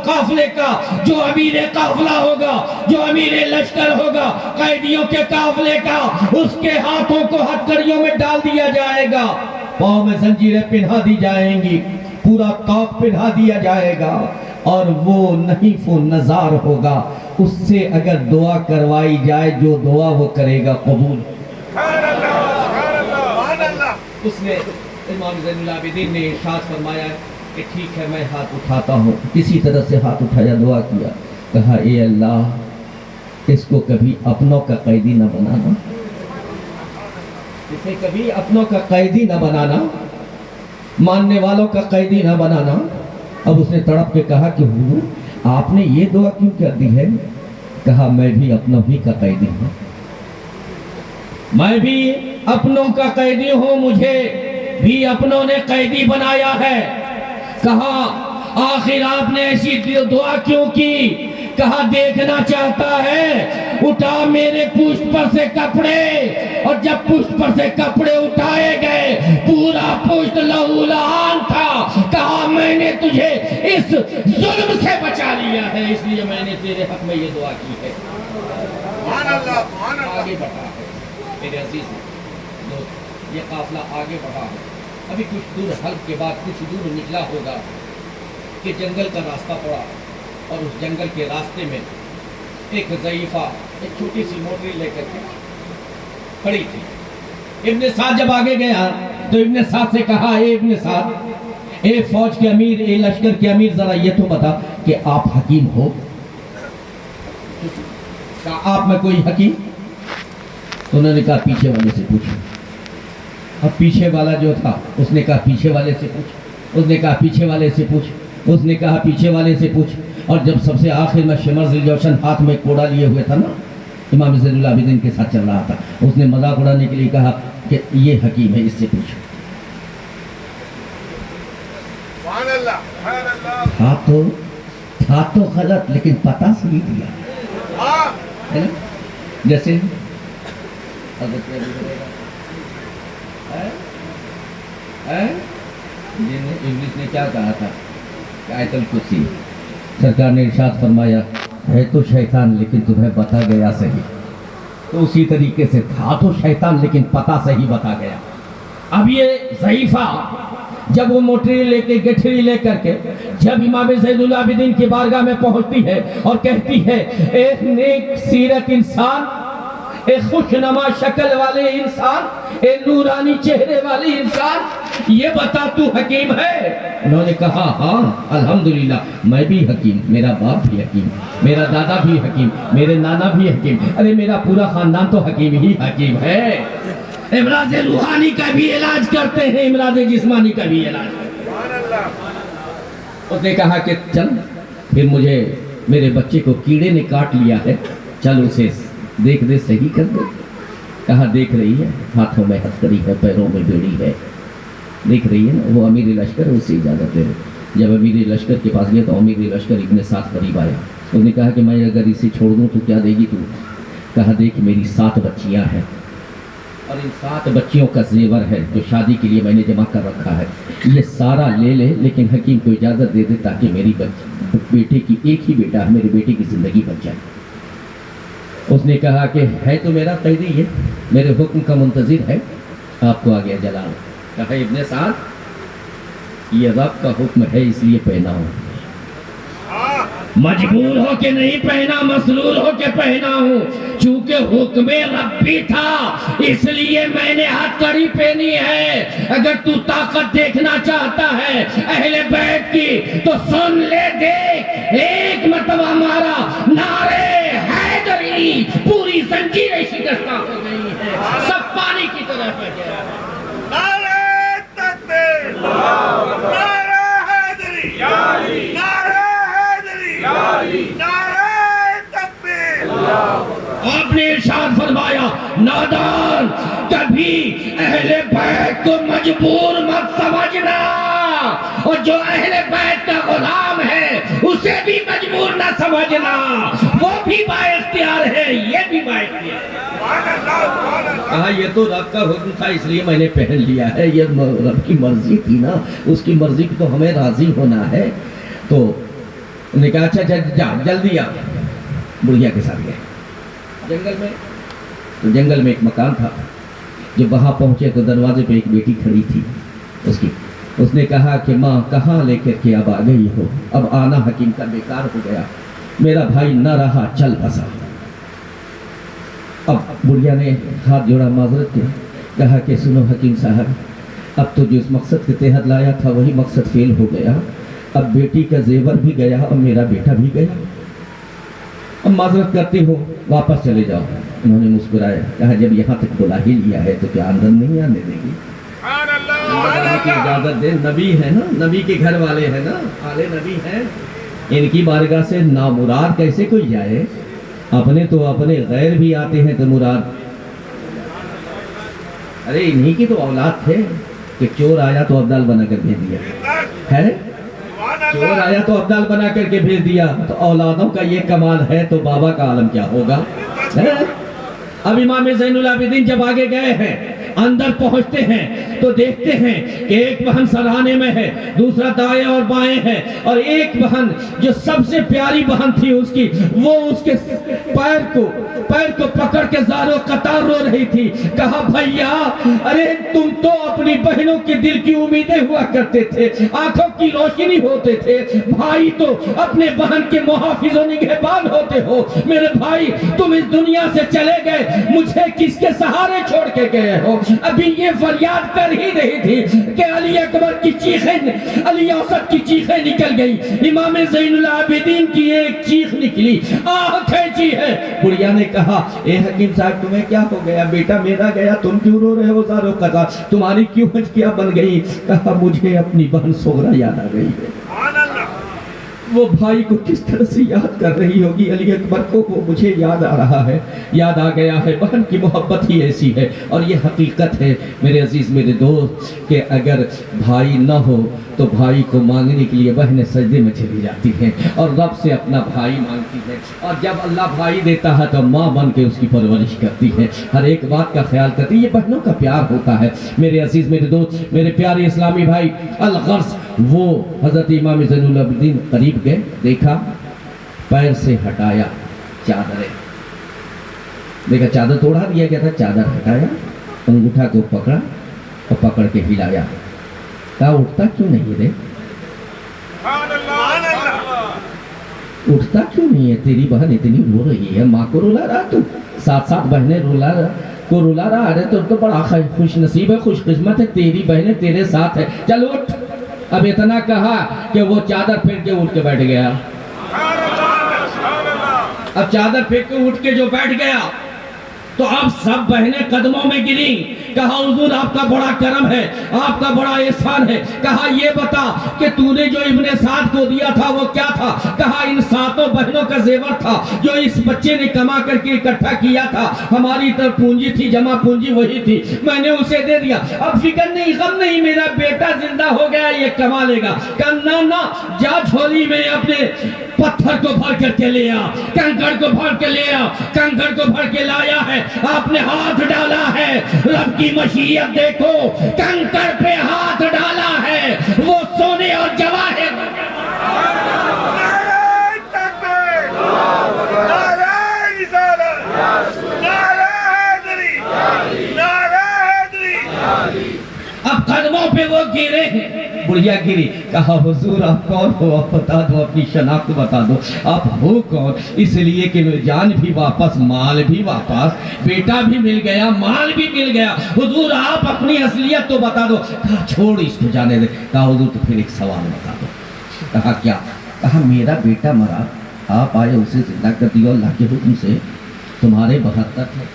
قافلے کا جو امیر قافلہ ہوگا، جو امیر لشکر ہوگا، قیدیوں کے قافلے کا، اس کے ہاتھوں کو ہتھکڑیوں میں ڈال دیا جائے گا، پاؤں میں زنجیریں پہنا دی جائیں گی، پورا طاق پہنا دیا جائے گا، اور وہ نحیف و نزار ہوگا، اس سے اگر دعا کروائی جائے جو دعا وہ کرے گا قبول۔ اس نے امام زین العابدین نے ارشاد فرمایا کہ ٹھیک ہے میں ہاتھ اٹھاتا ہوں، کسی طرح سے ہاتھ اٹھایا، دعا کیا، کہا اے اللہ اس کو کبھی اپنوں کا قیدی نہ بنانا، اسے کبھی اپنوں کا قیدی نہ بنانا، ماننے والوں کا قیدی نہ بنانا۔ اب اس نے تڑپ کے کہا کہ حضور آپ نے یہ دعا کیوں کر دی ہے؟ کہا میں بھی اپنوں ہی کا قیدی ہوں، میں بھی اپنوں کا قیدی ہوں، مجھے بھی اپنوں نے قیدی بنایا ہے۔ کہا آخر آپ نے ایسی دعا کیوں کی؟ کہا دیکھنا چاہتا ہے، اٹھا میرے پشت پر سے کپڑے، اور جب پشت پر سے کپڑے اٹھائے گئے پورا پشت لہو لہان تھا۔ کہا میں نے تجھے اس ظلم سے بچا لیا ہے، اس لیے میں نے تیرے حق میں یہ دعا کی ہے۔ آگے بڑھا ہے میرے عزیز دوست، یہ قافلہ آگے بڑھا ہے، ابھی کچھ دور حلب کے بعد کچھ دور نکلا ہوگا کہ جنگل کا راستہ پڑا، اور اس جنگل کے راستے میں ایک ضعیفہ ایک چھوٹی سی موٹری لے کر کے کھڑی تھی۔ ابن سعد جب آگے گیا تو ابن سعد سے کہا اے ابن سعد، اے فوج کے امیر، اے لشکر کے امیر، ذرا یہ تو بتا کہ آپ حکیم ہو؟ کہا آپ میں کوئی حکیم؟ تو انہوں نے کہا پیچھے والے سے پوچھو۔ اب پیچھے والا جو تھا اس نے کہا پیچھے والے سے پوچھ، اس نے کہا پیچھے والے سے پوچھ، اس نے کہا پیچھے والے سے پوچھ، اور جب سب سے آخر میں شمر ذی الجوشن ہاتھ میں کوڑا لیے ہوئے تھا نا، امام زین العابدین کے ساتھ چل رہا تھا، اس نے مذاق اڑانے کے لیے کہا کہ یہ حکیم ہے، اس سے پوچھو۔ تھا تو غلط لیکن پتہ صحیح دیا ہے نا؟ جیسے حضرت ابلیس نے کیا کہا تھا کہ آیت الکرسی، سرکار نے ارشاد فرمایا ہے تو شیطان لیکن تمہیں بتا گیا صحیح، تو اسی طریقے سے تھا تو شیطان لیکن پتہ صحیح بتا گیا۔ اب یہ ضعیفہ جب وہ موٹری لے کے گٹھری لے کر کے جب امام زین العابدین کی بارگاہ میں پہنچتی ہے اور کہتی ہے ایک نیک سیرت انسان، ایک خوش نما شکل والے انسان، ایک نورانی چہرے والی انسان، یہ بتا تو حکیم ہے؟ انہوں نے کہا ہاں الحمدللہ میں بھی حکیم، میرا باپ بھی حکیم، میرا دادا بھی حکیم، میرے نانا بھی حکیم، ارے میرا پورا خاندان تو حکیم ہی حکیم ہے۔ امراض روحانی کا بھی علاج کرتے ہیں، امراض جسمانی کا بھی علاج کرتے ہیں۔ اس نے کہا کہ چل پھر مجھے میرے بچے کو کیڑے نے کاٹ لیا ہے، چل اسے دیکھ دے صحیح کر دے۔ کہا دیکھ رہی ہے، ہاتھوں میں ہتھکڑی ہے، پیروں میں بیڑی ہے، دیکھ رہی ہے نا؟ وہ امیر لشکر ہے، اسے اجازت دے رہے۔ جب امیر لشکر کے پاس گیا تو امیر لشکر ابن سعد قریب آیا، اس نے کہا کہ میں اگر اسے چھوڑ دوں تو کیا دے گی تو؟ کہا دیکھ میری 7 بچیاں ہیں، اور ان 7 بچیوں کا زیور ہے جو شادی کے لیے میں نے جمع کر رکھا ہے، یہ سارا لے لے، لیکن حکیم کو اجازت دے دے تاکہ میری بیٹے کی ایک ہی بیٹا ہے، میرے بیٹے کی زندگی بچ جائے۔ اس نے کہا کہ ہے تو میرا قیدی ہے، میرے حکم کا منتظر ہے، آپ کو آگے جلال۔ کہا ابن سعد یہ رب کا حکم ہے اس لیے پہنا ہوں، مجبور ہو کے نہیں پہنا، مسرور ہو کے پہنا ہوں، چونکہ حکم ربی تھا اس لیے میں نے ہتھکڑی پہنی ہے۔ اگر تو طاقت دیکھنا چاہتا ہے اہل بیت کی تو سن لے، دیکھ ایک مرتبہ ہمارا نعرے حیدری، پوری زنجیریں شکستہ ہو گئی ہے، سب پانی کی طرح بہ گیا ہے۔ نعرہ تکبیر، نعرہ حیدری، نعرہ حیدری، نعرہ تکبیر۔ آپ نے ارشاد فرمایا نادان کبھی اہل بیت کو مجبور مت سمجھنا، اور جو اہل بیت کا غلام ہے اسے بھی مجبور نہ نہ سمجھنا، وہ بھی بااختیار ہے، یہ بھی بااختیار ہے۔ سبحان اللہ، سبحان اللہ۔ کہا یہ تو رب کا حکم تھا اس لیے میں نے پہن لیا ہے، یہ رب کی مرضی تھی نا، اس کی مرضی کی تو ہمیں راضی ہونا ہے۔ تو نے کہا اچھا جا جلدی آ، بڑھیا کے ساتھ گئے جنگل میں۔ تو جنگل میں ایک مکان تھا، جب وہاں پہنچے تو دروازے پہ ایک بیٹی کھڑی تھی اس نے کہا کہ ماں کہاں لے کر کے اب آ گئی ہو؟ اب آنا حکیم کا بیکار ہو گیا، میرا بھائی نہ رہا چل بسا۔ اب بڑھیا نے ہاتھ جوڑا معذرت کے، کہا کہ سنو حکیم صاحب، اب تو جس مقصد کے تحت لایا تھا وہی مقصد فیل ہو گیا، اب بیٹی کا زیور بھی گیا اور میرا بیٹا بھی گیا، اب معذرت کرتی ہو، واپس چلے جاؤ۔ انہوں نے مسکرایا، کہا جب یہاں تک بلا ہی لیا ہے تو کیا اندر نہیں آنے دے گی؟ سبحان اللہ، کی اجازت دے، نبی ہے نا، نبی کے گھر والے ہیں نا، آلے نبی ہیں، ان کی بارگاہ سے نامراد کیسے کوئی جائے؟ اپنے تو اپنے غیر بھی آتے ہیں تو مراد، ارے انہی کی تو اولاد تھے کہ چور آیا تو عبدال بنا کر بھیج دیا ہے، سبحان چور اللہ۔ آیا تو عبدال بنا کر کے بھیج دیا، تو اولادوں کا یہ کمال ہے تو بابا کا عالم کیا ہوگا؟ اب امام زین العابدین جب آگے گئے ہیں، اندر پہنچتے ہیں تو دیکھتے ہیں کہ ایک بہن سرانے میں ہے، دوسرا دائیں اور بائیں ہے، اور ایک بہن جو سب سے پیاری بہن تھی اس کی، وہ اس کے پیر کو پکڑ کے زاروں قطار رو رہی تھی۔ کہا بھائیا، ارے تم تو اپنی بہنوں کی دل کی امیدیں ہوا کرتے تھے، آنکھوں کی روشنی ہوتے تھے، بھائی تو اپنے بہن کے محافظ و نگہبان ہوتے ہو، میرے بھائی تم اس دنیا سے چلے گئے، مجھے کس کے سہارے چھوڑ کے گئے ہو؟ ابھی یہ فریاد کر ہی رہی تھی کہ علی اکبر کی چیخیں، علی اوسط کی چیخیں نکل گئی، امام زین العابدین کی ایک چیخ نکلی، آہ کھینچی ہے۔ بڑھیا نے کہا اے حکیم صاحب تمہیں کیا ہو گیا؟ بیٹا میرا گیا، تم کیوں رو رہے ہو زارو قطار؟ تمہاری کیوں ہچکیاں بن گئی؟ کہا مجھے اپنی بہن سغرا یاد آ گئی ہے، سبحان اللہ۔ وہ بھائی کو کس طرح سے یاد کر رہی ہوگی، علی اکبر کو وہ مجھے یاد آ رہا ہے، یاد آ گیا ہے۔ بہن کی محبت ہی ایسی ہے، اور یہ حقیقت ہے میرے عزیز میرے دوست کہ اگر بھائی نہ ہو تو بھائی کو مانگنے کے لیے بہنیں سجدے میں چلی جاتی ہیں اور رب سے اپنا بھائی مانگتی ہے، اور جب اللہ بھائی دیتا ہے تو ماں بن کے اس کی پرورش کرتی ہے، ہر ایک بات کا خیال کرتی ہے، یہ بہنوں کا پیار ہوتا ہے۔ میرے عزیز میرے دوست میرے پیارے اسلامی بھائی، الغرض وہ حضرت امام زین العابدین قریب گئے، دیکھا پیر سے ہٹایا چادریں، دیکھا چادر توڑا دیا گیا تھا، چادر ہٹایا، انگوٹھا کو پکڑا اور پکڑ کے ہلایا، کہا اٹھتا کیوں نہیں رے؟ سبحان اللہ۔ اٹھتا کیوں نہیں ہے؟ تیری بہن اتنی رو رہی ہے، ماں کو رلا رہا تو ساتھ بہنیں رلا رہا، ارے تو بڑا خوش نصیب ہے، خوش قسمت ہے، تیری بہنیں تیرے ساتھ ہے، چل اٹھ۔ اب اتنا کہا کہ وہ چادر پھیر کے اٹھ کے بیٹھ گیا، اب چادر پھیر کے اٹھ کے جو بیٹھ گیا تو اب سب بہنیں قدموں میں گریں، کہا حضور آپ کا بڑا کرم ہے، آپ کا بڑا احسان ہے۔ کہا یہ بتا کہ تو نے جو ابن سعد کو دیا تھا وہ کیا تھا؟ کہا ان ساتوں بہنوں کا زیور تھا جو اس بچے نے کما کر کے اکٹھا کیا تھا، ہماری طرف پونجی تھی، جمع پونجی وہی تھی، میں نے اسے دے دیا، اب فکر نہیں غم نہیں، میرا بیٹا زندہ ہو گیا، یہ کما لے گا۔ کہا نہ جا جھولی میں اپنے پتھر کو بھر کر کے لے آ، کنکر کو بھر کے لے آ، کنکر کو بھر کے لایا ہے، آپ نے ہاتھ ڈالا ہے، رب کی مشیت دیکھو، کنکر پہ ہاتھ ڈالا ہے، وہ سونے اور جواہر۔ نعرہ تکبیر، نعرہ رسالت، نعرہ حیدری، نعرہ حیدری۔ اب قدموں پہ وہ گرے ہیں، بڑھیا گری، کہا حضور آپ کون ہو؟ آپ بتا دو، اپنی شناخت بتا دو، آپ ہو کون؟ اس لیے کہ جان بھی واپس، مال بھی واپس، بیٹا بھی مل گیا، مال بھی مل گیا، حضور آپ اپنی اصلیت تو بتا دو۔ کہا چھوڑ اس کو جانے دے۔ کہا حضور تو پھر ایک سوال بتا دو۔ کہا کیا؟ کہا میرا بیٹا مرا، آپ آئے اسے زندہ کر دیا اللہ کے حکم سے، تمہارے 72 تھے،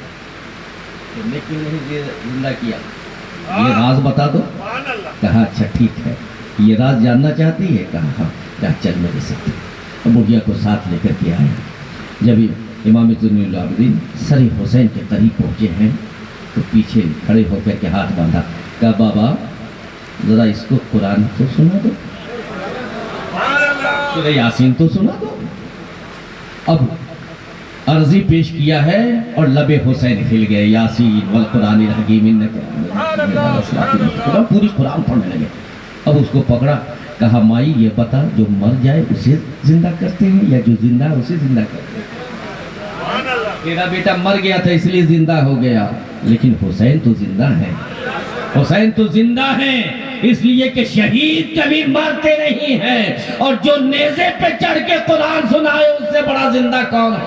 تم نے کیوں نہیں زندہ کیا؟ یہ راز بتا دو۔ سبحان اللہ۔ کہا اچھا ٹھیک ہے، یہ راز جاننا چاہتی ہے؟ کہا ہاں۔ کہا چل میرے ساتھ۔ بڑھیا کو ساتھ لے کر کے آیا، جب امام زین العابدین سر حسین کے قریب پہنچے ہیں تو پیچھے کھڑے ہو کر کے ہاتھ باندھا، کہا بابا ذرا اس کو قرآن تو سنا دو، سبحان اللہ۔ سورہ یاسین تو سنا دو۔ اب عرضی پیش کیا ہے اور لب حسین کھل گئے، یاسین والقرآن الحکیم پوری قرآن پڑھنے لگے۔ اب اس کو پکڑا، کہا مائی یہ بتا جو مر جائے اسے زندہ کرتے ہیں یا جو زندہ ہے اسے زندہ کرتے ہیں؟ تیرا بیٹا مر گیا تھا اس لیے زندہ ہو گیا، لیکن حسین تو زندہ ہے، حسین تو زندہ ہیں اس لیے کہ شہید کبھی مرتے نہیں ہیں، اور جو نیزے پہ چڑھ کے قرآن سنائے اس سے بڑا زندہ کون ہے؟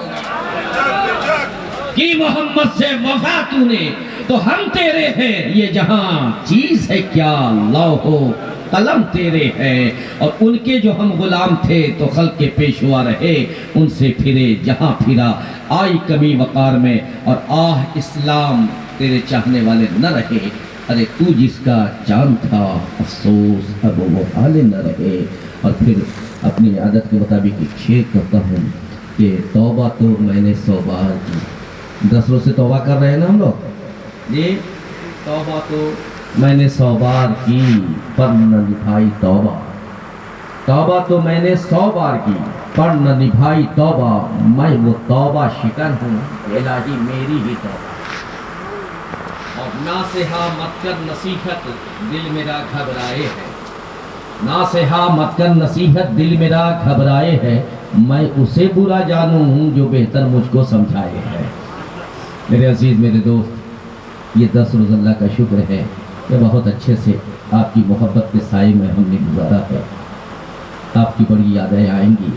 کی محمد سے وفا تو نے تو ہم تیرے ہیں، یہ جہاں چیز ہے کیا لوح و قلم تیرے ہیں، اور ان کے جو ہم غلام تھے تو خلق کے پیشوا رہے، ان سے پھرے جہاں پھرا، آئی کمی وقار میں اور آہ اسلام تیرے چاہنے والے نہ رہے، ارے تو جس کا چاند تھا افسوس اب وہ حال نہ رہے۔ اور پھر اپنی عادت کے مطابق ایک شعر کرتا ہوں کہ توبہ تو میں نے 100 بار کی، 10 روز سے توبہ کر رہے ہیں نا ہم لوگ جی، توبہ تو میں نے 100 بار کی پر نہ نبھائی توبہ، توبہ تو میں نے 100 بار کی پر نہ نبھائی توبہ، میں وہ توبہ شکن ہوں الہی میری ہی توبہ، اور ناصحہ مت کر نصیحت دل میرا گھبرائے ہے، ناصحہ مت کر نصیحت دل میرا گھبرائے ہے، میں اسے برا جانوں ہوں جو بہتر مجھ کو سمجھائے ہے۔ میرے عزیز میرے دوست، یہ 10 روز اللہ کا شکر ہے کہ بہت اچھے سے آپ کی محبت کے سائے میں ہم نے گزارا ہے۔ آپ کی بڑی یادیں آئیں گی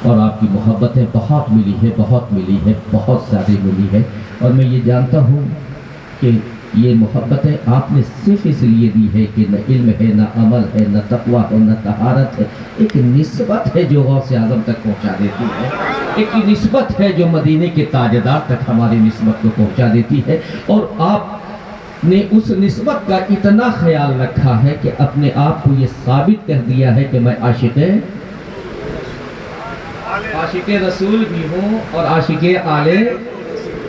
اور آپ کی محبتیں بہت ملی ہے، بہت ملی ہے، بہت زیادہ ملی ہے، اور میں یہ جانتا ہوں کہ یہ محبتیں آپ نے صرف اس لیے دی ہے کہ نہ علم ہے، نہ عمل ہے، نہ تقویٰ ہے، نہ طہارت ہے، ایک نسبت ہے جو غوث اعظم تک پہنچا دیتی ہے، ایک نسبت ہے جو مدینے کے تاجدار تک ہماری نسبت کو پہنچا دیتی ہے، اور آپ نے اس نسبت کا اتنا خیال رکھا ہے کہ اپنے آپ کو یہ ثابت کر دیا ہے کہ میں عاشق رسول بھی ہوں اور عاشق آل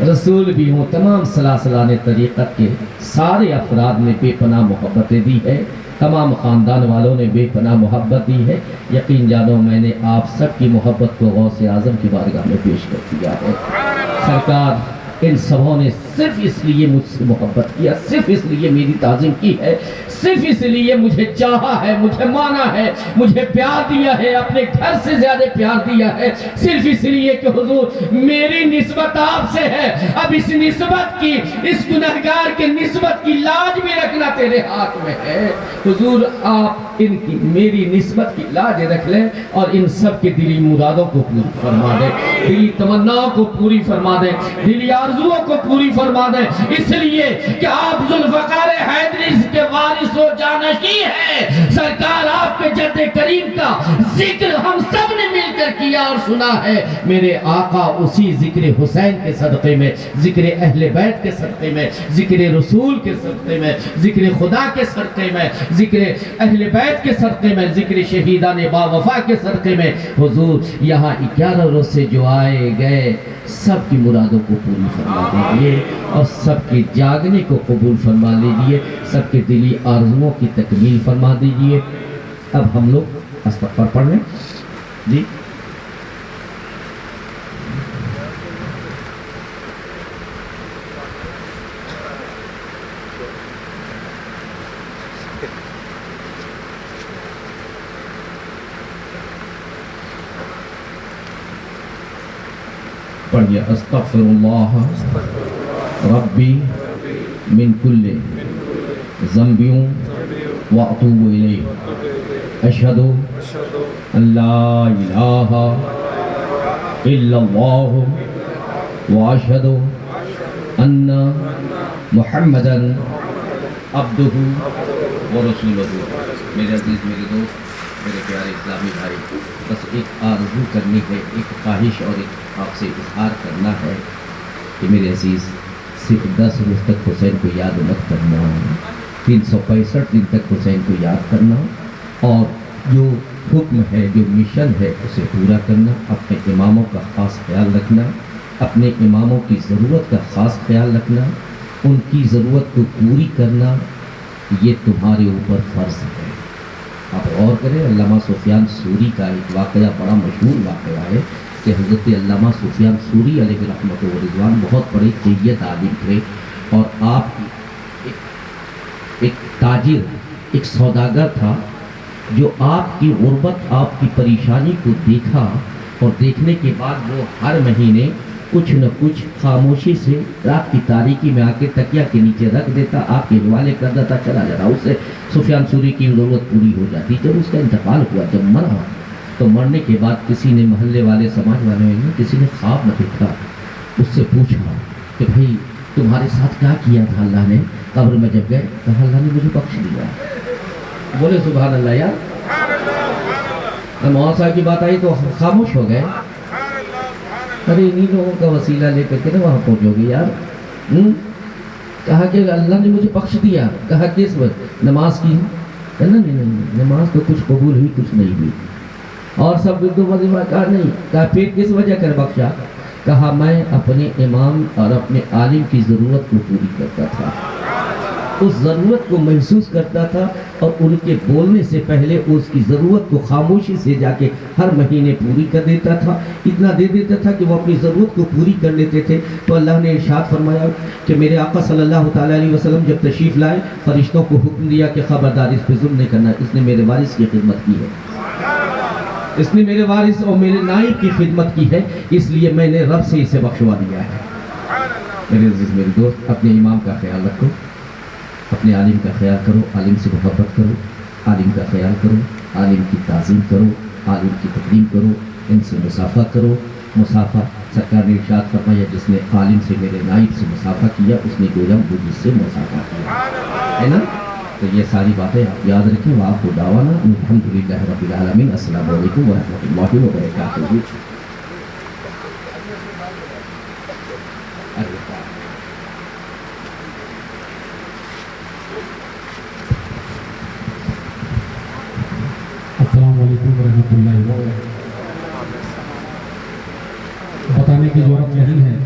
رسول بھی ہوں۔ تمام سلاسلان طریقت کے سارے افراد نے بے پناہ محبتیں دی ہے، تمام خاندان والوں نے بے پناہ محبت دی ہے۔ یقین جانو میں نے آپ سب کی محبت کو غوث اعظم کی بارگاہ میں پیش کر دیا ہے۔ سرکار ان سبوں نے صرف اس لیے مجھ سے محبت کیا، صرف اس لیے میری تعظیم کی ہے، صرف اس لیے مجھے چاہا ہے، مجھے مانا ہے، مجھے پیار دیا ہے، اپنے گھر سے زیادہ پیار دیا ہے، صرف اس لیے کہ حضور میری نسبت آپ سے ہے، اب اس نسبت کی، اس گنہگار کے نسبت کی لاج بھی رکھنا تیرے ہاتھ میں ہے۔ حضور آپ ان کی میری نسبت کی لاج رکھ لیں اور ان سب کے دلی مرادوں کو پوری فرما دیں، دلی تمناؤں کو پوری فرما دیں، دلی آرزوؤں کو پوری فرما دیں، اس لیے کہ آپ ذوالفقار حیدری کے وارث و جانشین ہیں۔ سرکار آپ کے جد کریم کا ذکر ہم سب نے مل کر کیا اور سنا ہے، میرے آقا اسی ذکر حسین کے صدقے میں، ذکر اہل بیت کے صدقے میں، ذکر رسول کے صدقے میں، ذکر خدا کے صدقے میں، ذکر اہل بیت کے صدقے میں، ذکر شہیدان با وفا کے صدقے میں، حضور یہاں 11 روز سے جو آئے گئے سب کی مرادوں کو پوری فرما دیجئے اور سب کے جاگنے کو قبول فرما لیجئے، سب کے دلی آرزوؤں کی تکمیل فرما دیجئے۔ اب ہم لوگ استغفار پڑھ لیں جی۔ پڑھیے استغفر اللہ ربی من کل ذنبیوں واتوب الیہ اشہد ان لا الہ الا اللہ واشہد ان محمدا عبدہ ورسولہ۔ میرے عزیز میرے دوست میرے پیارے اسلامی بھائی، بس ایک آرزو کرنی ہے، ایک خواہش اور ایک آپ سے اظہار کرنا ہے کہ میرے عزیز صرف 10 روز تک حسین کو یاد مت کرنا، 365 دن تک حسین کو یاد کرنا، اور جو حکم ہے جو مشن ہے اسے پورا کرنا، اپنے اماموں کا خاص خیال رکھنا، اپنے اماموں کی ضرورت کا خاص خیال رکھنا، ان کی ضرورت کو پوری کرنا، یہ تمہارے اوپر فرض ہے۔ آپ غور کریں، علامہ سفیان ثوری کا ایک واقعہ بڑا مشہور واقعہ ہے کہ حضرت علامہ سفیان ثوری علیہ رحمۃ و رضوان بہت بڑے جید عالم تھے، اور آپ ایک تاجر، ایک سوداگر تھا، جو آپ کی غربت، آپ کی پریشانی کو دیکھا، اور دیکھنے کے بعد وہ ہر مہینے کچھ نہ کچھ خاموشی سے رات کی تاریکی میں آ کے تکیہ کے نیچے رکھ دیتا، آپ کے حوالے کر دیتا، چلا جاتا، اس سے سفیان ثوری کی ضرورت پوری ہو جاتی۔ جب اس کا انتقال ہوا، جب مرا، تو مرنے کے بعد کسی نے، محلے والے، سماج والے نے، کسی نے خواب میں دیکھا، اس سے پوچھا کہ بھائی تمہارے ساتھ کیا کیا تھا اللہ نے؟ قبر میں جب گئے، کہا اللہ نے مجھے بخش دیا۔ بولے سبحان اللہ یار۔ مولانا صاحب کی بات آئی تو خاموش ہو گئے۔ ارے انہی لوگوں کا وسیلہ لے کر کے نا وہاں پہنچو گے یار۔ کہا کہ اللہ نے مجھے بخش دیا۔ کہا کس وقت؟ نماز کی ہے نا؟ نہیں، نماز تو کچھ قبول ہوئی، کچھ نہیں ہوئی، اور سب دو وظیفہ۔ کہا نہیں۔ کہا پھر کس وجہ کر بخشا؟ کہا میں اپنے امام اور اپنے عالم کی ضرورت کو پوری کرتا تھا، اس ضرورت کو محسوس کرتا تھا، اور ان کے بولنے سے پہلے اس کی ضرورت کو خاموشی سے جا کے ہر مہینے پوری کر دیتا تھا، اتنا دے دیتا تھا کہ وہ اپنی ضرورت کو پوری کر لیتے تھے۔ تو اللہ نے ارشاد فرمایا کہ میرے آقا صلی اللہ تعالیٰ علیہ وسلم جب تشریف لائے، فرشتوں کو حکم دیا کہ خبردار اس پہ ظلم نہیں کرنا، اس نے میرے وارث کی خدمت کی ہے، اس نے میرے وارث اور میرے نائب کی خدمت کی ہے، اس لیے میں نے رب سے اسے بخشوا دیا ہے۔ میرے عزیز، میرے دوست، اپنے امام کا خیال رکھو، اپنے عالم کا خیال کرو، عالم سے محبت کرو، عالم کا خیال کرو، عالم کی تعظیم کرو، عالم کی تکریم کرو، ان سے مصافحہ کرو۔ مصافحہ سرکار نے ارشاد فرمایا جس نے عالم سے، میرے نائب سے مصافحہ کیا، اس نے گویا مجھ سے مصافحہ کیا ہے نا۔ تو یہ ساری باتیں آپ یاد رکھیں۔ وآخر دعوانا الحمدللہ رب العالمین۔ السلام علیکم ورحمۃ اللہ وبرکاتہ۔ السلام علیکم ورحمۃ اللہ وبرکاتہ۔ بتانے کی ضرورت نہیں ہے،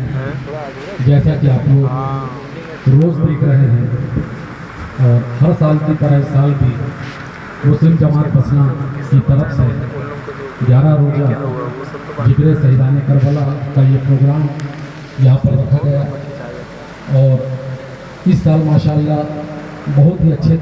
جیسا کہ آپ لوگ روز دیکھ رہے ہیں، اور ہر سال کی طرح اس سال بھی مسلم جماعت بسنا کی طرف سے 11 روزہ ذکر شہیدان کربلا کا یہ پروگرام یہاں پر رکھا گیا، اور اس سال ماشاءاللہ بہت ہی اچھے